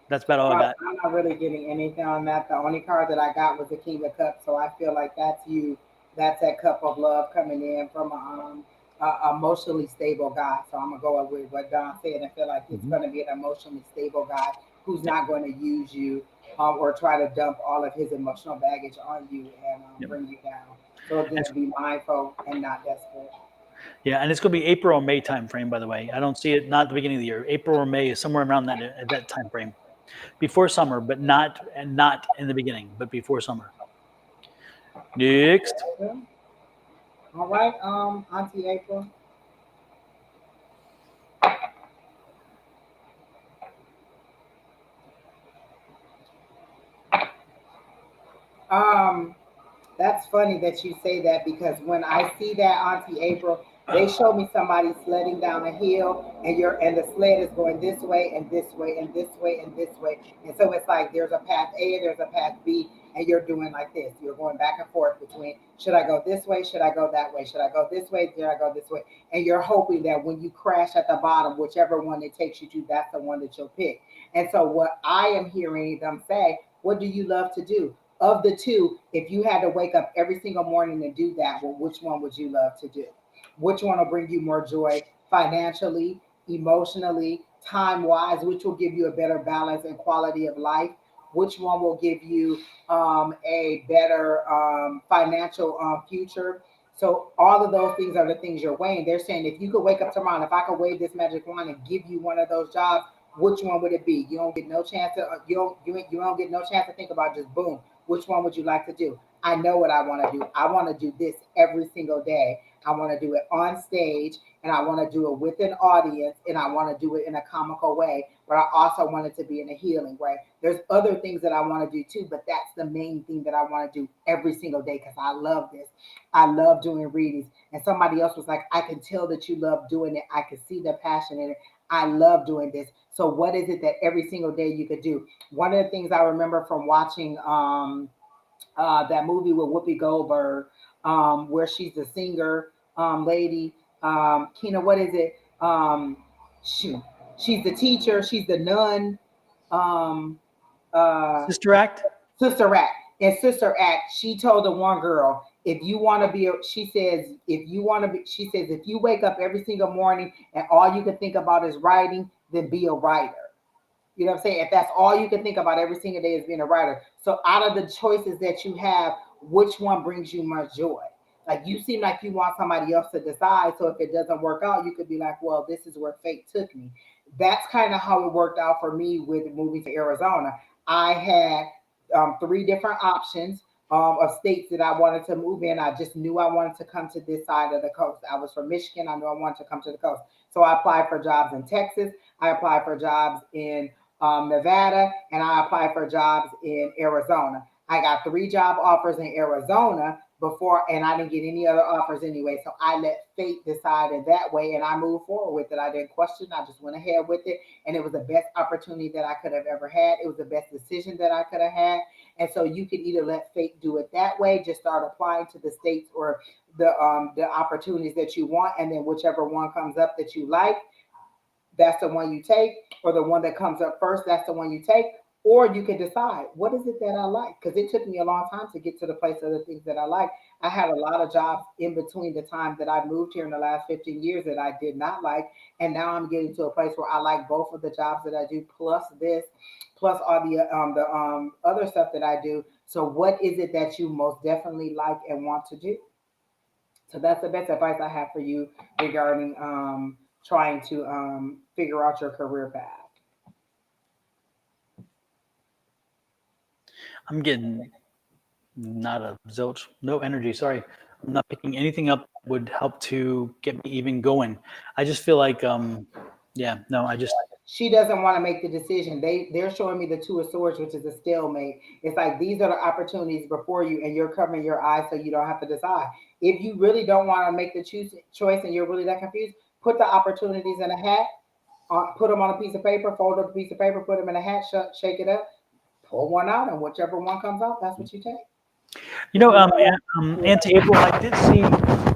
That's about all I Well, got. I'm not really getting anything on that. The only card that I got was the King of Cups, so I feel like that's you. That's that cup of love coming in from a emotionally stable guy. So I'm gonna go with what Don said. I feel like it's Mhm. gonna be an emotionally stable guy who's Yep. not going to use you or try to dump all of his emotional baggage on you and Yep. bring you down. So And again, be mindful and not desperate. yeah, and it's going to be April or May time frame. By the way, I don't see it not at the beginning of the year. April or May is somewhere around that time frame, before summer, but not in the beginning, but before summer. Next. Okay. All right, Auntie April. Um, That's funny that you say that because when I see that Auntie April, they show me somebody sledding down a hill and the sled is going this way and this way and this way and this way. And so it's like there's a path A and there's a path B and you're doing like this. You're going back and forth between should I go this way, should I go that way, should I go this way, should I go this way? And you're hoping that when you crash at the bottom, whichever one it takes you to, that's the one that you'll pick. And so what I am hearing them say, what do you love to do? Of the two, if you had to wake up every single morning and do that, well, which one would you love to do? Which one will bring you more joy financially, emotionally, time wise? Which will give you a better balance and quality of life? Which one will give you a better financial future? So all of those things are the things you're weighing. They're saying if you could wake up tomorrow, if I could wave this magic wand and give you one of those jobs, which one would it be? You don't get no chance to you don't get no chance to think about. Just boom, which one would you like to do? I know what I want to do. I want to do this every single day. I want to do it on stage and I want to do it with an audience and I want to do it in a comical way, but I also want it to be in a healing way. There's other things that I want to do too, but that's the main thing that I want to do every single day because I love this. I love doing readings. And somebody else was like, I can tell that you love doing it. I can see the passion in it. I love doing this. So what is it that every single day you could do? One of the things I remember from watching that movie with Whoopi Goldberg, where she's the singer lady. Kina, what is it? Shoot, she's the teacher. She's the nun. Um, uh, Sister Act. Sister Act. In Sister Act, she told the one girl, if you want to be, she says, if you want to be, she says, if you wake up every single morning and all you can think about is writing, then be a writer. You know what I'm saying? If that's all you can think about every single day is being a writer. So out of the choices that you have, which one brings you more joy? Like you seem like you want somebody else to decide. So if it doesn't work out, you could be like, well, this is where fate took me. That's kind of how it worked out for me with moving to Arizona. I had three different options of states that I wanted to move in. I just knew I wanted to come to this side of the coast. I was from Michigan. I knew I wanted to come to the coast. So I applied for jobs in Texas. I applied for jobs in Nevada, and I applied for jobs in Arizona. I got three job offers in Arizona, before, and I didn't get any other offers anyway. So I let fate decide it that way, and I moved forward with it. I didn't question. I just went ahead with it, and it was the best opportunity that I could have ever had. It was the best decision that I could have had. And so you can either let fate do it that way, just start applying to the states or the opportunities that you want, and then whichever one comes up that you like, that's the one you take, or the one that comes up first, that's the one you take. Or you can decide, what is it that I like? Because it took me a long time to get to the place of the things that I like. I had a lot of jobs in between the time that I moved here in the last 15 years that I did not like. And now I'm getting to a place where I like both of the jobs that I do, plus this, plus all the other stuff that I do. So what is it that you most definitely like and want to do? So that's the best advice I have for you regarding trying to figure out your career path. I'm getting not a zilch, no energy. Sorry, I'm not picking anything up that would help to get me even going. I just feel like, yeah, no, I just, She doesn't want to make the decision. They're showing me the two of swords, which is a stalemate. It's like these are the opportunities before you, and you're covering your eyes so you don't have to decide. If you really don't want to make the choice and you're really that confused, put the opportunities in a hat, put them on a piece of paper, fold up a piece of paper, put them in a hat, shake it up, pull one out, and whichever one comes out, that's what you take. you know, Auntie April, I did see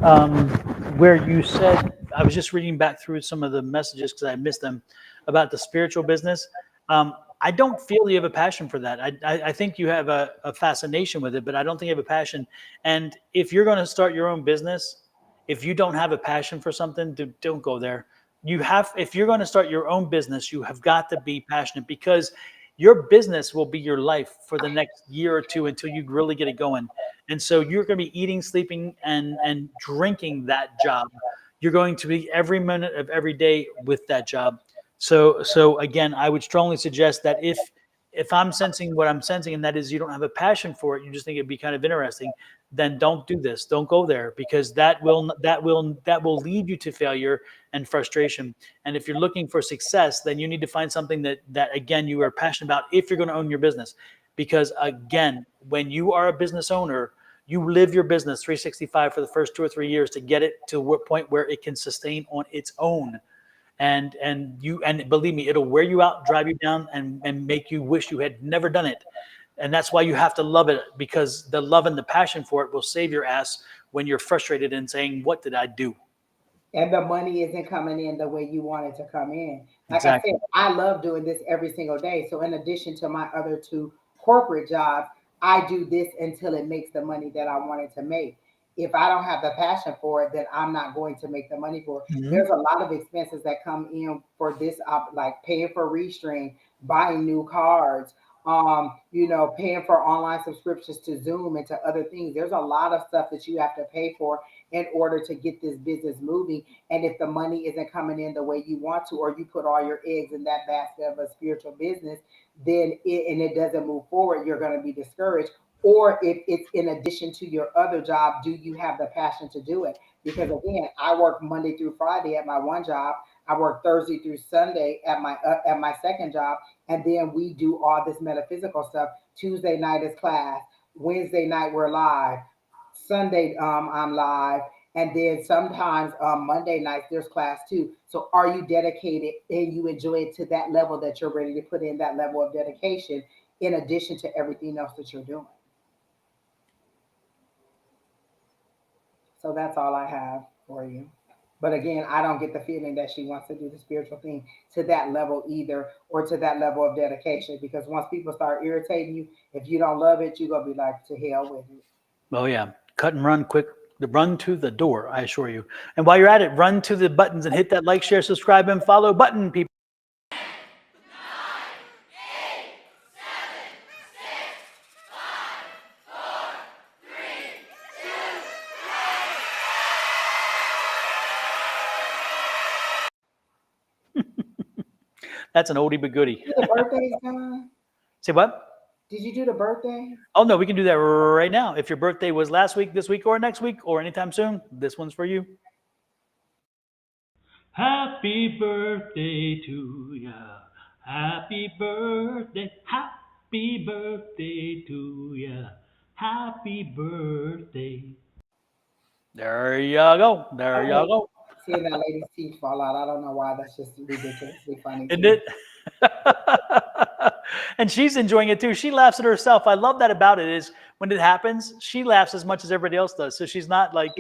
um, where you said, I was just reading back through some of the messages because I missed them about the spiritual business. I don't feel you have a passion for that. I think you have a fascination with it, but I don't think you have a passion. And if you're going to start your own business, if you don't have a passion for something, don't go there. You have, if you're going to start your own business, you have got to be passionate because your business will be your life for the next year or two until you really get it going. And so you're going to be eating, sleeping, and drinking that job. You're going to be every minute of every day with that job. So again, I would strongly suggest that if I'm sensing what I'm sensing, and that is you don't have a passion for it, you just think it'd be kind of interesting, then don't do this. Don't go there because that will lead you to failure and frustration. And if you're looking for success, then you need to find something that again you are passionate about if you're going to own your business. Because again, when you are a business owner, you live your business 365 for the first 2 or 3 years to get it to a point where it can sustain on its own. And believe me, it'll wear you out, drive you down, and make you wish you had never done it. And that's why you have to love it, because the love and the passion for it will save your ass when you're frustrated and saying, what did I do? And the money isn't coming in the way you want it to come in. Like I said, Exactly. I love doing this every single day. So in addition to my other two corporate jobs, I do this until it makes the money that I wanted to make. If I don't have the passion for it, then I'm not going to make the money for it. Mhm. There's a lot of expenses that come in for this, like paying for Restream, buying new cards, paying for online subscriptions to Zoom and to other things. There's a lot of stuff that you have to pay for in order to get this business moving. And if the money isn't coming in the way you want to, or you put all your eggs in that basket of a spiritual business, then it doesn't move forward, you're going to be discouraged. Or if it's in addition to your other job, do you have the passion to do it? Because again, I work Monday through Friday at my one job. I work Thursday through Sunday at my second job, and then we do all this metaphysical stuff. Tuesday night is class. Wednesday night we're live. Sunday I'm live, and then sometimes Monday nights there's class too. So are you dedicated and you enjoy it to that level that you're ready to put in that level of dedication in addition to everything else that you're doing? So that's all I have for you. But again, I don't get the feeling that she wants to do the spiritual thing to that level either, or to that level of dedication. Because once people start irritating you, if you don't love it, you're gonna be like, to hell with it. Oh yeah, cut and run quick. Run to the door, I assure you. And while you're at it, run to the buttons and hit that like, share, subscribe, and follow button, people. That's an oldie but goodie. The birthday's done. Say what? Did you do the birthday? Oh no, we can do that right now. If your birthday was last week, this week, or next week, or anytime soon, this one's for you. Happy birthday to ya. Happy birthday. Happy birthday to ya. Happy birthday. There you go. There you Okay. go. Seeing that lady's teeth fall out, I don't know why. That's just ridiculously funny to Isn't me. it? And she's enjoying it too. She laughs at herself. I love that about it is when it happens, she laughs as much as everybody else does. So she's not like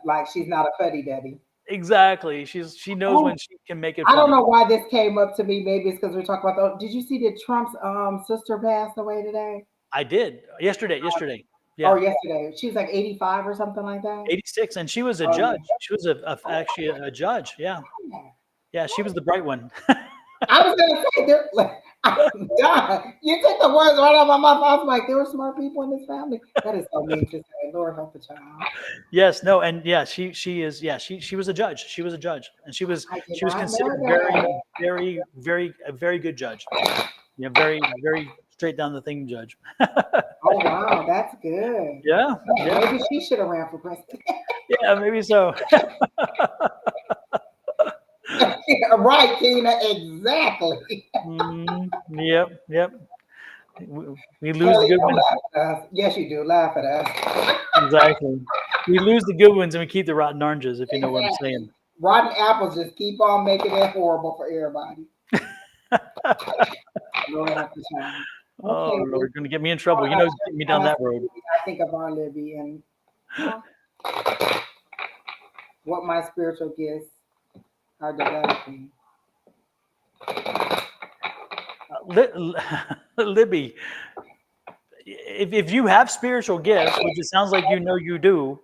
Like she's not a fuddy duddy. exactly. She knows Oh, when she can make it I don't funny. know why this came up to me. Maybe it's because we're talking about the. Did you see that Trump's sister passed away today I did yesterday. Yesterday, or yeah, yesterday? She was like 85 or something like that. 86, and she was a Oh yeah. judge. She was actually a judge. Yeah, yeah. She was the bright one. I was gonna say there. Like, I'm done. You took the words right out of my mouth. I was like, there were smart people in this family. That is so mean to say. Lord help the child. Yes, no, and yeah, she is. Yeah, she was a judge. She was a judge, and I did she was not know considered very, that. very, very a very good judge. Yeah, very, very straight down the thing judge. Oh wow, that's good. Yeah, yeah, Maybe she should have ran for president. yeah, maybe so. Right, Tina, exactly. Yep, yep. We lose the Kelly, good don't ones. laugh at us. Yes, you do. Laugh at us. Exactly. We lose the good ones and we keep the rotten oranges, if you know what I'm Exactly. saying. Rotten apples just keep on making it horrible for everybody. Lord help the child. Oh Okay, Libby, Lord, gonna get me in oh, trouble. I You got know, you. get me And down that road. I think of our Libby and uh, what my spiritual gifts are developing. Libby, if you have spiritual gifts, which it sounds like you know you do,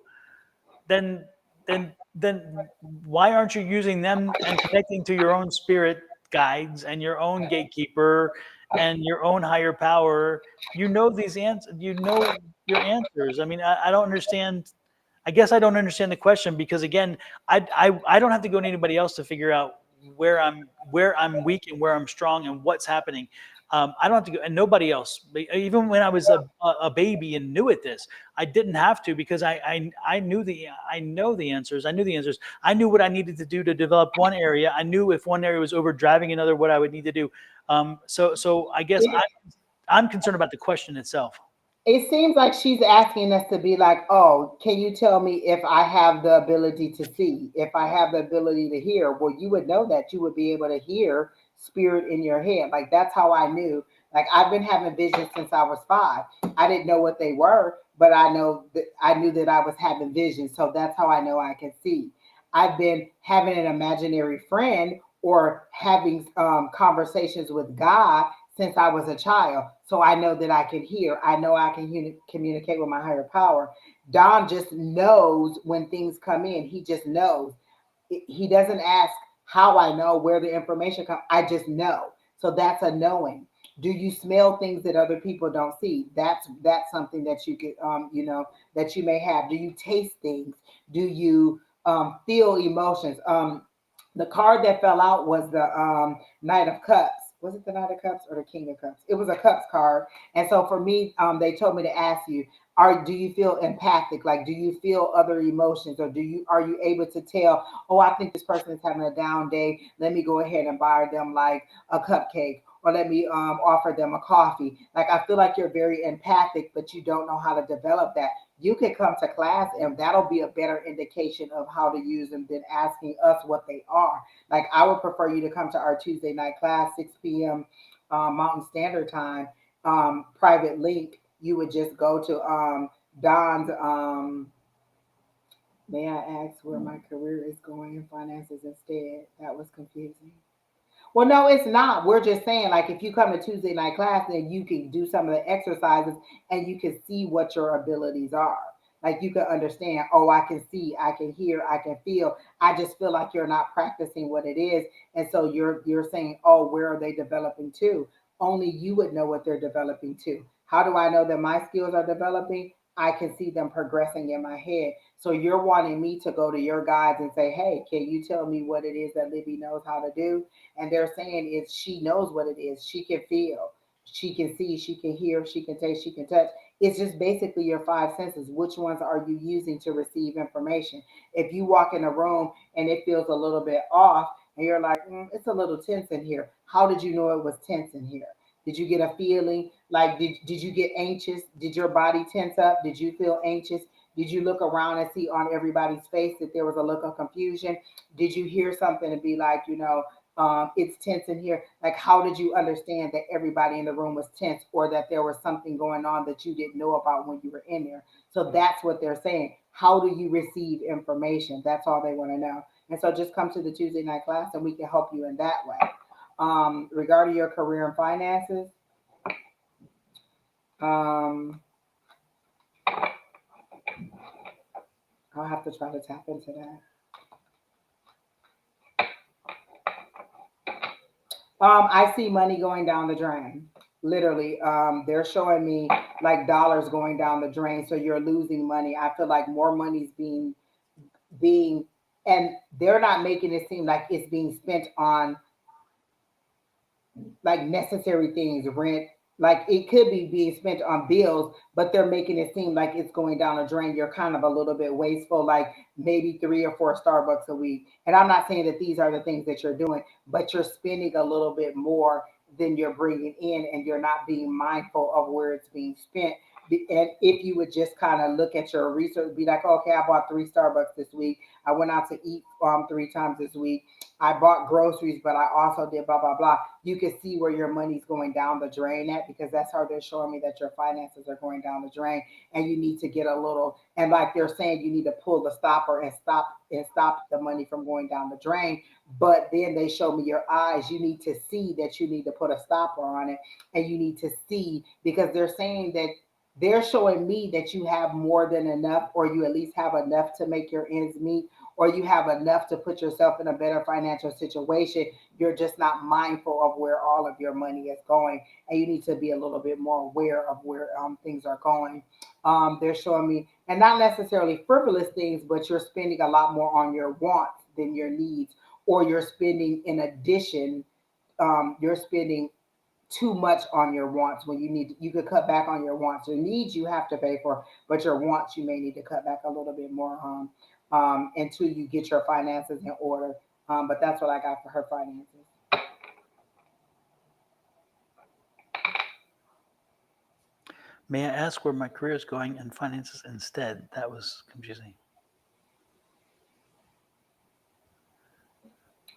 then then why aren't you using them and connecting to your own spirit guides and your own gatekeeper and your own higher power? You know these answers. You know your answers. I mean, I don't understand. I guess I don't understand the question because again, I don't have to go to anybody else to figure out where I'm weak and where I'm strong and what's happening. I don't have to go, and nobody else. Even when I was a baby and new at this, I didn't have to because I knew I know the answers. I knew the answers. I knew what I needed to do to develop one area. I knew if one area was overdriving another, what I would need to do. So I guess I'm concerned about the question itself. It seems like she's asking us to be like, oh, can you tell me if I have the ability to see, if I have the ability to hear? Well, you would know that you would be able to hear spirit in your head. Like that's how I knew. Like I've been having visions since I was 5. I didn't know what they were, but I know that I knew that I was having visions. So that's how I know I can see. I've been having an imaginary friend or having conversations with God since I was a child. So I know that I can hear. I know I can communicate with my higher power. Don just knows when things come in. He just knows. He doesn't ask how I know where the information comes. I just know. So that's a knowing. Do you smell things that other people don't see? That's something that you could that you may have. Do you taste things? Do you feel emotions? The card that fell out was the Knight of Cups. Was it the Knight of Cups or the King of Cups? It was a Cups card. And so for me, they told me to ask you, do you feel empathic? Like, do you feel other emotions, or are you able to tell? Oh, I think this person is having a down day. Let me go ahead and buy them like a cupcake, or let me offer them a coffee. Like, I feel like you're very empathic, but you don't know how to develop that. You can come to class and that'll be a better indication of how to use them than asking us what they are. Like I would prefer you to come to our Tuesday night class, 6 p.m. Mountain Standard Time, private link. You would just go to Don's. May I ask where my career is going in finances instead? That was confusing. Well, no, it's not. We're just saying, like, if you come to Tuesday night class, then you can do some of the exercises and you can see what your abilities are. Like, you can understand, oh, I can see, I can hear, I can feel. I just feel like you're not practicing what it is. And so you're saying, oh, where are they developing to? Only you would know what they're developing to. How do I know that my skills are developing? I can see them progressing in my head. So you're wanting me to go to your guides and say, hey, can you tell me what it is that Libby knows how to do? And they're saying is she knows what it is. She can feel, she can see, she can hear, she can taste, she can touch. It's just basically your 5 senses. Which ones are you using to receive information? If you walk in a room and it feels a little bit off and you're like, it's a little tense in here. How did you know it was tense in here? Did you get a feeling? Like, did you get anxious? Did your body tense up? Did you feel anxious? Did you look around and see on everybody's face that there was a look of confusion? Did you hear something and be like, it's tense in here? Like, how did you understand that everybody in the room was tense, or that there was something going on that you didn't know about when you were in there? So that's what they're saying. How do you receive information? That's all they want to know. And so just come to the Tuesday night class and we can help you in that way. Regarding your career and finances, um, I'll have to try to tap into that. I see money going down the drain. Literally, they're showing me like dollars going down the drain. So you're losing money. I feel like more money's being, and they're not making it seem like it's being spent on like necessary things, rent. Like it could be being spent on bills, but they're making it seem like it's going down a drain. You're kind of a little bit wasteful, like maybe 3 or 4 Starbucks a week. And I'm not saying that these are the things that you're doing, but you're spending a little bit more than you're bringing in, and you're not being mindful of where it's being spent. And if you would just kind of look at your research, be like, okay, I bought 3 Starbucks this week. I went out to eat 3 times this week. I bought groceries, but I also did blah, blah, blah. You can see where your money's going down the drain at, because that's how they're showing me that your finances are going down the drain, and you need to get a little, and like they're saying, you need to pull the stopper and stop the money from going down the drain. But then they show me your eyes. You need to see that you need to put a stopper on it, and you need to see, because they're saying that they're showing me that you have more than enough, or you at least have enough to make your ends meet, or you have enough to put yourself in a better financial situation. You're just not mindful of where all of your money is going, and you need to be a little bit more aware of where things are going. They're showing me, and not necessarily frivolous things, but you're spending a lot more on your wants than your needs, or you're spending in addition. You're spending too much on your wants when you could cut back on your wants. Your needs you have to pay for, but your wants you may need to cut back a little bit more on, until you get your finances in order. But that's what I got for her finances. May I ask where my career is going and finances instead? That was confusing.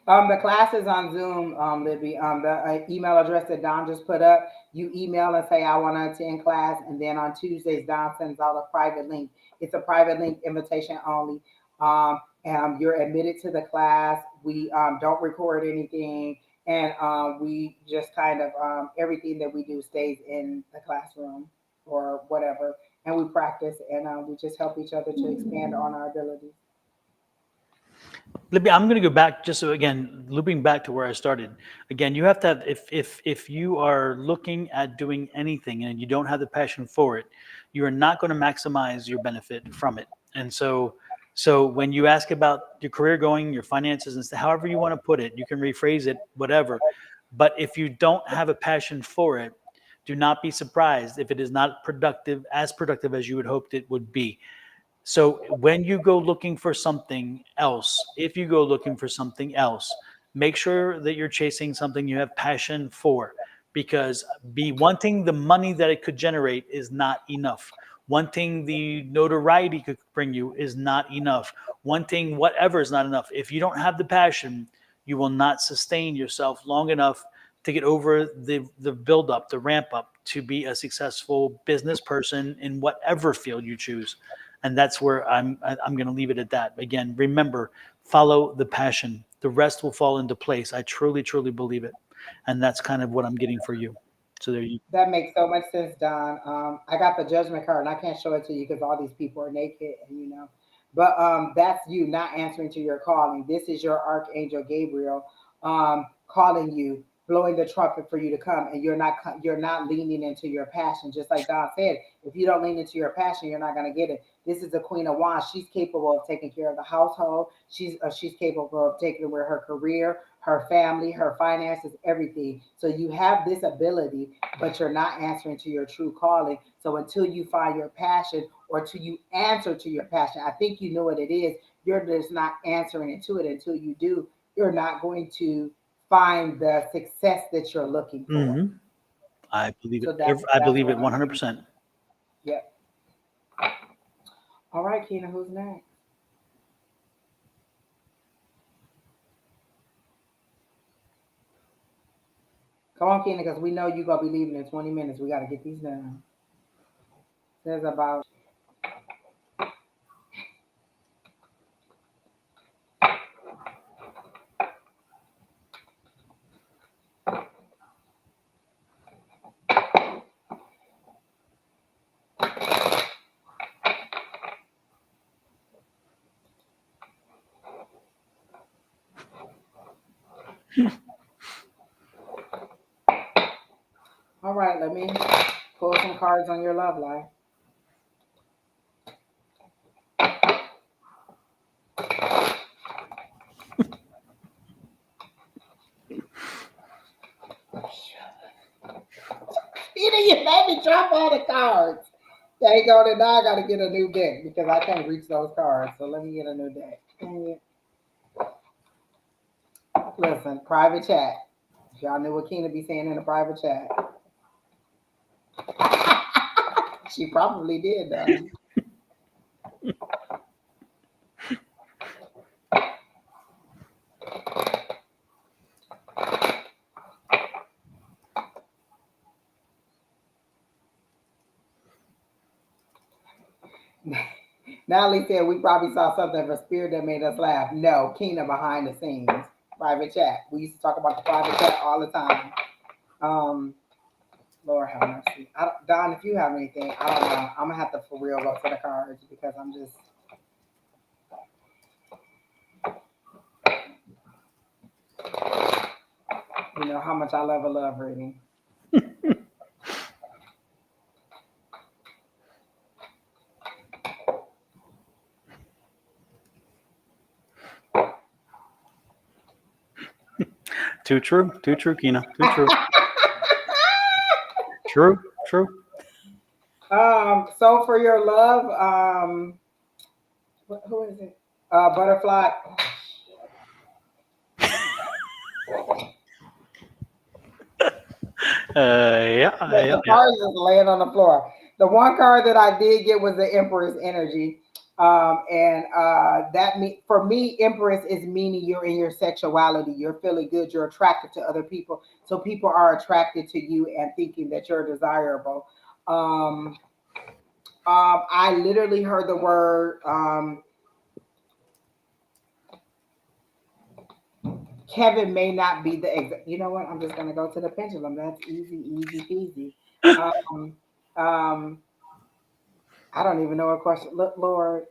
The class is on Zoom, Libby. The email address that Don just put up, you email and say, I want to attend class. And then on Tuesdays, Don sends out a private link. It's a private link, invitation only. And you're admitted to the class. We don't record anything. And we just kind of, everything that we do stays in the classroom or whatever. And we practice, and we just help each other to expand on our abilities. Libby, I'm going to go back just so again, looping back to where I started. Again, you have to have if you are looking at doing anything and you don't have the passion for it, you are not going to maximize your benefit from it. And so when you ask about your career going, your finances, and however you want to put it, you can rephrase it, whatever. But if you don't have a passion for it, do not be surprised if it is not productive as you had hoped it would be. So when you go looking for something else, if you go looking for something else, make sure that you're chasing something you have passion for, because be wanting the money that it could generate is not enough. Wanting the notoriety could bring you is not enough. Wanting whatever is not enough. If you don't have the passion, you will not sustain yourself long enough to get over the build up, the ramp up to be a successful business person in whatever field you choose. And that's where I'm going to leave it at that. Again, remember, follow the passion. The rest will fall into place. I truly, truly believe it. And that's kind of what I'm getting for you. So there you That makes so much sense, Don. I got the judgment card, and I can't show it to you because all these people are naked, and But that's you not answering to your calling. This is your archangel Gabriel calling you, blowing the trumpet for you to come, and you're not leaning into your passion. Just like Don said, if you don't lean into your passion, you're not going to get it. This is the Queen of Wands. She's capable of taking care of the household. She's capable of taking care of her career, her family, her finances, everything. So you have this ability, but you're not answering to your true calling. So until you find your passion, or until you answer to your passion, I think you know what it is. You're just not answering into it. Until you do, you're not going to find the success that you're looking go. for. I believe it. So that's I that's believe what it I'm thinking. 100%. Yep. All right, Keena, who's next? Come on, Keena, because we know you gonna be leaving in 20 minutes. We gotta get these done. There's about all right, let me pull some cards on your love life. Keena, you made me drop all the cards. There you go, then now I gotta get a new deck because I can't reach those cards. So let me get a new deck. Dang it. Listen, private chat. If y'all knew what Keena be saying in the private chat. She probably did though. Natalie said we probably saw something of a spirit that made us laugh. No, Keena behind the scenes. Private chat. We used to talk about the private chat all the time. Um, Lord have mercy. Don, if you have anything, I don't know. I'm gonna have to for real go for the cards because I'm just, you know, how much I love a love reading. Too true. Too true, Kina. Too true. True. True. So for your love, who is it? Butterfly. Yeah. Yeah. The Yeah. cards just laying on the floor. The one card that I did get was the Empress energy. And that for me, Empress is meaning you're in your sexuality. You're feeling good. You're attracted to other people. So people are attracted to you and thinking that you're desirable. Um, I literally heard the word Kevin may not be the exact. You know what? I'm just gonna go to the pendulum. That's easy, easy peasy. Um, um, I don't even know what question. Look, Lord,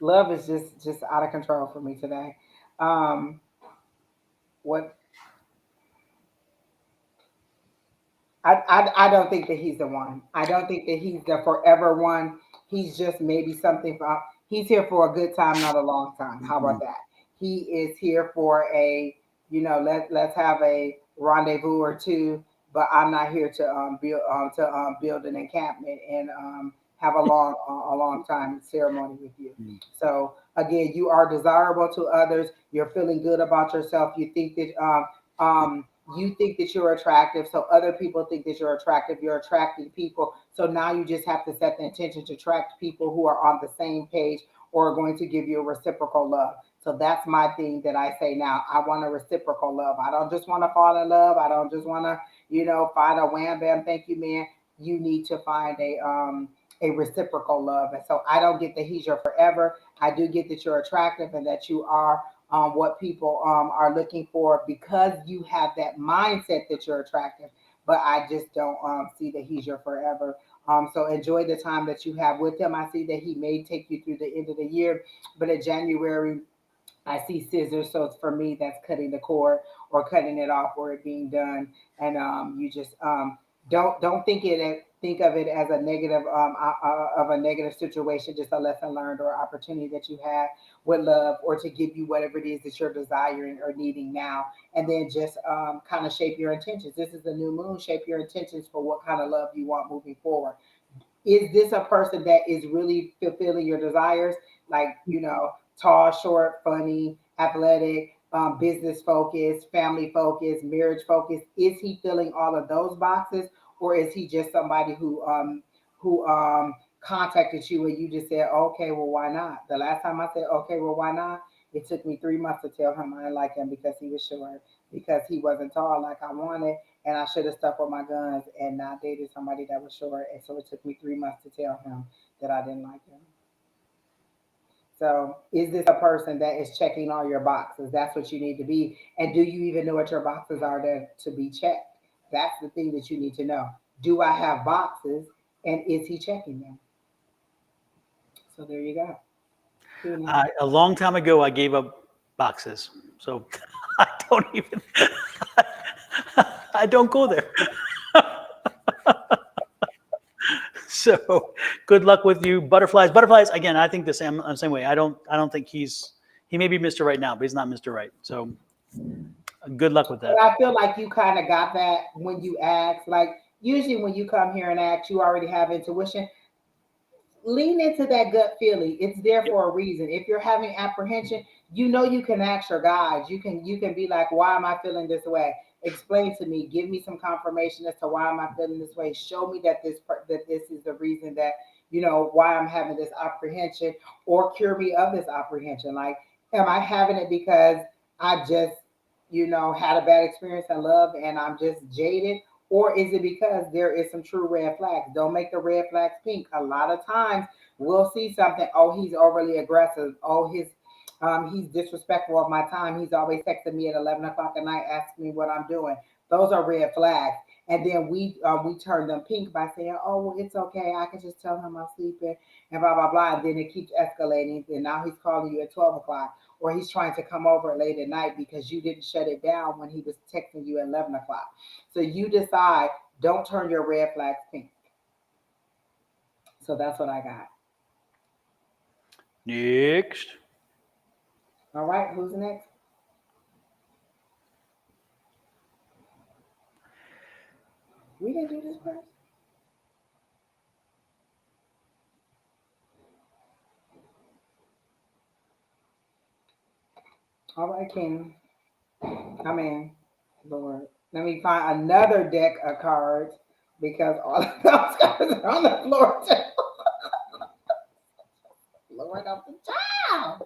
love is just out of control for me today. Um, what I don't think that he's the one. I don't think that he's the forever one. He's just maybe something for. He's here for a good time, not a long time. How about that? He is here for a, let's have a rendezvous or two. But I'm not here to build an encampment and have a long time ceremony with you. So again, you are desirable to others. You're feeling good about yourself. You think that you're attractive, so other people think that you're attractive. You're attracting people, so now you just have to set the intention to attract people who are on the same page or are going to give you a reciprocal love. So that's my thing that I say now. I want a reciprocal love. I don't just want to fall in love. I don't just want to, find a wham bam, thank you, man. You need to find a reciprocal love. And so I don't get that he's your forever. I do get that you're attractive and that you are what people are looking for because you have that mindset that you're attractive. But I just don't see that he's your forever. So enjoy the time that you have with him. I see that he may take you through the end of the year, but in January, I see scissors, so it's for me that's cutting the cord or cutting it off or it being done, and you just don't think of it as a negative of a negative situation, just a lesson learned or opportunity that you have with love, or to give you whatever it is that you're desiring or needing now, and then just kind of shape your intentions. This is the new moon. Shape your intentions for what kind of love you want moving forward. Is this a person that is really fulfilling your desires? Like, tall, short, funny, athletic, business focus, family focus, marriage focus? Is he filling all of those boxes, or is he just somebody who contacted you and you just said, okay, well, why not? The last time I said, okay, well, why not? It took me 3 months to tell him I didn't like him because he was short, because he wasn't tall like I wanted, and I should have stuck with my guns and not dated somebody that was short. And so it took me 3 months to tell him that I didn't like him. So, is this a person that is checking all your boxes? That's what you need to be. And do you even know what your boxes are there to be checked? That's the thing that you need to know. Do I have boxes, and is he checking them? So there you go. Tina. A long time ago, I gave up boxes, so I don't even. I don't go there. So good luck with you, butterflies. Butterflies again. I think the same way. I don't think he may be Mr. Right now, but he's not Mr. Right. So good luck with that. But I feel like you kind of got that when you ask. Like usually when you come here and ask, you already have intuition. Lean into that gut feeling. It's there Yep. for a reason. If you're having apprehension, you know you can ask your guides. You can be like, why am I feeling this way? Explain to me. Give me some confirmation as to why am I feeling this way. Show me that this is the reason that why I'm having this apprehension, or cure me of this apprehension. Like, am I having it because I just had a bad experience in love and I'm just jaded? Or is it because there is some true red flags? Don't make the red flags pink. A lot of times we'll see something. Oh, he's overly aggressive. Oh, he's disrespectful of my time. He's always texting me at 11 o'clock at night, asking me what I'm doing. Those are red flags. And then we turn them pink by saying, "Oh, well, it's okay. I can just tell him I'm sleeping," and blah blah blah. And then it keeps escalating. And now he's calling you at 12 o'clock, or he's trying to come over late at night because you didn't shut it down when he was texting you at 11 o'clock. So you decide, don't turn your red flags pink. So that's what I got. Next. All right, who's next? We didn't do this first. All right, King. Come in, Lord. Let me find another deck of cards because all of those cards are on the floor too. Lord of the child.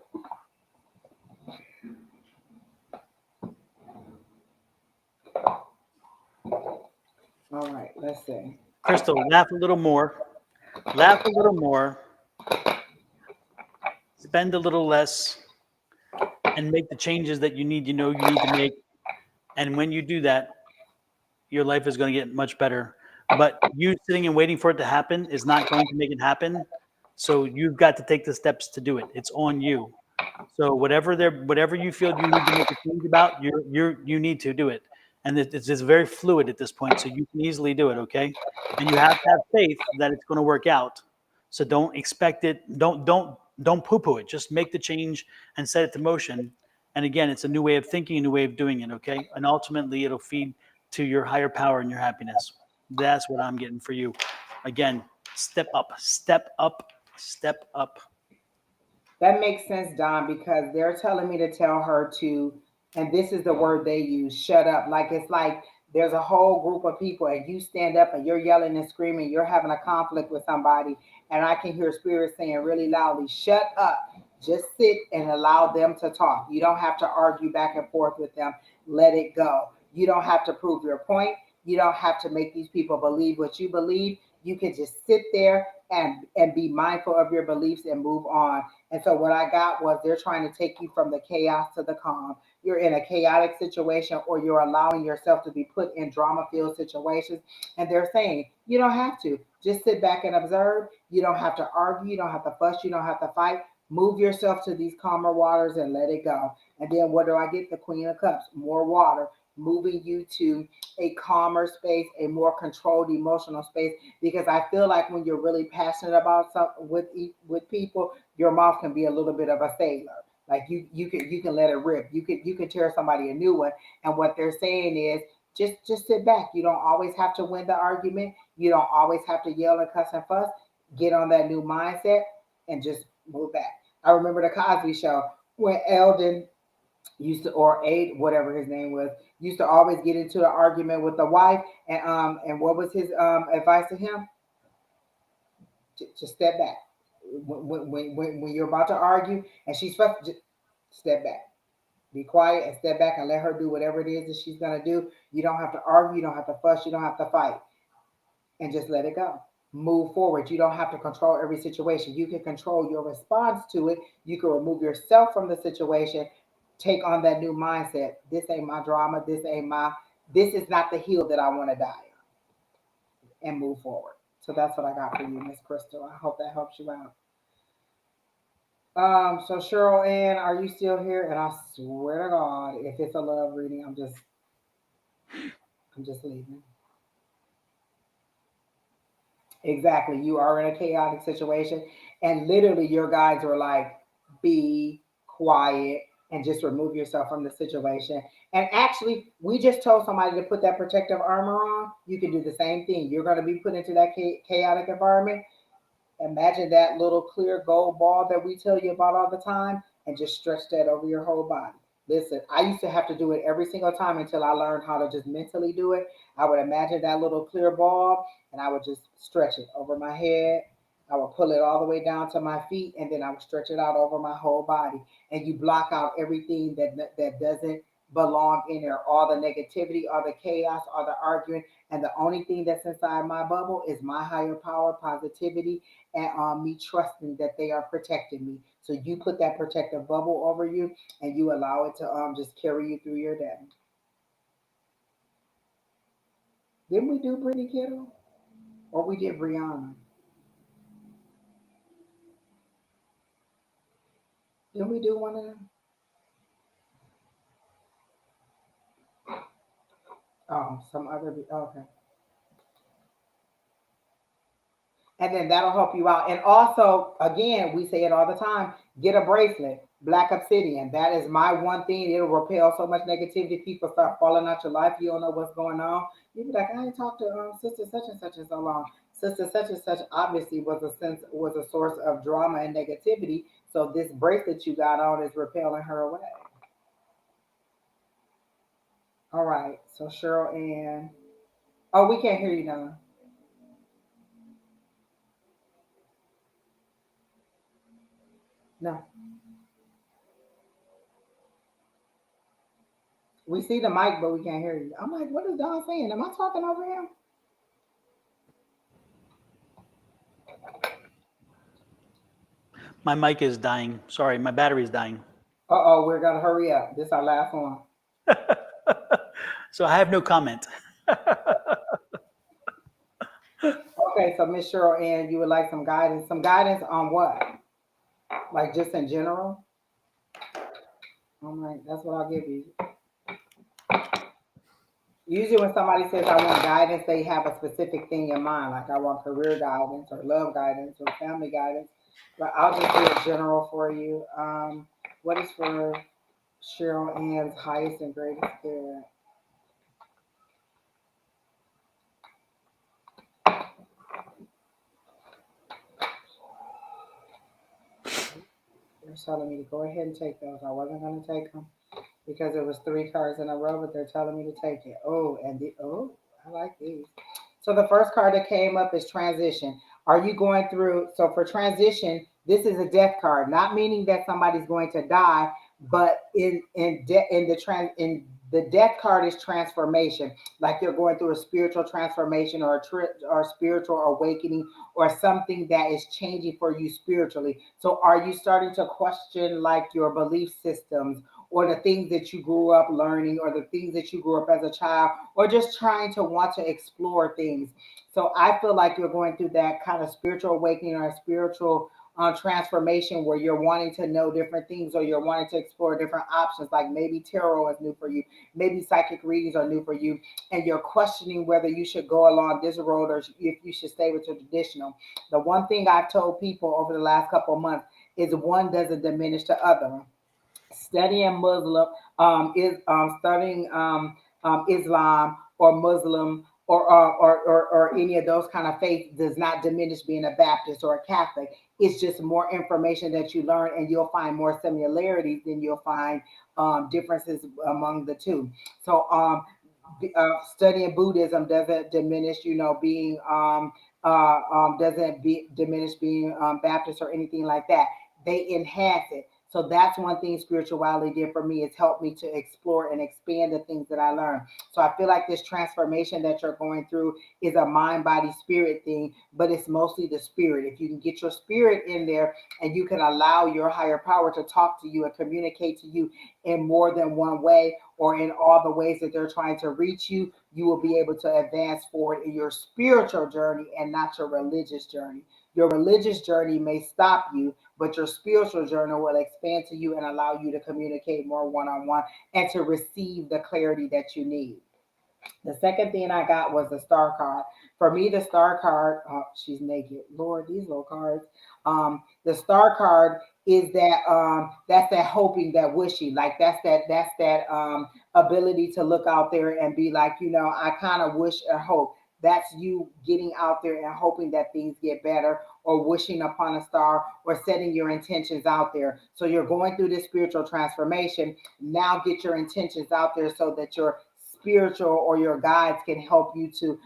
All right, let's see. Crystal, laugh a little more. Laugh a little more. Spend a little less, and make the changes that you need to make. And when you do that, your life is going to get much better. But you sitting and waiting for it to happen is not going to make it happen. So you've got to take the steps to do it. It's on you. So whatever you feel you need to make a change about, you need to do it. And it's just very fluid at this point, so you can easily do it. Okay, and you have to have faith that it's going to work out. So don't expect it. Don't poo-poo it. Just make the change and set it to motion. And again, it's a new way of thinking, a new way of doing it. Okay, and ultimately, it'll feed to your higher power and your happiness. That's what I'm getting for you. Again, step up, step up, step up. That makes sense, Don, because they're telling me to tell her to, and this is the word they use, shut up. Like it's like there's a whole group of people and you stand up and you're yelling and screaming, you're having a conflict with somebody, and I can hear spirits saying really loudly, shut up. Just sit and allow them to talk. You don't have to argue back and forth with them. Let it go. You don't have to prove your point. You don't have to make these people believe what you believe. You can just sit there and be mindful of your beliefs and move on. And so what I got was they're trying to take you from the chaos to the calm. You're in a chaotic situation, or you're allowing yourself to be put in drama filled situations. And they're saying, you don't have to. Just sit back and observe. You don't have to argue. You don't have to fuss. You don't have to fight. Move yourself to these calmer waters and let it go. And then what do I get? The Queen of Cups, more water, moving you to a calmer space, a more controlled emotional space. Because I feel like when you're really passionate about something with people, your mouth can be a little bit of a sailor. Like you can let it rip. You can tear somebody a new one. And what they're saying is just sit back. You don't always have to win the argument. You don't always have to yell and cuss and fuss. Get on that new mindset and just move back. I remember the Cosby Show when Eldon used to, or eight, whatever his name was, used to always get into an argument with the wife, and what was his advice to him? Just step back. When you're about to argue and she's fussing, just step back. Be quiet and step back and let her do whatever it is that she's gonna do. You don't have to argue, you don't have to fuss, you don't have to fight, and just let it go. Move forward. You don't have to control every situation. You can control your response to it. You can remove yourself from the situation, take on that new mindset. This ain't my drama. This is not the hill that I want to die on, and move forward. So that's what I got for you, Miss Crystal. I hope that helps you out. So Cheryl Ann, are you still here? And I swear to God, if it's a love reading, I'm just leaving. Exactly. You are in a chaotic situation. And literally, your guides were like, be quiet and just remove yourself from the situation. And actually, we just told somebody to put that protective armor on. You can do the same thing. You're going to be put into that chaotic environment. Imagine that little clear gold ball that we tell you about all the time and just stretch that over your whole body. Listen, I used to have to do it every single time until I learned how to just mentally do it. I would imagine that little clear ball and I would just stretch it over my head. I would pull it all the way down to my feet and then I would stretch it out over my whole body. And you block out everything that doesn't belong in there, all the negativity, all the chaos, all the arguing. And the only thing that's inside my bubble is my higher power, positivity, and me trusting that they are protecting me. So you put that protective bubble over you, and you allow it to just carry you through your day. Didn't we do Brittany Kittle, or we did Brianna? Didn't we do one of them? Oh, some other. Okay. And then that'll help you out. And also, again, we say it all the time, get a bracelet, black obsidian. That is my one thing. It'll repel so much negativity. People start falling out your life. You don't know what's going on. You be like, I ain't talked to sister such and such in so long. Sister such and such obviously was a source of drama and negativity. So this bracelet you got on is repelling her away. All right. So Cheryl Ann. Oh, we can't hear you now. No. We see the mic, but we can't hear you. I'm like, what is Don saying? Am I talking over him? My mic is dying. Sorry, my battery's dying. Uh-oh, we're gonna hurry up. This is our last one. So I have no comment. Okay, so Miss Cheryl Ann, you would like some guidance. Some guidance on what? Like just in general? All right, that's what I'll give you. Usually when somebody says I want guidance, they have a specific thing in mind, like I want career guidance or love guidance or family guidance. But I'll just do it general for you. What is for Cheryl Ann's highest and greatest good? They're telling me to go ahead and take those. I wasn't going to take them because it was three cards in a row, but they're telling me to take it. Oh, I like these. So the first card that came up is transition. Are you going through? So for transition, this is a death card, not meaning that somebody's going to die, but in the death card is transformation, like you're going through a spiritual transformation or or spiritual awakening or something that is changing for you spiritually. So are you starting to question like your belief systems or the things that you grew up learning or the things that you grew up as a child or just trying to want to explore things? So I feel like you're going through that kind of spiritual awakening or a spiritual transformation where you're wanting to know different things or you're wanting to explore different options, like maybe tarot is new for you, maybe psychic readings are new for you, and you're questioning whether you should go along this road or if you should stay with your traditional. The one thing I've told people over the last couple of months is one doesn't diminish the other. Studying Muslim is studying Islam or Muslim or any of those kind of faiths does not diminish being a Baptist or a Catholic. It's just more information that you learn, and you'll find more similarities than you'll find differences among the two. So studying Buddhism doesn't diminish, being doesn't diminish being Baptist or anything like that. They enhance it. So that's one thing spirituality did for me. It's helped me to explore and expand the things that I learned. So I feel like this transformation that you're going through is a mind, body, spirit thing, but it's mostly the spirit. If you can get your spirit in there and you can allow your higher power to talk to you and communicate to you in more than one way, or in all the ways that they're trying to reach you, you will be able to advance forward in your spiritual journey and not your religious journey. Your religious journey may stop you, but your spiritual journey will expand to you and allow you to communicate more one on one and to receive the clarity that you need. The second thing I got was the star card. For me, the star card, oh, she's naked. Lord, these little cards. The star card is that's that hoping, that wishing, like that's that ability to look out there and be like, I kind of wish and hope. That's you getting out there and hoping that things get better, or wishing upon a star, or setting your intentions out there. So you're going through this spiritual transformation. Now get your intentions out there so that your spiritual or your guides can help you to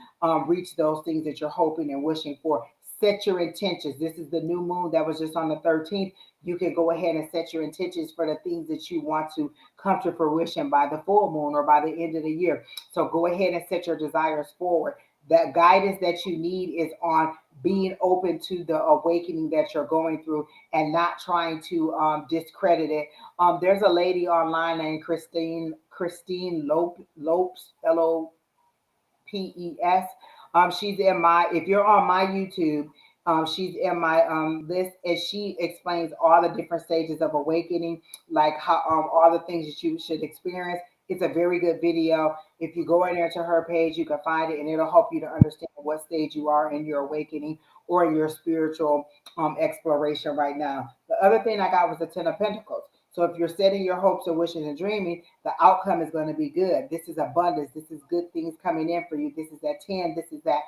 reach those things that you're hoping and wishing for. Set your intentions. This is the new moon that was just on the 13th. You can go ahead and set your intentions for the things that you want to come to fruition by the full moon or by the end of the year. So go ahead and set your desires forward. That guidance that you need is on being open to the awakening that you're going through, and not trying to discredit it. There's a lady online named Christine Lopes, Lopes. She's in my, if you're on my YouTube, she's in my list, and she explains all the different stages of awakening, like how all the things that you should experience. It's a very good video. If you go in there to her page, you can find it, and it'll help you to understand what stage you are in your awakening or in your spiritual exploration right now. The other thing I got was the Ten of Pentacles. So if you're setting your hopes and wishing and dreaming, the outcome is going to be good. This is abundance. This is good things coming in for you. This is that 10. This is that.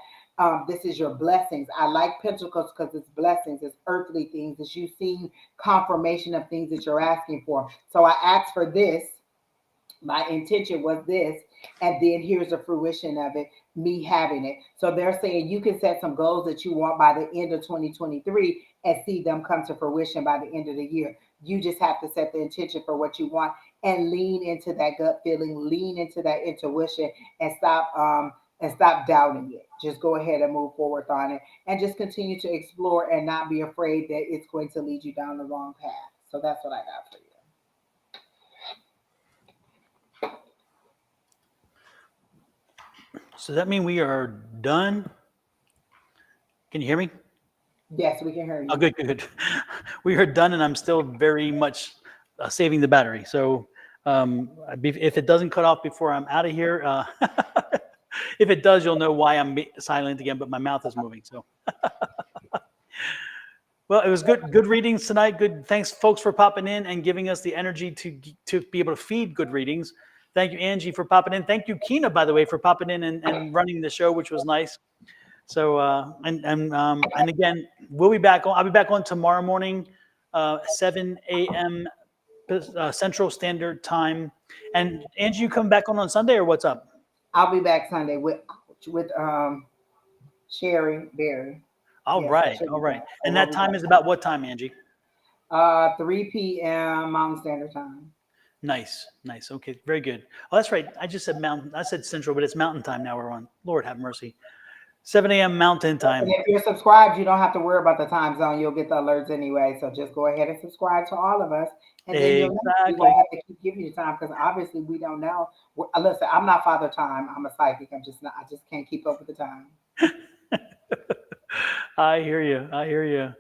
This is your blessings. I like Pentacles because it's blessings. It's earthly things. It's you seeing confirmation of things that you're asking for. So I asked for this. My intention was this, and then here's the fruition of it, me having it. So they're saying you can set some goals that you want by the end of 2023 and see them come to fruition by the end of the year. You just have to set the intention for what you want and lean into that gut feeling, lean into that intuition, and stop doubting it. Just go ahead and move forward on it, and just continue to explore and not be afraid that it's going to lead you down the wrong path. So that's what I got for you. So that means we are done. Can you hear me? Yes, we can hear Oh, you. good, good, good. We are done, and I'm still very much saving the battery. So if it doesn't cut off before I'm out of here, if it does, you'll know why I'm silent again, but my mouth is moving. So, well, it was good readings tonight. Good. Thanks, folks, for popping in and giving us the energy to be able to feed good readings. Thank you, Angie, for popping in. Thank you, Kina, by the way, for popping in and running the show, which was nice. So and again, we'll be back on. I'll be back on tomorrow morning, 7 a.m. Central Standard Time. And Angie, you come back on Sunday, or what's up? I'll be back Sunday with Sherry Berry. All Yes, I right, should all be right. back. So And we'll that be time back is about what time, Angie? 3 p.m. Mountain Standard Time. Nice, nice. Okay, very good. Oh, that's right. I just said mountain. I said Central, but it's Mountain Time now. We're on. Lord have mercy. 7 a.m. Mountain And Time. if you're subscribed, you don't have to worry about the time zone. You'll get the alerts anyway. So just go ahead and subscribe to all of us, and then you'll know. We Exactly. won't have to keep giving you time, because obviously we don't know. Listen, I'm not Father Time. I'm a psychic. I'm just not. I just can't keep up with the time. I hear you. I hear you.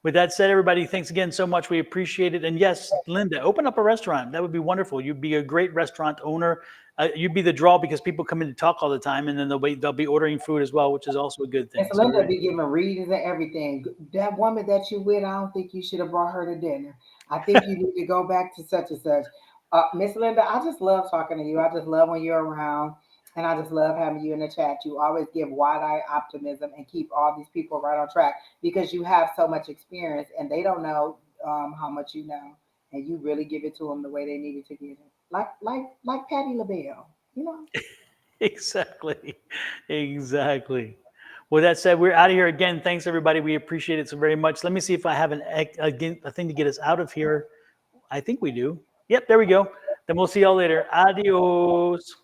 With that said, everybody, thanks again so much. We appreciate it. And yes, Linda, open up a restaurant. That would be wonderful. You'd be a great restaurant owner. You'd be the draw because people come in to talk all the time, and then they'll be ordering food as well, which is also a good And thing. So Linda be giving readings and everything. That woman that you with, I don't think you should have brought her to dinner. I think you need to go back to such and such. Miss Linda, I just love talking to you. I just love when you're around. And I just love having you in the chat. You always give wide-eyed optimism and keep all these people right on track because you have so much experience and they don't know how much you know, and you really give it to them the way they needed to get it. Like Patty LaBelle, you know. Exactly. Exactly. With that said, we're out of here again. Thanks, everybody. We appreciate it so very much. Let me see if I have a thing to get us out of here. I think we do. Yep, there we go. Then we'll see y'all later. Adios.